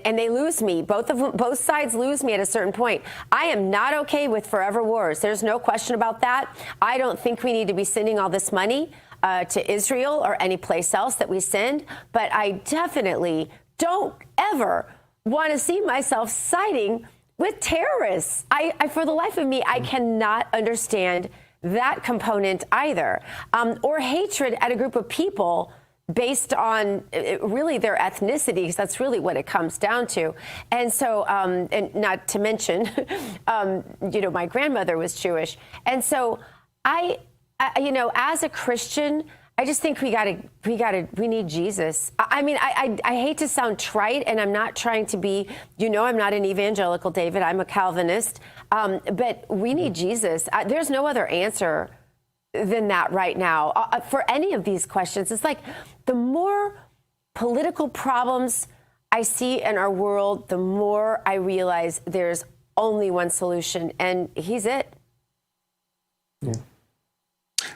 they lose me. Both sides lose me at a certain point. I am not okay with forever wars. There's no question about that. I don't think we need to be sending all this money to Israel or any place else that we send, but I definitely don't ever want to see myself siding with terrorists. I for the life of me, I cannot understand that component either, or hatred at a group of people based on really their ethnicity, because that's really what it comes down to. And so, and not to mention, my grandmother was Jewish, and so I as a Christian, I just think we need Jesus. I mean, I hate to sound trite, and I'm not trying to be, I'm not an evangelical, David. I'm a Calvinist. But we need Jesus. There's no other answer than that right now for any of these questions. It's like the more political problems I see in our world, the more I realize there's only one solution, and he's it. Yeah.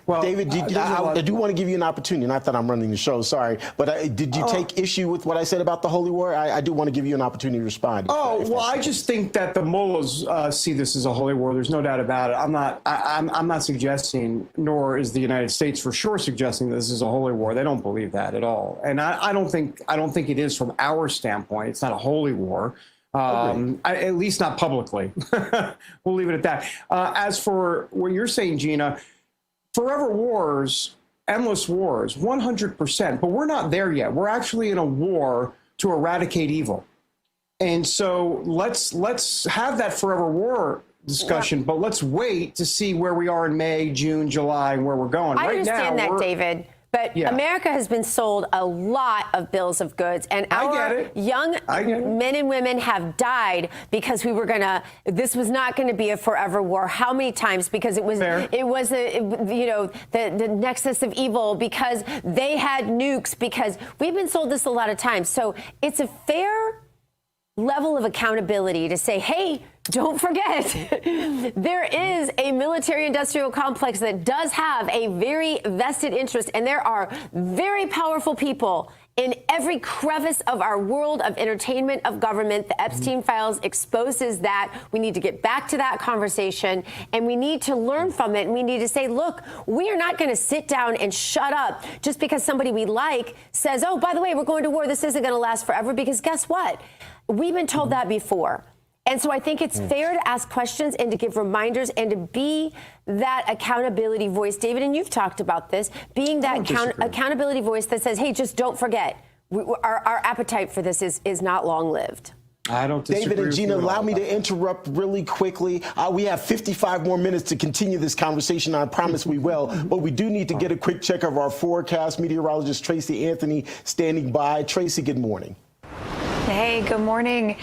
Well, David, I do want to give you an opportunity. Not that I'm running the show, sorry, but did you take issue with what I said about the holy war? I do want to give you an opportunity to respond. I just think that the mullahs see this as a holy war. There's no doubt about it. I'm not suggesting, nor is the United States for sure suggesting this is a holy war. They don't believe that at all, and I don't think it is from our standpoint. It's not a holy war. At least not publicly. We'll leave it at that. As for what you're saying, Gina, forever wars, endless wars, 100%. But we're not there yet. We're actually in a war to eradicate evil. And so let's have that forever war discussion, but let's wait to see where we are in May, June, July, and where we're going. I understand that, David. But America has been sold a lot of bills of goods, and our young men and women have died because this was not going to be a forever war. How many times? Because it was the nexus of evil, because they had nukes, because we've been sold this a lot of times. So it's a fair level of accountability to say, hey, don't forget, there is a military-industrial complex that does have a very vested interest, and there are very powerful people in every crevice of our world of entertainment, of government. The Epstein files exposes that. We need to get back to that conversation, and we need to learn from it, and we need to say, look, we are not going to sit down and shut up just because somebody we like says, oh, by the way, we're going to war. This isn't going to last forever, because guess what? We've been told that before. And so I think it's fair to ask questions and to give reminders and to be that accountability voice. David, and you've talked about this, being that accountability voice that says, hey, just don't forget, our appetite for this is not long-lived. I don't disagree. David and Gina, allow me to interrupt really quickly. We have 55 more minutes to continue this conversation. I promise we will. But we do need to get a quick check of our forecast. Meteorologist Tracy Anthony standing by. Tracy, good morning. Hey, good morning.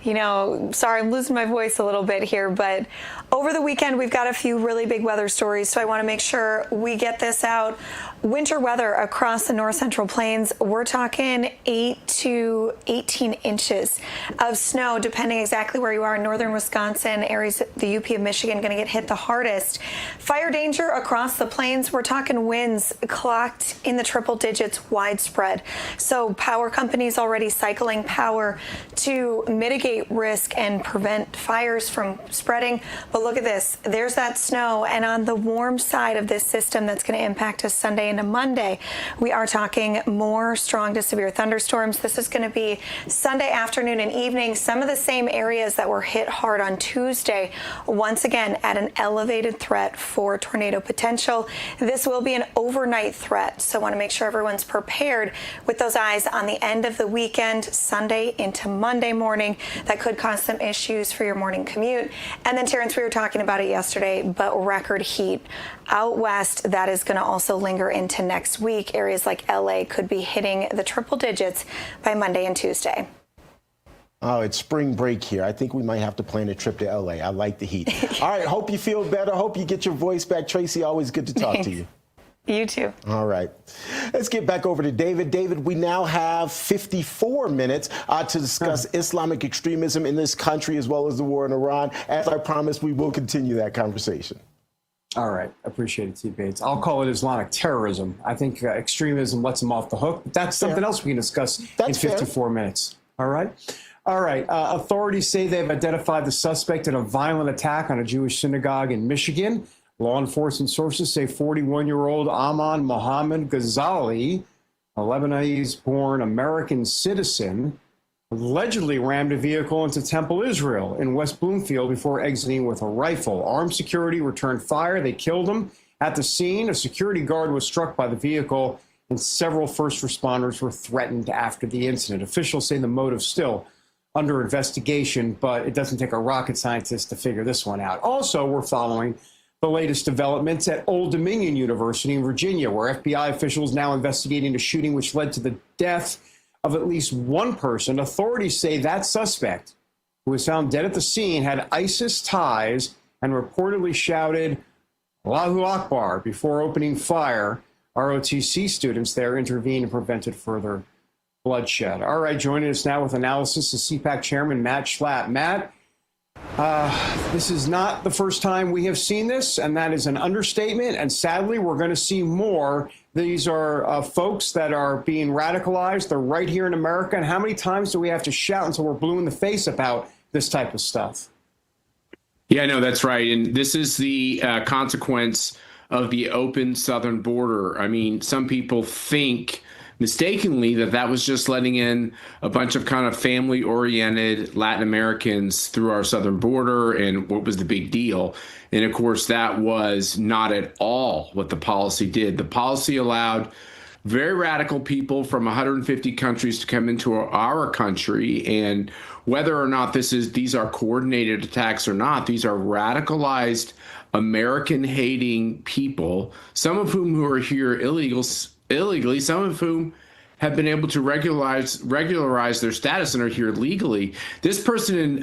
Sorry, I'm losing my voice a little bit here, but over the weekend, we've got a few really big weather stories, so I want to make sure we get this out. Winter weather across the north central plains, we're talking 8 to 18 inches of snow, depending exactly where you are in northern Wisconsin, areas, the UP of Michigan, going to get hit the hardest. Fire danger across the plains, we're talking winds clocked in the triple digits widespread. So power companies already cycling power to mitigate risk and prevent fires from spreading. But look at this. There's that snow. And on the warm side of this system that's going to impact us Sunday into Monday, we are talking more strong to severe thunderstorms. This is going to be Sunday afternoon and evening. Some of the same areas that were hit hard on Tuesday, once again at an elevated threat for tornado potential. This will be an overnight threat. So I want to make sure everyone's prepared with those eyes on the end of the weekend, Sunday into Monday morning. That could cause some issues for your morning commute. And then, Terrance, we were talking about it yesterday, but record heat out west, that is going to also linger into next week. Areas like LA could be hitting the triple digits by Monday and Tuesday. Oh, it's spring break here. I think we might have to plan a trip to LA. I like the heat. All right, hope you feel better. Hope you get your voice back. Tracy, always good to talk to you. You too. All right. Let's get back over to David. David, we now have 54 minutes to discuss Islamic extremism in this country as well as the war in Iran. As I promised, we will continue that conversation. All right. Appreciate it, T. Bates. I'll call it Islamic terrorism. I think extremism lets them off the hook. But that's something else we can discuss in 54 minutes. All right. All right. Authorities say they've identified the suspect in a violent attack on a Jewish synagogue in Michigan. Law enforcement sources say 41-year-old Aman Mohammed Ghazali, a Lebanese-born American citizen, allegedly rammed a vehicle into Temple, Israel in West Bloomfield before exiting with a rifle. Armed security returned fire. They killed him. At the scene, a security guard was struck by the vehicle, and several first responders were threatened after the incident. Officials say the motive still under investigation, but it doesn't take a rocket scientist to figure this one out. Also, we're following the latest developments at Old Dominion University in Virginia, where FBI officials now investigating a shooting which led to the death of at least one person. Authorities say that suspect, who was found dead at the scene, had ISIS ties and reportedly shouted Allahu Akbar before opening fire. ROTC students there intervened and prevented further bloodshed. All right, joining us now with analysis is CPAC Chairman Matt Schlapp. Matt, this is not the first time we have seen this, and that is an understatement. And sadly, we're going to see more. These are folks that are being radicalized. They're right here in America. And how many times do we have to shout until we're blue in the face about this type of stuff? Yeah, no, that's right. And this is the consequence of the open southern border. I mean, some people think mistakenly that was just letting in a bunch of kind of family-oriented Latin Americans through our southern border, and what was the big deal? And of course, that was not at all what the policy did. The policy allowed very radical people from 150 countries to come into our country, and whether or not these are coordinated attacks or not, these are radicalized American-hating people, some of whom who are here illegally, some of whom have been able to regularize their status and are here legally. This person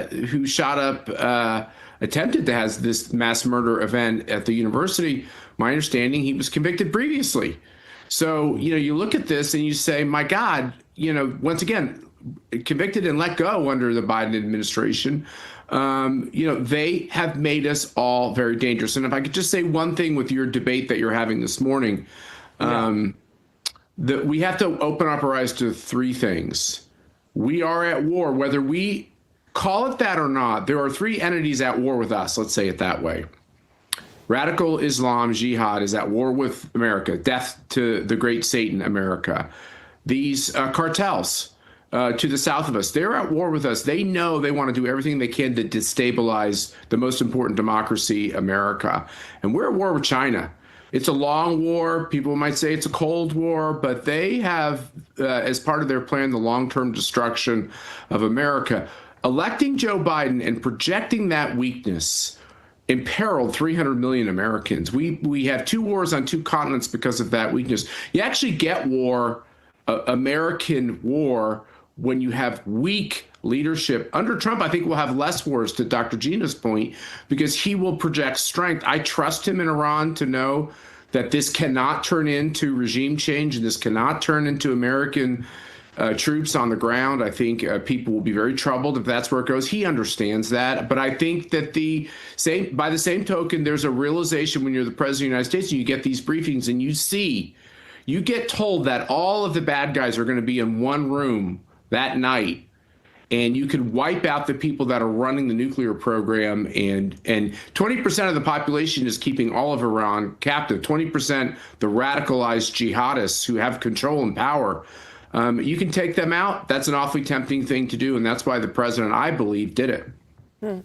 who shot up, attempted to have this mass murder event at the university, my understanding, he was convicted previously. So, you look at this and you say, my God, once again, convicted and let go under the Biden administration. They have made us all very dangerous. And if I could just say one thing with your debate that you're having this morning, that we have to open up our eyes to three things. We are at war, whether we call it that or not. There are three entities at war with us. Let's say it that way. Radical Islam, jihad, is at war with America. Death to the great Satan, America. These cartels to the south of us, they're at war with us. They know they want to do everything they can to destabilize the most important democracy, America. And we're at war with China. It's a long war. People might say it's a cold war, but they have, as part of their plan, the long-term destruction of America. Electing Joe Biden and projecting that weakness imperiled 300 million Americans. We have two wars on two continents because of that weakness. You actually get war, American war, when you have weak leadership. Under Trump, I think we'll have less wars, to Dr. Gina's point, because he will project strength. I trust him in Iran to know that this cannot turn into regime change and this cannot turn into American troops on the ground. I think people will be very troubled if that's where it goes. He understands that. But I think that by the same token, there's a realization when you're the president of the United States and you get these briefings and you get told that all of the bad guys are going to be in one room that night, and you could wipe out the people that are running the nuclear program, and 20% of the population is keeping all of Iran captive, 20% the radicalized jihadists who have control and power. You can take them out. That's an awfully tempting thing to do, and that's why the president, I believe, did it.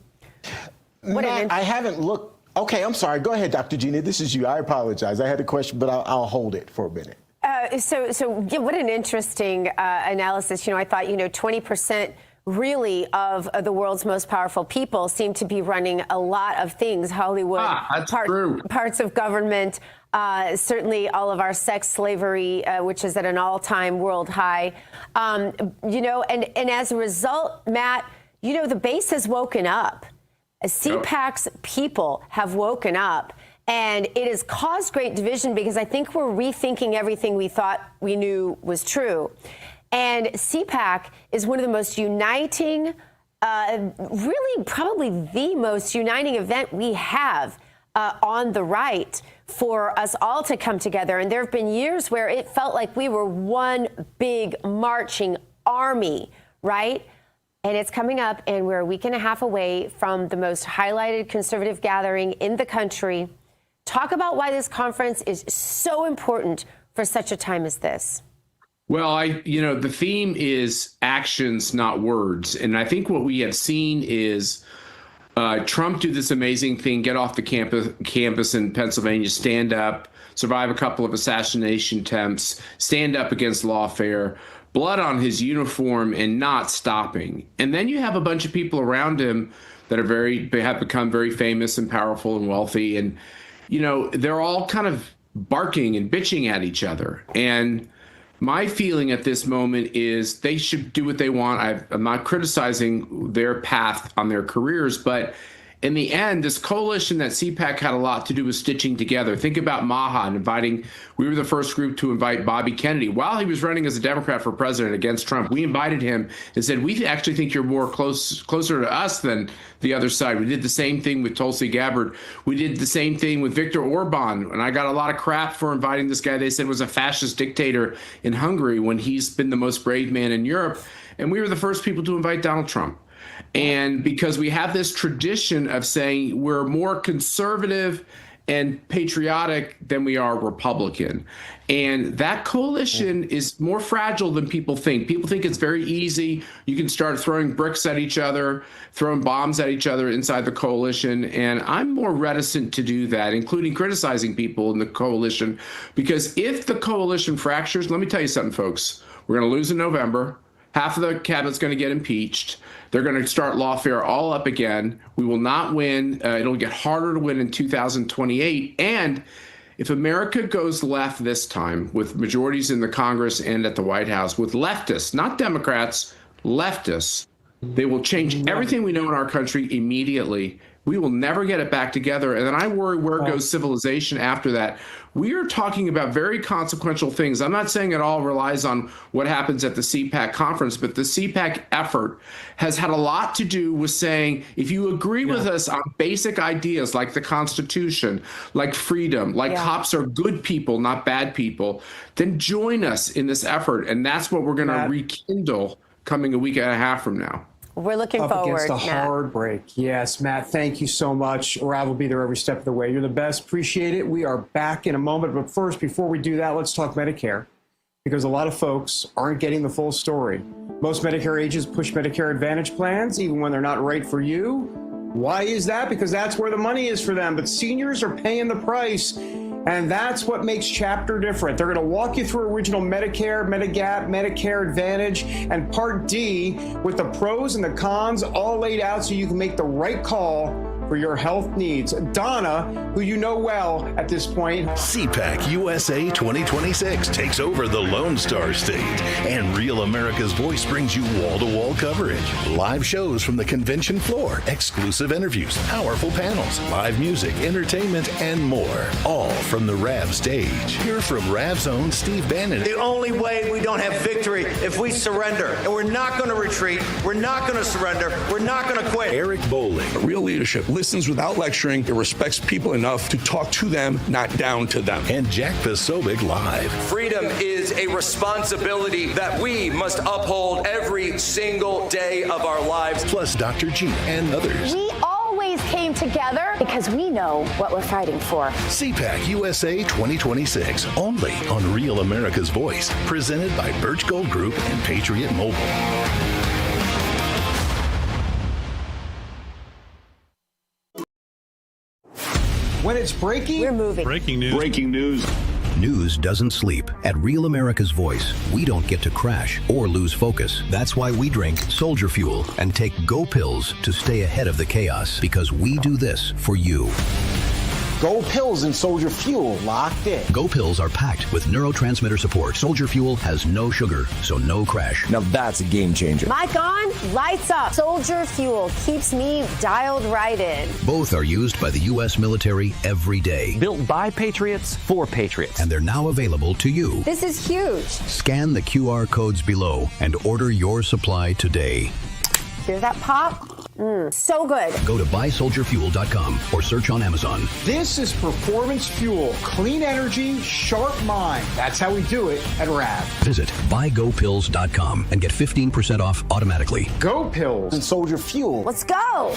Matt, I haven't looked. Okay, I'm sorry. Go ahead, Dr. Gina. This is you. I apologize. I had a question, but I'll hold it for a minute. So what an interesting analysis. I thought, 20% really of the world's most powerful people seem to be running a lot of things. Hollywood, parts of government, certainly all of our sex slavery, which is at an all-time world high. And as a result, Matt, the base has woken up. CPAC's people have woken up. And it has caused great division because I think we're rethinking everything we thought we knew was true. And CPAC is one of the most uniting, really probably the most uniting event we have on the right for us all to come together. And there have been years where it felt like we were one big marching army, right? And it's coming up, and we're a week and a half away from the most highlighted conservative gathering in the country. Talk about why this conference is so important for such a time as this. Well, the theme is actions, not words. And I think what we have seen is Trump do this amazing thing, get off the campus in Pennsylvania, stand up, survive a couple of assassination attempts, stand up against lawfare, blood on his uniform, and not stopping. And then you have a bunch of people around him that have become very famous and powerful and wealthy. And, they're all kind of barking and bitching at each other. And my feeling at this moment is they should do what they want. I'm not criticizing their path on their careers, but in the end, this coalition that CPAC had a lot to do with stitching together. Think about Maha and we were the first group to invite Bobby Kennedy. While he was running as a Democrat for president against Trump, we invited him and said, we actually think you're more closer to us than the other side. We did the same thing with Tulsi Gabbard. We did the same thing with Viktor Orban. And I got a lot of crap for inviting this guy they said was a fascist dictator in Hungary when he's been the most brave man in Europe. And we were the first people to invite Donald Trump. And because we have this tradition of saying we're more conservative and patriotic than we are Republican. And that coalition is more fragile than people think. People think it's very easy. You can start throwing bricks at each other, throwing bombs at each other inside the coalition. And I'm more reticent to do that, including criticizing people in the coalition. Because if the coalition fractures, let me tell you something, folks. We're going to lose in November. Half of the cabinet's going to get impeached. They're going to start lawfare all up again. We will not win. It'll get harder to win in 2028. And if America goes left this time with majorities in the Congress and at the White House, with leftists, not Democrats, leftists, they will change everything we know in our country immediately. We will never get it back together. And then I worry where goes civilization after that. We are talking about very consequential things. I'm not saying it all relies on what happens at the CPAC conference, but the CPAC effort has had a lot to do with saying, if you agree with us on basic ideas like the Constitution, like freedom, like cops are good people, not bad people, then join us in this effort. And that's what we're going to rekindle coming a week and a half from now. We're looking up forward, against a hard break. Yes, Matt, thank you so much. Rav will be there every step of the way. You're the best. Appreciate it. We are back in a moment. But first, before we do that, let's talk Medicare, because a lot of folks aren't getting the full story. Most Medicare agents push Medicare Advantage plans, even when they're not right for you. Why is that? Because that's where the money is for them. But seniors are paying the price. And that's what makes Chapter different. They're going to walk you through original Medicare, Medigap, Medicare Advantage, and Part D with the pros and the cons all laid out so you can make the right call for your health needs. Donna, who you know well at this point. CPAC USA 2026 takes over the Lone Star State, and Real America's Voice brings you wall-to-wall coverage. Live shows from the convention floor, exclusive interviews, powerful panels, live music, entertainment, and more. All from the RAV stage. Hear from RAV's own Steve Bannon. The only way we don't have victory if we surrender. And we're not going to retreat. We're not going to surrender. We're not going to quit. Eric Bowling. Real leadership listens without lecturing. It respects people enough to talk to them, not down to them. And Jack Posobiec live. Freedom is a responsibility that we must uphold every single day of our lives. Plus Dr. G and others. We always came together because we know what we're fighting for. CPAC USA 2026, only on Real America's Voice, presented by Birch Gold Group and Patriot Mobile. When it's breaking, we're moving. Breaking news. Breaking news. News doesn't sleep. At Real America's Voice, we don't get to crash or lose focus. That's why we drink Soldier Fuel and take Go Pills to stay ahead of the chaos, because we do this for you. Go Pills and Soldier Fuel, locked in. Go Pills are packed with neurotransmitter support. Soldier Fuel has no sugar, so no crash. Now that's a game changer. Mic on, lights up. Soldier Fuel keeps me dialed right in. Both are used by the U.S. military every day. Built by Patriots for Patriots. And they're now available to you. This is huge. Scan the QR codes below and order your supply today. Hear that pop? So good. Go to buysoldierfuel.com or search on Amazon. This is Performance Fuel. Clean energy, sharp mind. That's how we do it at RAV. Visit buygopills.com and get 15% off automatically. Go Pills and Soldier Fuel. Let's go.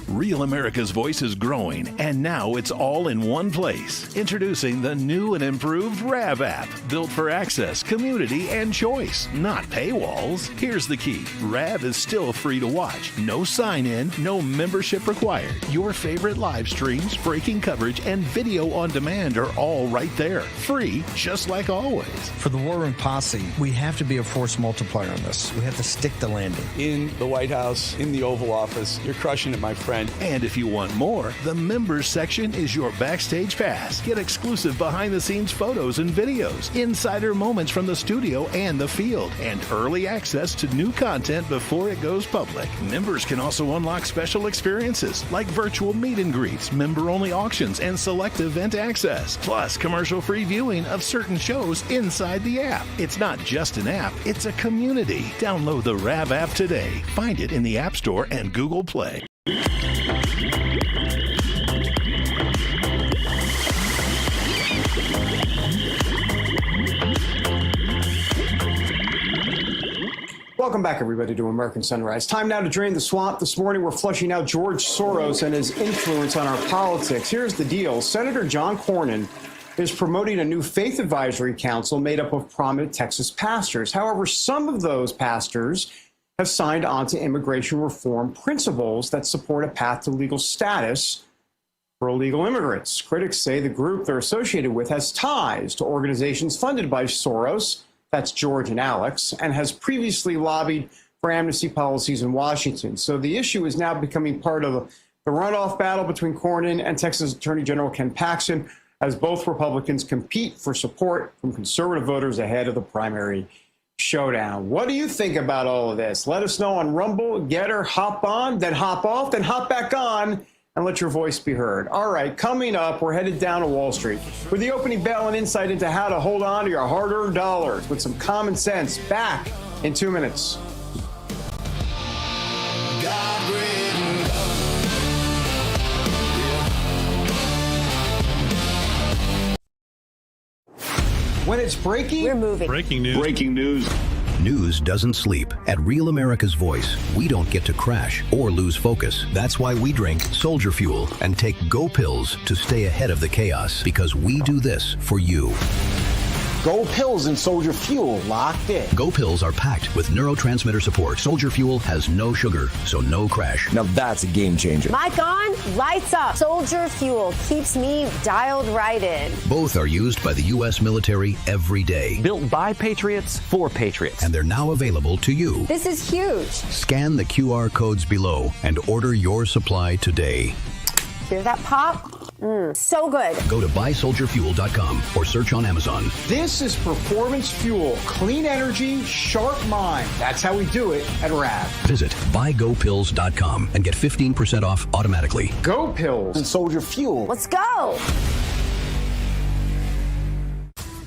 Real America's Voice is growing, and now it's all in one place. Introducing the new and improved RAV app, built for access, community, and choice, not paywalls. Here's the key. RAV is still free to watch. No sign-in, no membership required. Your favorite live streams, breaking coverage, and video on demand are all right there. Free, just like always. For the War Room Posse, we have to be a force multiplier on this. We have to stick the landing. In the White House, in the Oval Office, you're crushing it, my friend. And if you want more, the members section is your backstage pass. Get exclusive behind-the-scenes photos and videos, insider moments from the studio and the field, and early access to new content before it goes public. Members can also unlock special experiences like virtual meet and greets, member-only auctions, and select event access, plus commercial-free viewing of certain shows inside the app. It's not just an app, it's a community. Download the RAV app today. Find it in the App Store and Google Play. Welcome back, everybody, to American Sunrise. Time now to drain the swamp. This morning, we're flushing out George Soros and his influence on our politics. Here's the deal. Senator John Cornyn is promoting a new faith advisory council made up of prominent Texas pastors. However, some of those pastors have signed on to immigration reform principles that support a path to legal status for illegal immigrants. Critics say the group they're associated with has ties to organizations funded by Soros, that's George and Alex, and has previously lobbied for amnesty policies in Washington. So the issue is now becoming part of the runoff battle between Cornyn and Texas Attorney General Ken Paxton, as both Republicans compete for support from conservative voters ahead of the primary showdown. What do you think about all of this? Let us know on Rumble, Getter, hop on, then hop off, then hop back on, and let your voice be heard. All right, coming up, we're headed down to Wall Street with the opening bell and insight into how to hold on to your hard-earned dollars with some common sense. Back in 2 minutes. When it's breaking, we're moving. Breaking news. Breaking news. News doesn't sleep. At Real America's Voice, we don't get to crash or lose focus. That's why we drink Soldier Fuel and take Go Pills to stay ahead of the chaos, because we do this for you. Go Pills and Soldier Fuel, locked in. Go Pills are packed with neurotransmitter support. Soldier Fuel has no sugar, so no crash. Now that's a game changer. Mic on, lights up. Soldier Fuel keeps me dialed right in. Both are used by the U.S. military every day. Built by Patriots for Patriots. And they're now available to you. This is huge. Scan the QR codes below and order your supply today. Hear that pop? So good. Go to buysoldierfuel.com or search on Amazon. This is Performance Fuel. Clean energy, sharp mind. That's how we do it at RAV. Visit buygopills.com and get 15% off automatically. Go Pills and Soldier Fuel. Let's go.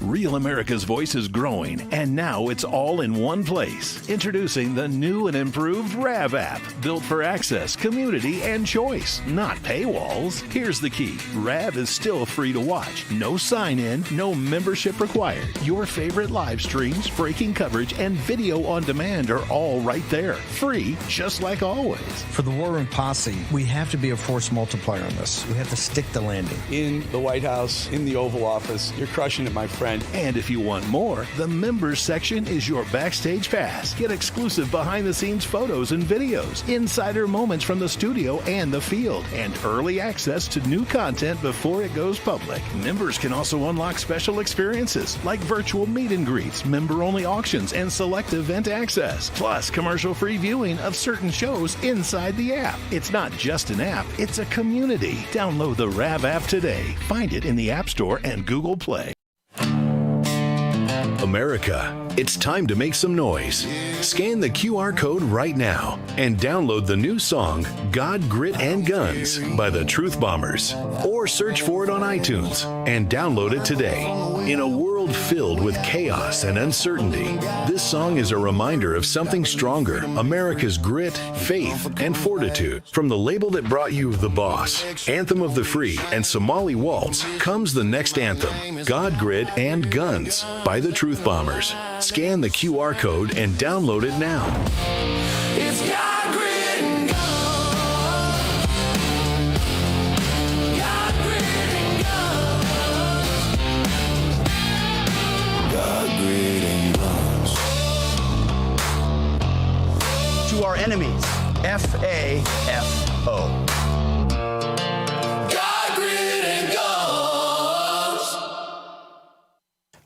Real America's Voice is growing, and now it's all in one place. Introducing the new and improved RAV app, built for access, community, and choice, not paywalls. Here's the key. RAV is still free to watch. No sign-in, no membership required. Your favorite live streams, breaking coverage, and video on demand are all right there. Free, just like always. For the War Room Posse, we have to be a force multiplier on this. We have to stick the landing. In the White House, in the Oval Office, you're crushing it, my friend. event. And if you want more, the members section is your backstage pass. Get exclusive behind-the-scenes photos and videos, insider moments from the studio and the field, and early access to new content before it goes public. Members can also unlock special experiences like virtual meet and greets, member-only auctions, and select event access, plus commercial-free viewing of certain shows inside the app. It's not just an app, it's a community. Download the RAV app today. Find it in the App Store and Google Play. America, it's time to make some noise. Scan the QR code right now and download the new song God, Grit, and Guns by the Truth Bombers. Or search for it on iTunes and download it today. In a world filled with chaos and uncertainty, this song is a reminder of something stronger, America's grit, faith, and fortitude. From the label that brought you The Boss, Anthem of the Free, and Somali Waltz comes the next anthem, God, Grit, and Guns by the Truth Bombers. Scan the QR code and download it now. It's God, grit, and guns. God, grit, and guns. God, grit, and guns. To our enemies, FAFO. God, grit, and guns.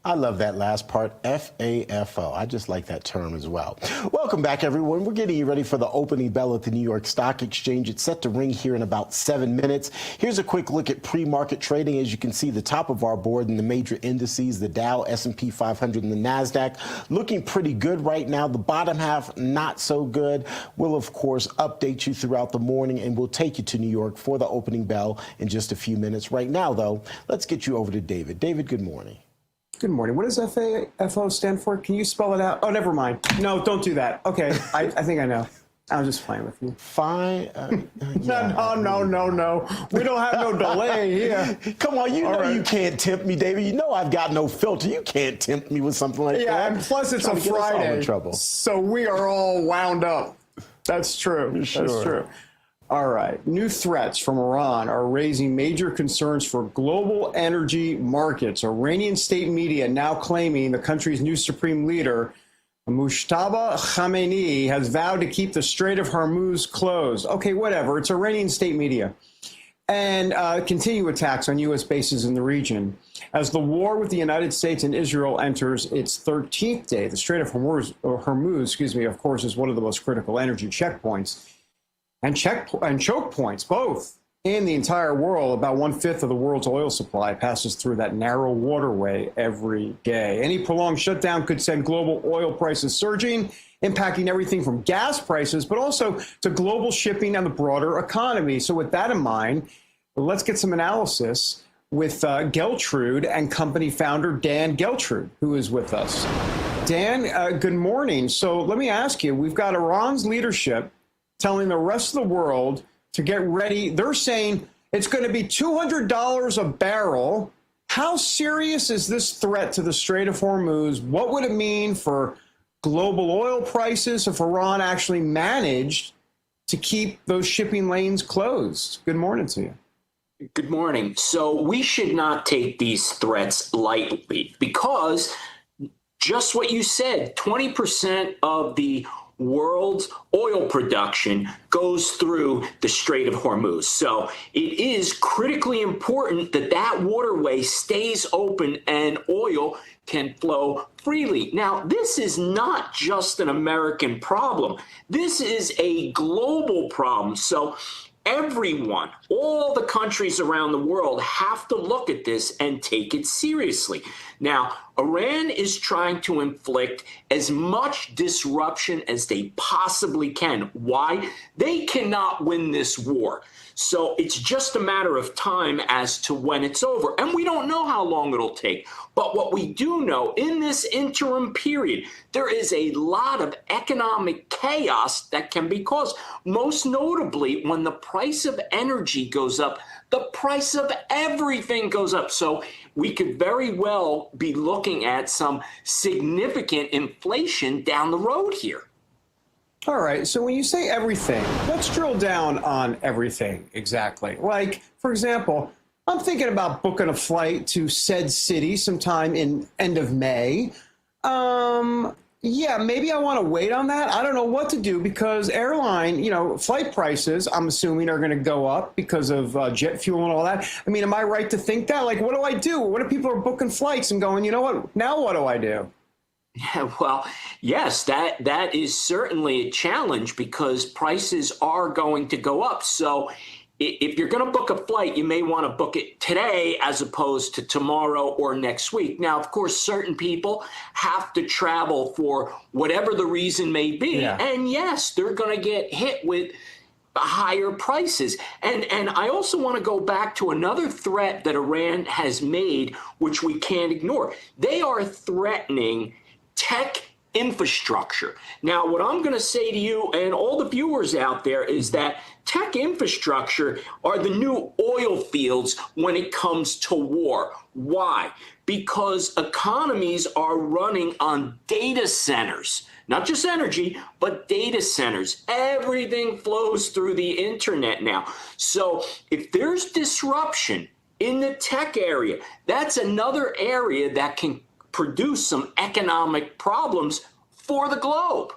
I love that last part, FAFO. I just like that term as well. Welcome back, everyone. We're getting you ready for the opening bell at the New York Stock Exchange. It's set to ring here in about 7 minutes. Here's a quick look at pre-market trading. As you can see, the top of our board in the major indices, the Dow, S&P 500, and the NASDAQ, looking pretty good right now. The bottom half, not so good. We'll, of course, update you throughout the morning, and we'll take you to New York for the opening bell in just a few minutes. Right now, though, let's get you over to David. David, good morning. Good morning. What does FAFO stand for? Can you spell it out? Oh, never mind. No, don't do that. Okay, I think I know. I was just playing with you. Fine. No. We don't have no delay here. Come on, you know you can't tempt me, David. You know I've got no filter. You can't tempt me with something like that. Yeah, and plus it's a Friday, so we are all wound up. That's true. Sure. That's true. All right. New threats from Iran are raising major concerns for global energy markets. Iranian state media now claiming the country's new supreme leader, Mustafa Khamenei, has vowed to keep the Strait of Hormuz closed. Okay, whatever. It's Iranian state media. And continue attacks on U.S. bases in the region. As the war with the United States and Israel enters its 13th day, the Strait of Hormuz, of course, is one of the most critical energy checkpoints and choke points, both in the entire world. About 1/5 of the world's oil supply passes through that narrow waterway every day. Any prolonged shutdown could send global oil prices surging, impacting everything from gas prices, but also to global shipping and the broader economy. So with that in mind, let's get some analysis with Geltrude and company founder Dan Geltrude, who is with us. Dan, good morning. So let me ask you, we've got Iran's leadership telling the rest of the world to get ready. They're saying it's going to be $200 a barrel. How serious is this threat to the Strait of Hormuz? What would it mean for global oil prices if Iran actually managed to keep those shipping lanes closed? Good morning to you. Good morning. So we should not take these threats lightly because just what you said, 20% of the world's oil production goes through the Strait of Hormuz. So it is critically important that that waterway stays open and oil can flow freely. Now, this is not just an American problem. This is a global problem. So everyone, all the countries around the world have to look at this and take it seriously. Now, Iran is trying to inflict as much disruption as they possibly can. Why? They cannot win this war. So it's just a matter of time as to when it's over. And we don't know how long it'll take. But what we do know, in this interim period, there is a lot of economic chaos that can be caused. Most notably, when the price of energy goes up, the price of everything goes up. So we could very well be looking at some significant inflation down the road here. All right. So when you say everything, let's drill down on everything exactly. Like, for example, I'm thinking about booking a flight to said city sometime in end of May. Yeah, maybe I want to wait on that. I don't know what to do because airline, flight prices, I'm assuming, are going to go up because of jet fuel and all that. I mean, am I right to think that? Like, what do I do? What if people are booking flights and going, you know what, now what do I do? Yeah, well, yes, that is certainly a challenge because prices are going to go up. So if you're going to book a flight, you may want to book it today as opposed to tomorrow or next week. Now, of course, certain people have to travel for whatever the reason may be. Yeah. And yes, they're going to get hit with higher prices. And I also want to go back to another threat that Iran has made, which we can't ignore. They are threatening tech infrastructure. Now, what I'm going to say to you and all the viewers out there is that tech infrastructure are the new oil fields when it comes to war. Why? Because economies are running on data centers, not just energy, but data centers. Everything flows through the internet now. So if there's disruption in the tech area, that's another area that can produce some economic problems for the globe.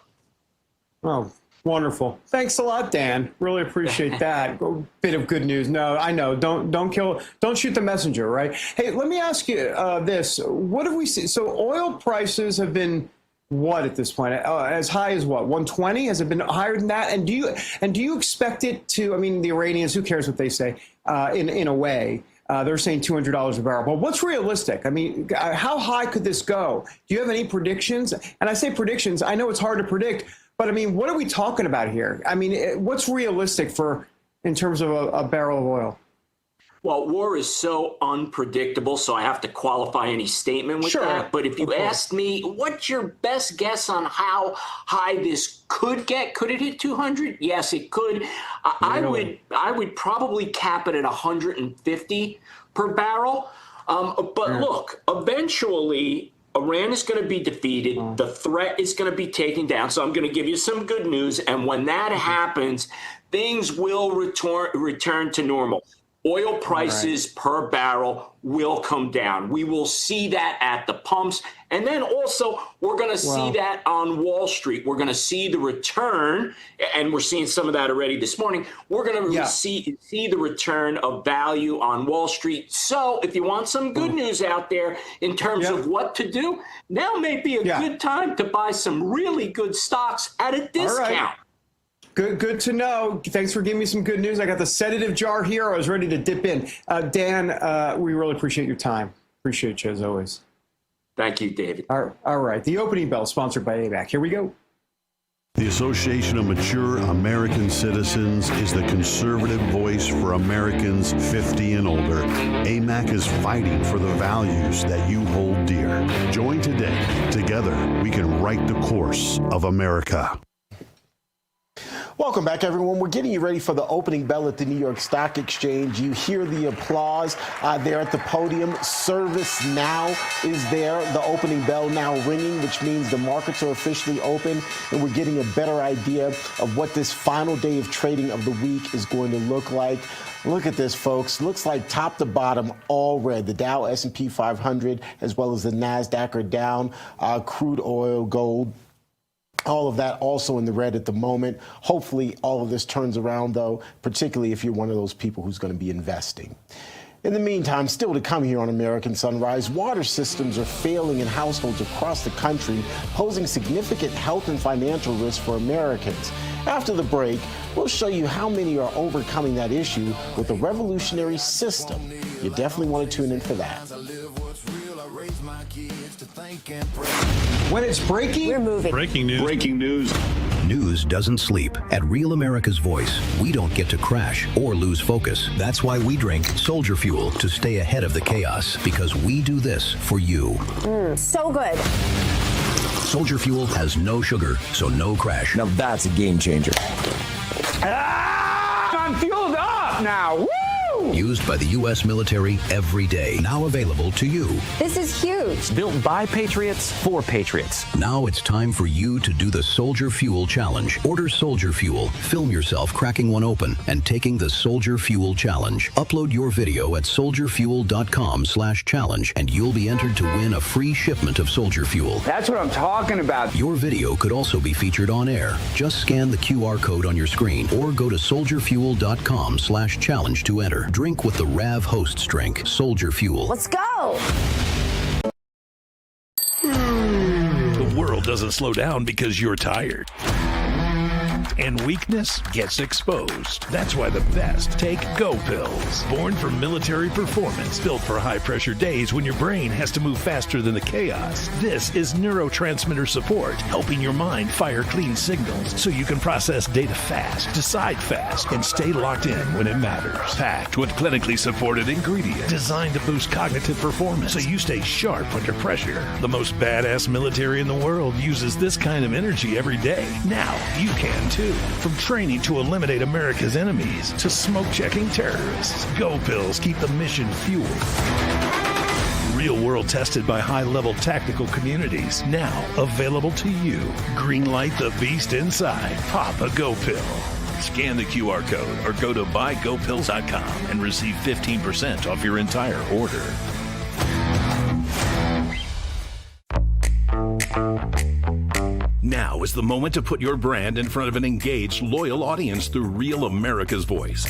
Oh, wonderful. Thanks a lot, Dan. Really appreciate that. A bit of good news. No, I know. Don't shoot the messenger, right? Hey, let me ask you this. What have we seen? So oil prices have been what at this point? As high as what? 120? Has it been higher than that? And do you expect it to, I mean, the Iranians, who cares what they say, in a way, they're saying $200 a barrel. But what's realistic? I mean, how high could this go? Do you have any predictions? And I say predictions, I know it's hard to predict, but I mean, what are we talking about here? I mean, what's realistic in terms of a barrel of oil? Well, war is so unpredictable, so I have to qualify any statement with that. But if you asked me, what's your best guess on how high this could get? Could it hit 200? Yes, it could. I would probably cap it at 150 per barrel. But look, eventually Iran is going to be defeated. The threat is going to be taken down. So I'm going to give you some good news. And when that happens, things will return to normal. Oil prices per barrel will come down. We will see that at the pumps. And then also, we're going to see that on Wall Street. We're going to see the return, and we're seeing some of that already this morning. We're going to see the return of value on Wall Street. So if you want some good news out there in terms of what to do, now may be a good time to buy some really good stocks at a discount. Good to know. Thanks for giving me some good news. I got the sedative jar here. I was ready to dip in. Dan, we really appreciate your time. Appreciate you as always. Thank you, David. All right. The opening bell sponsored by ABAC. Here we go. The Association of Mature American Citizens is the conservative voice for Americans 50 and older. AMAC is fighting for the values that you hold dear. Join today. Together, we can write the course of America. Welcome back, everyone. We're getting you ready for the opening bell at the New York Stock Exchange. You hear the applause there at the podium. Service now is there. The opening bell now ringing, which means the markets are officially open, and we're getting a better idea of what this final day of trading of the week is going to look like. Look at this, folks. Looks like top to bottom, all red. The Dow, S&P 500, as well as the NASDAQ are down. Crude oil, gold, all of that also in the red at the moment. Hopefully all of this turns around, though, particularly if you're one of those people who's going to be investing. In the meantime, still to come here on American Sunrise, water systems are failing in households across the country, posing significant health and financial risks for Americans. After the break, we'll show you how many are overcoming that issue with a revolutionary system. You definitely want to tune in for that. When it's breaking, we're moving. Breaking news. Breaking news. News doesn't sleep. At Real America's Voice, we don't get to crash or lose focus. That's why we drink Soldier Fuel to stay ahead of the chaos, because we do this for you. So good. Soldier Fuel has no sugar, so no crash. Now that's a game changer. I'm fueled up now. Woo! Used by the U.S. military every day. Now available to you. This is huge. Built by Patriots for Patriots. Now it's time for you to do the Soldier Fuel Challenge. Order Soldier Fuel, film yourself cracking one open, and taking the Soldier Fuel Challenge. Upload your video at soldierfuel.com/challenge, and you'll be entered to win a free shipment of Soldier Fuel. That's what I'm talking about. Your video could also be featured on air. Just scan the QR code on your screen or go to soldierfuel.com/challenge to enter. Drink with the RAV Hosts drink, Soldier Fuel. Let's go. The world doesn't slow down because you're tired. And weakness gets exposed. That's why the best take Go Pills. Born for military performance, built for high-pressure days when your brain has to move faster than the chaos. This is neurotransmitter support, helping your mind fire clean signals so you can process data fast, decide fast, and stay locked in when it matters. Packed with clinically supported ingredients designed to boost cognitive performance so you stay sharp under pressure. The most badass military in the world uses this kind of energy every day. Now you can too. From training to eliminate America's enemies to smoke-checking terrorists, Go Pills keep the mission fueled. Real world tested by high-level tactical communities. Now available to you. Greenlight the beast inside. Pop a Go Pill. Scan the QR code or go to buygopills.com and receive 15% off your entire order. Now is the moment to put your brand in front of an engaged, loyal audience through Real America's Voice.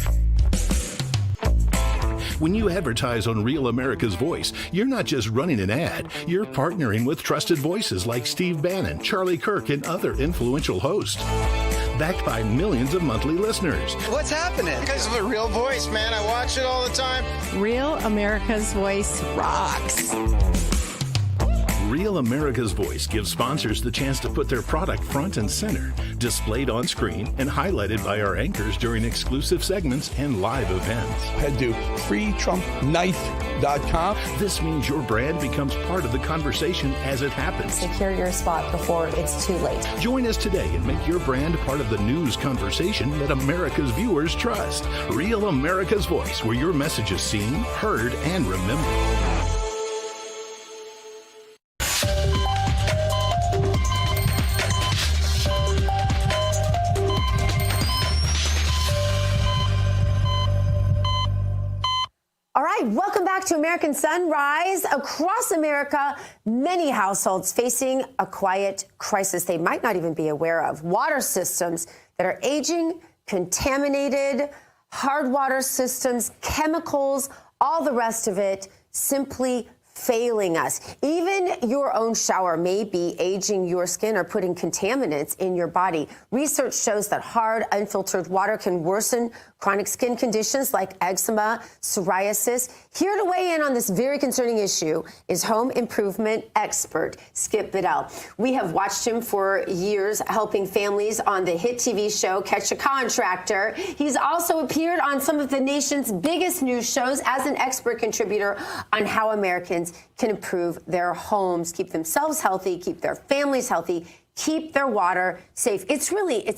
When you advertise on Real America's Voice, you're not just running an ad, you're partnering with trusted voices like Steve Bannon, Charlie Kirk, and other influential hosts. Backed by millions of monthly listeners. What's happening? Because of a Real Voice, man. I watch it all the time. Real America's Voice rocks. Real America's Voice gives sponsors the chance to put their product front and center, displayed on screen and highlighted by our anchors during exclusive segments and live events. Head to freetrumpknife.com. This means your brand becomes part of the conversation as it happens. Secure your spot before it's too late. Join us today and make your brand part of the news conversation that America's viewers trust. Real America's Voice, where your message is seen, heard, and remembered. Welcome back to American Sunrise. Across America, many households facing a quiet crisis they might not even be aware of. Water systems that are aging, contaminated, hard water systems, chemicals, all the rest of it simply failing us. Even your own shower may be aging your skin or putting contaminants in your body. Research shows that hard, unfiltered water can worsen chronic skin conditions like eczema, psoriasis. Here to weigh in on this very concerning issue is home improvement expert Skip Biddell. We have watched him for years helping families on the hit TV show Catch a Contractor. He's also appeared on some of the nation's biggest news shows as an expert contributor on how Americans can improve their homes, keep themselves healthy, keep their families healthy, keep their water safe. It's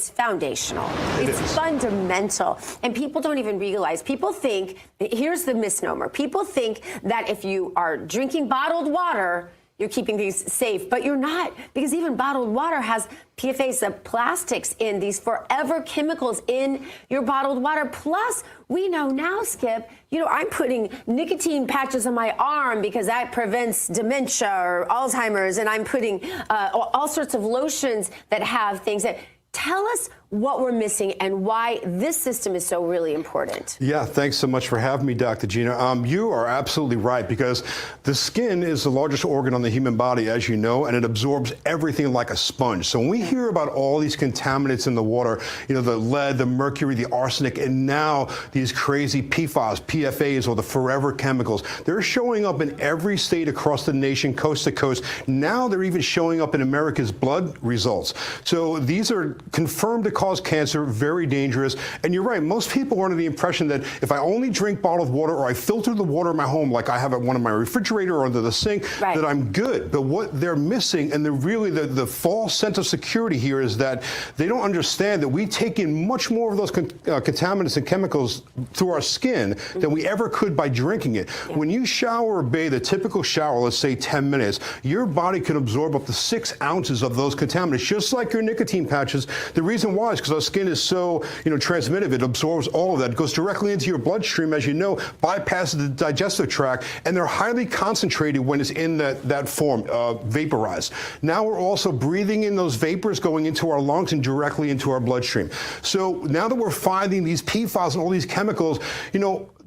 foundational. It's fundamental. And people don't even realize, people think, here's the misnomer. People think that if you are drinking bottled water, you're keeping these safe, but you're not, because even bottled water has PFAS, the plastics in these forever chemicals in your bottled water. Plus, we know now, Skip, I'm putting nicotine patches on my arm because that prevents dementia or Alzheimer's, and I'm putting all sorts of lotions that have things that tell us what we're missing and why this system is so really important. Yeah, thanks so much for having me, Dr. Gina. You are absolutely right, because the skin is the largest organ on the human body, as you know, and it absorbs everything like a sponge. So when we hear about all these contaminants in the water, the lead, the mercury, the arsenic, and now these crazy PFAS, PFAs, or the forever chemicals, they're showing up in every state across the nation, coast to coast. Now they're even showing up in America's blood results. So these are confirmed cause cancer, very dangerous. And you're right, most people are under the impression that if I only drink bottled water or I filter the water in my home, like I have at one of my refrigerator or under the sink, that I'm good. But what they're missing, and the false sense of security here, is that they don't understand that we take in much more of those contaminants and chemicals through our skin than we ever could by drinking it. When you shower or bathe, a typical shower, let's say 10 minutes, your body can absorb up to 6 ounces of those contaminants, just like your nicotine patches. The reason why is because our skin is so, transmittive. It absorbs all of that. It goes directly into your bloodstream, as you know, bypasses the digestive tract, and they're highly concentrated when it's in that form, vaporized. Now we're also breathing in those vapors going into our lungs and directly into our bloodstream. So now that we're finding these PFAS and all these chemicals,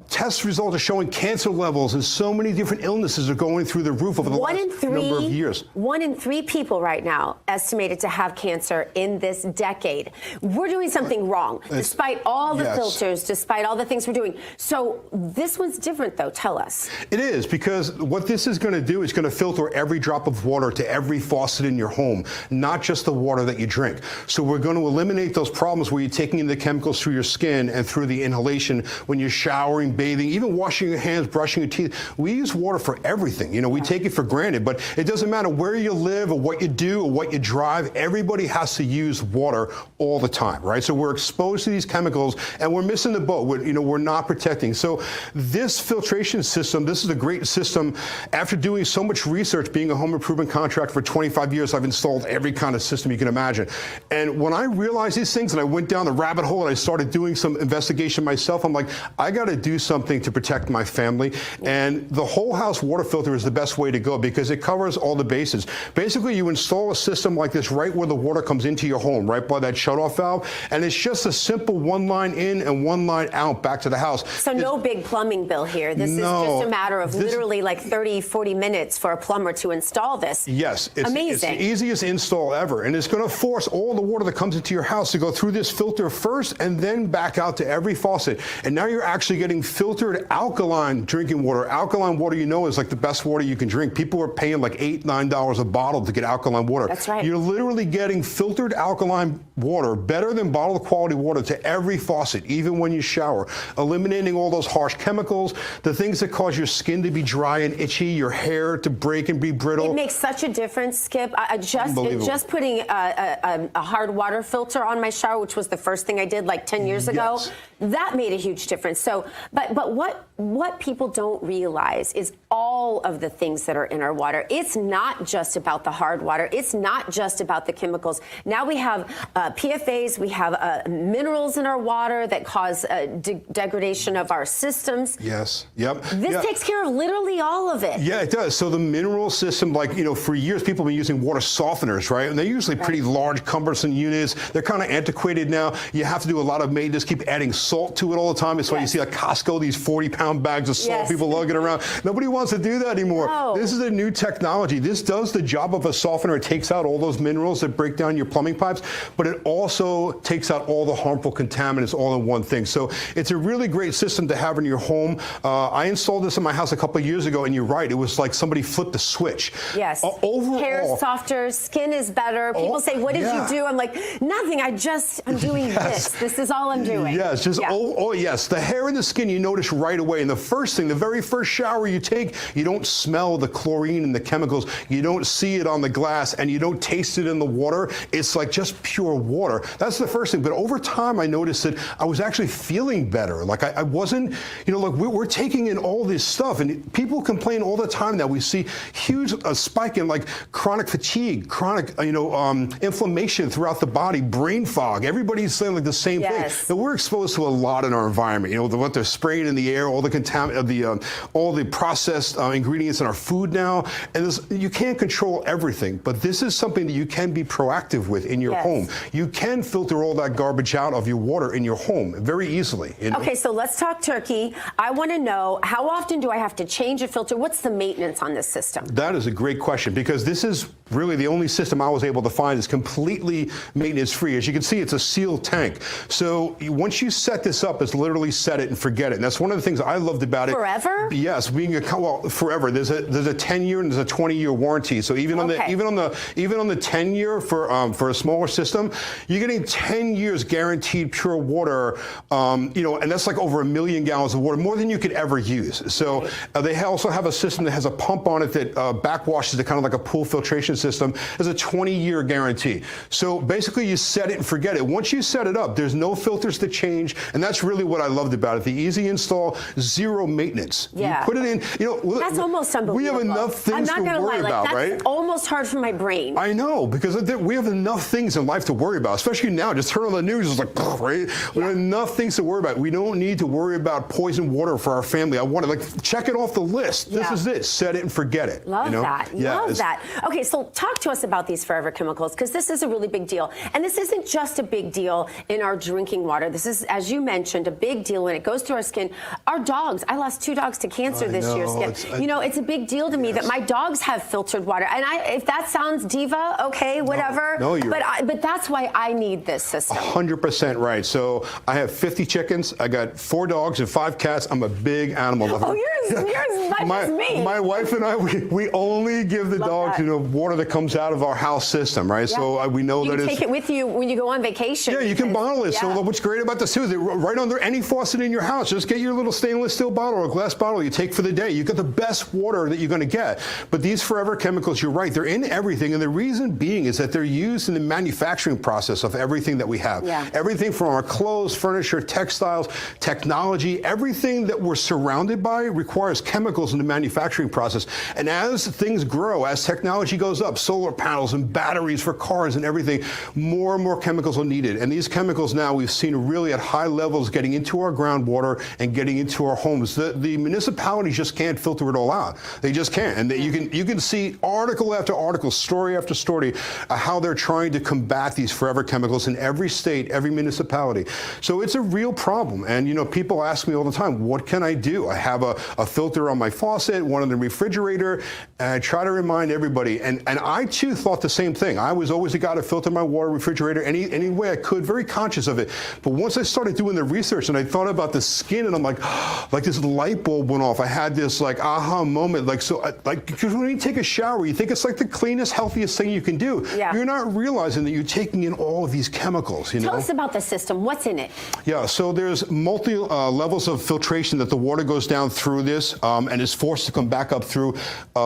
test results are showing cancer levels and so many different illnesses are going through the roof over the last number of years. 1 in 3 people right now estimated to have cancer in this decade. We're doing something wrong, despite all the filters, despite all the things we're doing. So this one's different, though. Tell us. It is, because what this is going to do is going to filter every drop of water to every faucet in your home, not just the water that you drink. So we're going to eliminate those problems where you're taking in the chemicals through your skin and through the inhalation when you're showering, bathing, even washing your hands, brushing your teeth. We use water for everything. We take it for granted, but it doesn't matter where you live or what you do or what you drive. Everybody has to use water all the time, right? So we're exposed to these chemicals and we're missing the boat. We're not protecting. So this filtration system, this is a great system. After doing so much research, being a home improvement contractor for 25 years, I've installed every kind of system you can imagine. And when I realized these things and I went down the rabbit hole and I started doing some investigation myself, I'm like, I got to do something to protect my family. And the whole house water filter is the best way to go because it covers all the bases. Basically, you install a system like this right where the water comes into your home, right by that shutoff valve. And it's just a simple 1 line in and 1 line out back to the house. So no big plumbing bill here. This is just a matter of literally like 30, 40 minutes for a plumber to install this. Yes. It's amazing. It's the easiest install ever. And it's going to force all the water that comes into your house to go through this filter first and then back out to every faucet. And now you're actually getting filtered alkaline drinking water. Alkaline water, is like the best water you can drink. People are paying like $8, $9 a bottle to get alkaline water. That's right. You're literally getting filtered alkaline water, better than bottled quality water, to every faucet, even when you shower, eliminating all those harsh chemicals, the things that cause your skin to be dry and itchy, your hair to break and be brittle. It makes such a difference, Skip. Just putting a hard water filter on my shower, which was the first thing I did like 10 years ago, that made a huge difference. So, but what people don't realize is all of the things that are in our water. It's not just about the hard water. It's not just about the chemicals. Now we have PFAs. We have minerals in our water that cause degradation of our systems. Yes. Yep. This takes care of literally all of it. Yeah, it does. So the mineral system, for years, people have been using water softeners, right? And they're usually pretty large, cumbersome units. They're kind of antiquated now. You have to do a lot of maintenance, keep adding salt to it all the time. It's why you see at Costco these 40-pound bags of salt people lugging around. Nobody wants to do that anymore. No. This is a new technology. This does the job of a softener. It takes out all those minerals that break down your plumbing pipes, but it also takes out all the harmful contaminants all in one thing. So it's a really great system to have in your home. I installed this in my house a couple of years ago, and you're right. It was like somebody flipped a switch. Yes. Overall, hair's softer, skin is better. People say, what did you do? I'm like, nothing. I'm doing this. This is all I'm doing. Yes. Yes. The hair and the skin you notice right away. And the very first shower you take, you don't smell the chlorine and the chemicals. You don't see it on the glass, and you don't taste it in the water. It's like just pure water. That's the first thing. But over time, I noticed that I was actually feeling better. Like I wasn't, we're taking in all this stuff, and people complain all the time that we see huge spike in like chronic fatigue, chronic, inflammation throughout the body, brain fog. Everybody's saying like the same thing. And we're exposed to a lot in our environment. What they're spraying in the air, all the processed ingredients in our food now, and you can't control everything. But this is something that you can be proactive with in your home. You can filter all that garbage out of your water in your home very easily. Okay, so let's talk turkey. I want to know, how often do I have to change a filter? What's the maintenance on this system? That is a great question, because this is really the only system I was able to find is completely maintenance-free. As you can see, it's a sealed tank. So once you set this up, it's literally set it and forget it. And that's one of the things I loved about it. Forever? Yes, forever. There's a 10-year and there's a 20-year warranty. So even on the 10-year for a smaller system, you're getting 10 years guaranteed pure water. And that's like over 1 million gallons of water, more than you could ever use. So they also have a system that has a pump on it that backwashes it, kind of like a pool filtration system. There's a 20-year guarantee. So basically, you set it and forget it. Once you set it up, there's no filters to change, and that's really what I loved about it. The easy install, zero maintenance. Yeah. You put it in. That's almost unbelievable. We have enough things to worry about, that's right? That's almost hard for my brain. I know, because we have enough things in life to worry about, especially now. Just turn on the news, it's like, right? We have enough things to worry about. We don't need to worry about poison water for our family. I want to check it off the list. This is it. Set it and forget it. Love that. Love that. Okay, so talk to us about these forever chemicals, because this is a really big deal. And this isn't just a big deal in our drinking water. This is, as you mentioned, a big deal when it goes through our skin. Our dogs, I lost 2 dogs to cancer this year. It's a big deal to me that my dogs have filtered water. And if that sounds diva, okay, whatever. No, but that's why I need this system. 100% right. So I have 50 chickens. I got 4 dogs and 5 cats. I'm a big animal lover. Oh, yours is me. My wife and I, we only give the dogs water that comes out of our house system, right? Yeah. So we know that you take it with you when you go on vacation. Yeah, you can bottle it. Yeah. So what's great about this too is right under any faucet in your house, just get your little stainless steel bottle or glass bottle you take for the day. You got the best water that you're going to get. But these forever chemicals, you're right, they're in everything. And the reason being is that they're used in the manufacturing process of everything that we have. Yeah. Everything from our clothes, furniture, textiles, technology, everything that we're surrounded by requires chemicals in the manufacturing process. And as things grow, as technology goes up, solar panels and batteries for cars and everything, more and more chemicals are needed. And these chemicals now we've seen really at high levels getting into our groundwater and getting into our homes. The municipalities just can't filter it all out. They just can't. And you can see article after article, story after story, how they're trying to combat these forever chemicals in every state, every municipality. So it's a real problem. And people ask me all the time, what can I do? I have a filter on my faucet, one in the refrigerator, and I try to remind everybody. And I too thought the same thing. I was always the guy to filter my water, refrigerator, any way I could, very conscious of it. But once I started doing the research and I thought about the skin, and I'm like this light bulb went off. I had this aha moment. Because when you take a shower, you think it's like the cleanest, healthiest thing you can do. Yeah. You're not realizing that you're taking in all of these chemicals. Tell us about the system. What's in it? Yeah, so there's multi levels of filtration that the water goes down through this and is forced to come back up through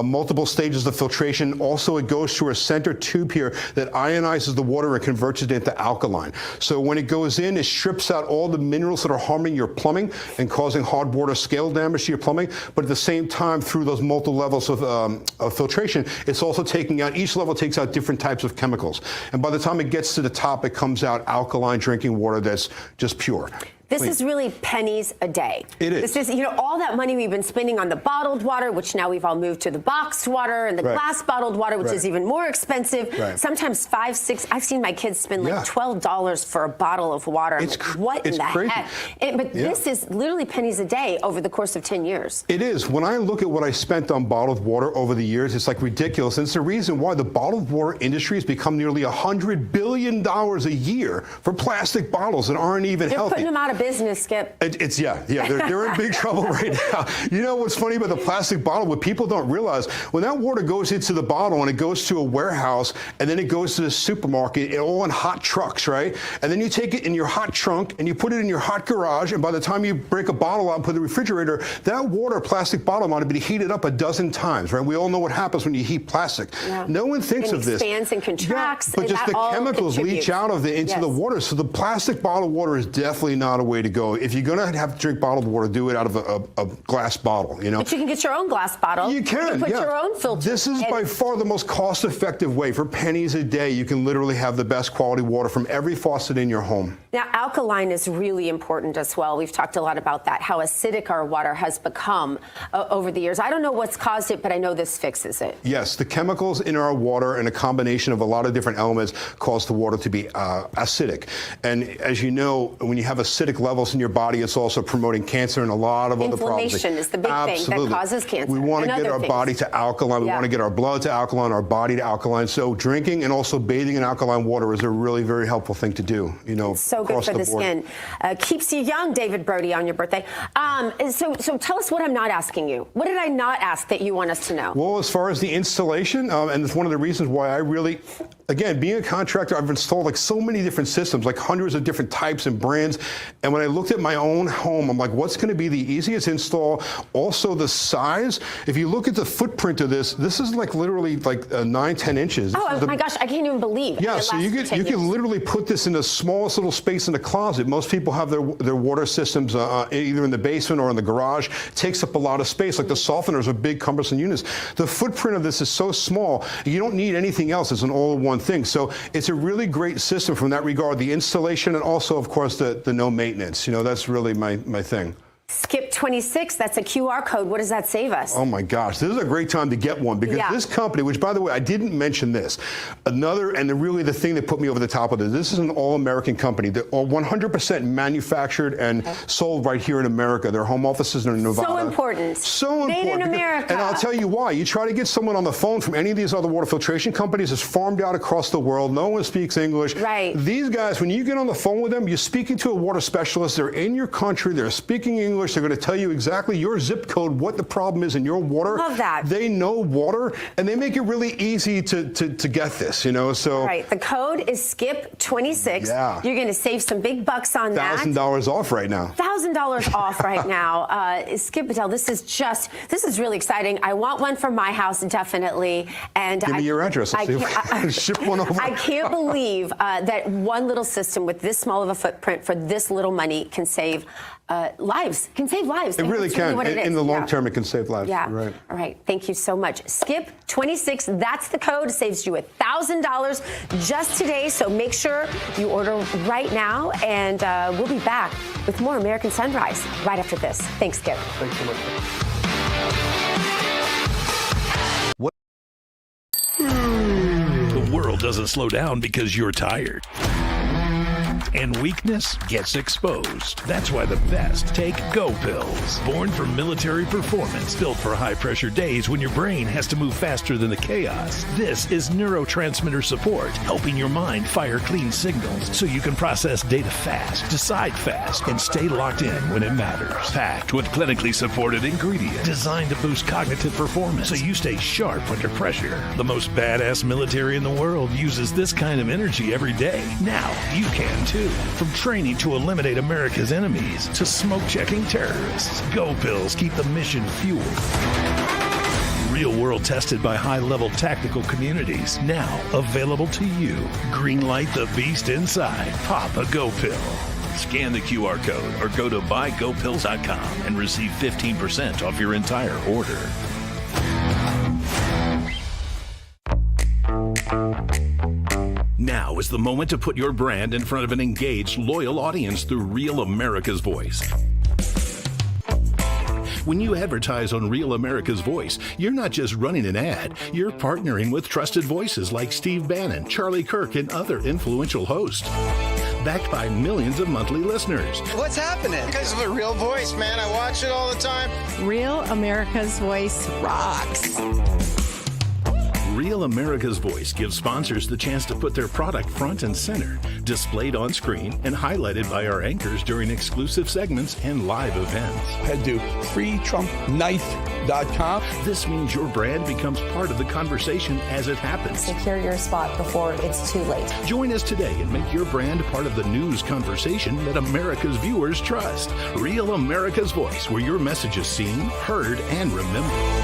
multiple stages of filtration. Also, it goes through a center tube here that ionizes the water and converts it into alkaline. So when it goes in, it strips out all the minerals that are harming your plumbing and causing hard water scale damage to your plumbing. But at the same time, through those multiple levels of filtration, it's also taking out, each level takes out different types of chemicals. And by the time it gets to the top, it comes out alkaline drinking water that's just pure. This is really pennies a day. It is. This is, all that money we've been spending on the bottled water, which now we've all moved to the boxed water and the glass bottled water, which is even more expensive. Right. Sometimes $5, $6. I've seen my kids spend like $12 for a bottle of water. What in the heck? But this is literally pennies a day over the course of 10 years. It is. When I look at what I spent on bottled water over the years, it's like ridiculous. And it's the reason why the bottled water industry has become nearly $100 billion a year for plastic bottles that aren't even healthy. They're putting them out of business, Skip. They're in big trouble right now. You know what's funny about the plastic bottle? What people don't realize, when that water goes into the bottle and it goes to a warehouse and then it goes to the supermarket, all in hot trucks, right? And then you take it in your hot trunk and you put it in your hot garage, and by the time you break a bottle out and put it in the refrigerator, that water plastic bottle might have been heated up a dozen times, right? We all know what happens when you heat plastic. Yeah. No one thinks of this. It expands and contracts. But just the chemicals leach out of into the water. So the plastic bottled water is definitely not a way to go. If you're going to have to drink bottled water, do it out of a glass bottle, But you can get your own glass bottle. You can. You can put your own filter. This is by far the most cost-effective way. For pennies a day, you can literally have the best quality water from every faucet in your home. Now, alkaline is really important as well. We've talked a lot about that, how acidic our water has become over the years. I don't know what's caused it, but I know this fixes it. Yes, the chemicals in our water and a combination of a lot of different elements cause the water to be acidic. And as you know, when you have acidic toxic levels in your body. It's also promoting cancer and a lot of other problems. Inflammation is the big thing that causes cancer. We want to get our things. body to alkaline. We want to get our blood to alkaline, our body to alkaline. So drinking and also bathing in alkaline water is a really very helpful thing to do. You know, it's so good for the skin. Keeps you young, David Brody, on your birthday. So tell us what I'm not asking you. What did I not ask that you want us to know? Well, as far as the installation, and it's one of the reasons why I really, again, being a contractor, I've installed like so many different systems, like hundreds of different types and brands. And when I looked at my own home, I'm like, what's going to be the easiest install? Also the size. If you look at the footprint of this is like literally like 9-10 inches. Oh my gosh, I can't even believe. Yeah, so you can literally put this in the smallest little space in the closet. Most people have their water systems either in the basement or in the garage. It takes up a lot of space. Like the softeners are big, cumbersome units. The footprint of this is so small, you don't need anything else. It's an all-in-one thing. So it's a really great system from that regard. The installation and also, of course, the no maintenance. You know, that's really my thing. Skip 26, that's a QR code. What does that save us? Oh my gosh, this is a great time to get one because this company, which by the way, I didn't mention this, really the thing that put me over the top of this is an all-American company. They're all 100% manufactured and sold right here in America. Their home offices are in Nevada. So important. So important. Made in America. And I'll tell you why. You try to get someone on the phone from any of these other water filtration companies, it's farmed out across the world. No one speaks English. Right. These guys, when you get on the phone with them, you're speaking to a water specialist. They're in your country. They're speaking English. They're going to tell you exactly your zip code, what the problem is in your water. Love that. They know water, and they make it really easy to get this, you know. So. Right. The code is SKIP26. Yeah. You're going to save some big bucks on that. $1,000 off right now. $1,000 off right now. Skip Patel, this is really exciting. I want one for my house, definitely. And give me your address. Let's see if we can ship one over. I can't believe that one little system with this small of a footprint for this little money can save lives. Can save lives. It really can. In the long term, it can save lives. Yeah. Right. All right. Thank you so much. Skip26. That's the code. Saves you $1,000 just today. So make sure you order right now, and we'll be back with more American Sunrise right after this. Thanks, Skip. Thanks so much. The world doesn't slow down because you're tired. And weakness gets exposed. That's why the best take Go Pills. Born for military performance, built for high-pressure days when your brain has to move faster than the chaos. This is neurotransmitter support, helping your mind fire clean signals so you can process data fast, decide fast, and stay locked in when it matters. Packed with clinically supported ingredients designed to boost cognitive performance so you stay sharp under pressure. The most badass military in the world uses this kind of energy every day. Now you can too. From training to eliminate America's enemies to smoke-checking terrorists, Go Pills keep the mission fueled. Real world tested by high-level tactical communities. Now available to you. Greenlight the beast inside. Pop a Go Pill. Scan the QR code or go to buygopills.com and receive 15% off your entire order. Now is the moment to put your brand in front of an engaged, loyal audience through Real America's Voice. When you advertise on Real America's Voice, you're not just running an ad, you're partnering with trusted voices like Steve Bannon, Charlie Kirk, and other influential hosts. Backed by millions of monthly listeners. What's happening? Because of a real voice, man. I watch it all the time. Real America's Voice rocks. Real America's Voice gives sponsors the chance to put their product front and center, displayed on screen and highlighted by our anchors during exclusive segments and live events. Head to freetrumpknife.com. This means your brand becomes part of the conversation as it happens. Secure your spot before it's too late. Join us today and make your brand part of the news conversation that America's viewers trust. Real America's Voice, where your message is seen, heard, and remembered.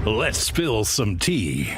Let's spill some tea.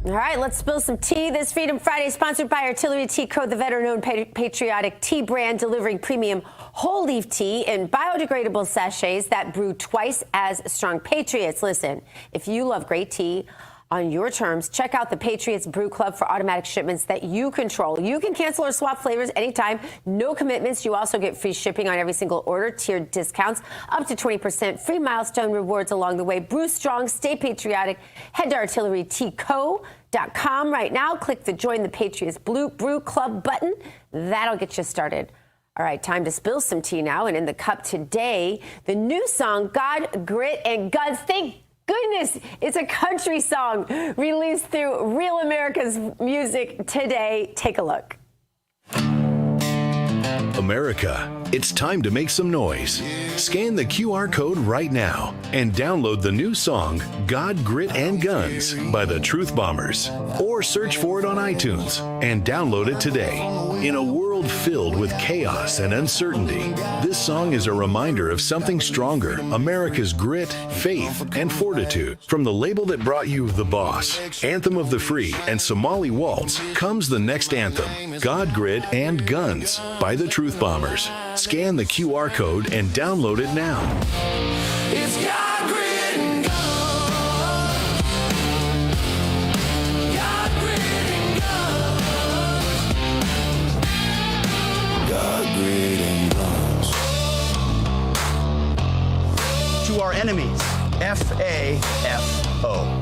All right, let's spill some tea. This Freedom Friday is sponsored by Artillery Tea Co., the veteran-owned patriotic tea brand delivering premium whole leaf tea in biodegradable sachets that brew twice as strong. Patriots, listen, if you love great tea, on your terms. Check out the Patriots Brew Club for automatic shipments that you control. You can cancel or swap flavors anytime. No commitments. You also get free shipping on every single order, tiered discounts, up to 20%, free milestone rewards along the way. Brew strong, stay patriotic. Head to artillerytco.com right now. Click the Join the Patriots Brew Club button. That'll get you started. All right, time to spill some tea now. And in the cup today, the new song, God, Grit, and Guns. Thank goodness it's a country song released through Real America's Music today. Take a look. America, it's time to make some noise. Scan the QR code right now and download the new song, God, Grit, and Guns by the Truth Bombers. Or search for it on iTunes and download it today. In a world filled with chaos and uncertainty, this song is a reminder of something stronger, America's grit, faith, and fortitude. From the label that brought you The Boss, Anthem of the Free, and Somali Waltz, comes the next anthem, God, Grit, and Guns by the Truth Bombers. Scan the QR code and download it now. It's God, grit, and guns. God, grit, and guns. God, grit, and guns. To our enemies, FAFO.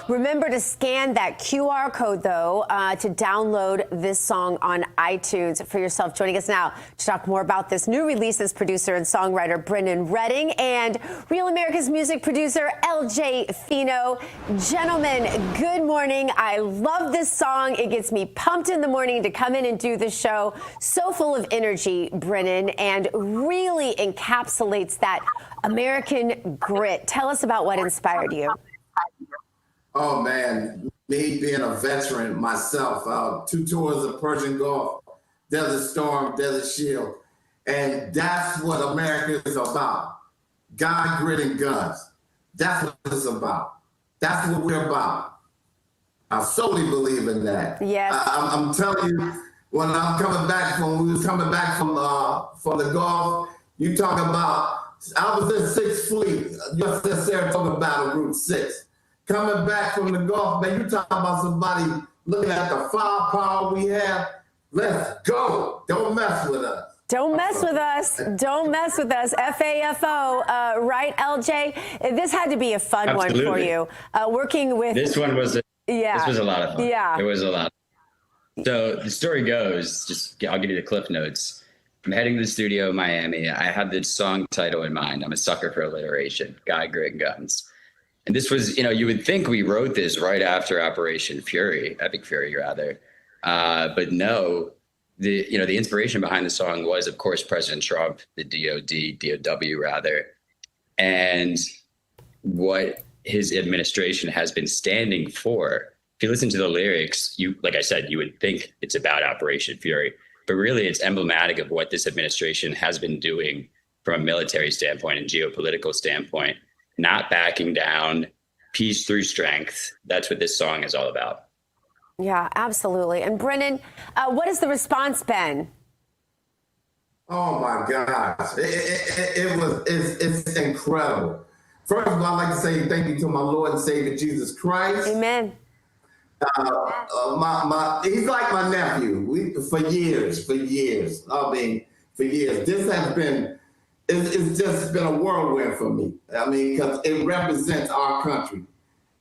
Remember to scan that QR code, though, to download this song on iTunes for yourself. Joining us now to talk more about this new release is producer and songwriter Brendan Redding and Real America's Music producer LJ Fino. Gentlemen, good morning. I love this song. It gets me pumped in the morning to come in and do the show. So full of energy, Brendan, and really encapsulates that American grit. Tell us about what inspired you. Oh, man, me being a veteran myself, 2 tours of Persian Gulf, Desert Storm, Desert Shield, and that's what America is about. God, grit, and guns. That's what it's about. That's what we're about. I solely believe in that. Yes. I'm telling you, when we was coming back from the Gulf, you talk about, I was in 6th Fleet, USS Saratoga Battle Group 6. Coming back from the Gulf, man, you talking about somebody looking at the firepower we have. Let's go. Don't mess with us. Don't mess with us. Don't mess with us. FAFO, right, LJ? This had to be a fun one for you. Working with this one was this was a lot of fun. Yeah, it was a lot. So the story goes, I'll give you the cliff notes. I'm heading to the studio in Miami. I had the song title in mind. I'm a sucker for alliteration. God, Grit, and Guns. And this was, you would think we wrote this right after Operation Fury, Epic Fury rather. But no, the inspiration behind the song was, of course, President Trump, the DOW rather, and what his administration has been standing for. If you listen to the lyrics, like I said, you would think it's about Operation Fury, but really it's emblematic of what this administration has been doing from a military standpoint and geopolitical standpoint. Not backing down, peace through strength. That's what this song is all about. Yeah, absolutely. And Brendan, what has the response been? Oh my gosh, it's incredible. First of all, I'd like to say thank you to my Lord and Savior Jesus Christ. Amen. He's like my nephew. For years. I mean, for years. This has been. It's just been a whirlwind for me. I mean, because it represents our country.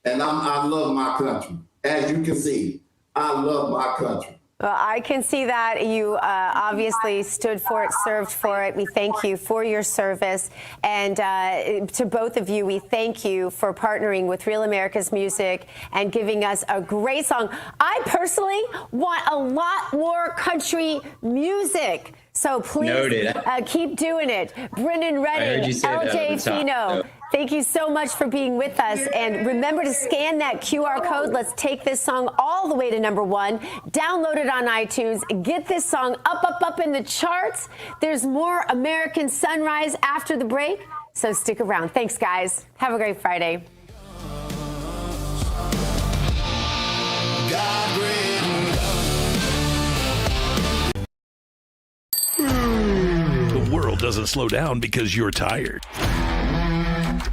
And I love my country. As you can see, I love my country. Well, I can see that you obviously stood for it, served for it. We thank you for your service. And to both of you, we thank you for partnering with Real America's Music and giving us a great song. I personally want a lot more country music. So please keep doing it. Brendan Redding, LJ Fino, thank you so much for being with us. And remember to scan that QR code. Let's take this song all the way to #1. Download it on iTunes. Get this song up in the charts. There's more American Sunrise after the break. So stick around. Thanks, guys. Have a great Friday. The world doesn't slow down because you're tired.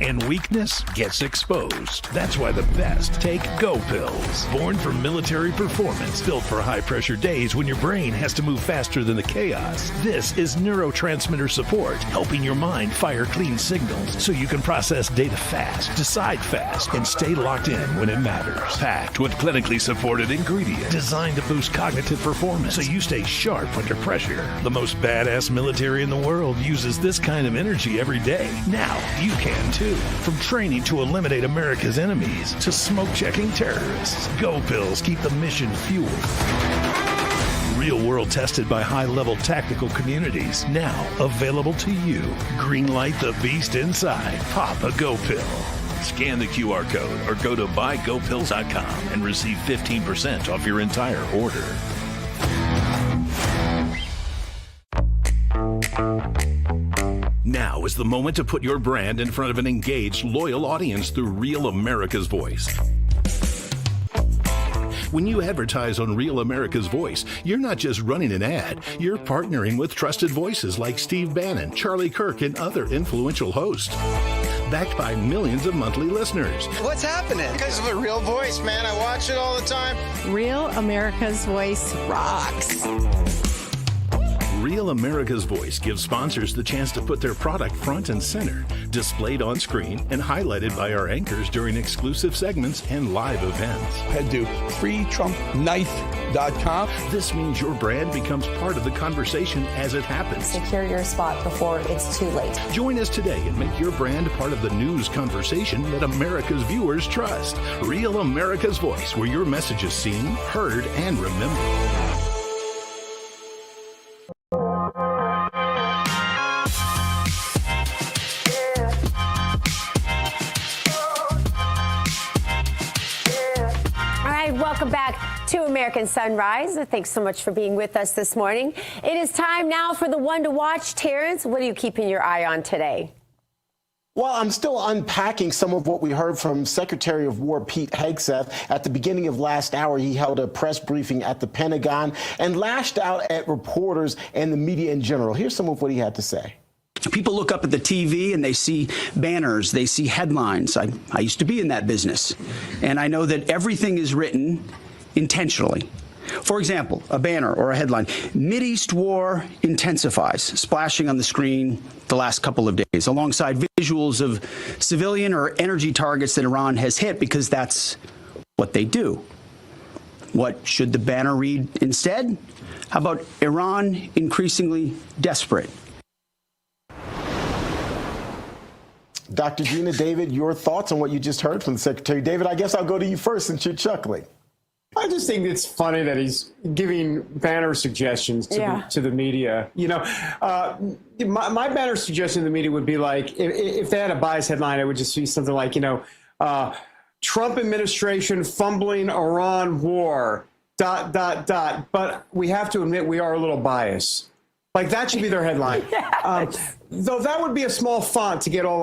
and weakness gets exposed. That's why the best take Go Pills. Born for military performance, built for high-pressure days when your brain has to move faster than the chaos. This is neurotransmitter support, helping your mind fire clean signals so you can process data fast, decide fast, and stay locked in when it matters. Packed with clinically supported ingredients designed to boost cognitive performance so you stay sharp under pressure. The most badass military in the world uses this kind of energy every day. Now you can too. From training to eliminate America's enemies to smoke checking terrorists, Go Pills keep the mission fueled. Real world tested by high-level tactical communities. Now available to you. Greenlight the beast inside. Pop a Go Pill. Scan the QR code or go to buygopills.com and receive 15% off your entire order. Now is the moment to put your brand in front of an engaged, loyal audience through Real America's Voice. When you advertise on Real America's Voice, you're not just running an ad, you're partnering with trusted voices like Steve Bannon, Charlie Kirk, and other influential hosts. Backed by millions of monthly listeners. What's happening? Because of a real voice, man. I watch it all the time. Real America's Voice rocks. Real America's Voice gives sponsors the chance to put their product front and center, displayed on screen and highlighted by our anchors during exclusive segments and live events. Head to freetrumpknife.com. This means your brand becomes part of the conversation as it happens. Secure your spot before it's too late. Join us today and make your brand part of the news conversation that America's viewers trust. Real America's Voice, where your message is seen, heard, and remembered. Welcome back to American Sunrise. Thanks so much for being with us this morning. It is time now for the one to watch. Terrance, what are you keeping your eye on today? Well, I'm still unpacking some of what we heard from Secretary of War Pete Hegseth. At the beginning of last hour, he held a press briefing at the Pentagon and lashed out at reporters and the media in general. Here's some of what he had to say. People look up at the TV and they see banners, they see headlines. I used to be in that business, and I know that everything is written intentionally. For example, a banner or a headline, Mideast war intensifies, splashing on the screen the last couple of days, alongside visuals of civilian or energy targets that Iran has hit, because that's what they do. What should the banner read instead? How about Iran increasingly desperate? Dr. Gina, David, your thoughts on what you just heard from the Secretary. David, I guess I'll go to you first since you're chuckling. I just think it's funny that he's giving banner suggestions to the media. You know, my banner suggestion to the media would be like, if they had a bias headline, it would just be something like, you know, Trump administration fumbling Iran war, ... But we have to admit we are a little biased. Like, that should be their headline. Though that would be a small font to get all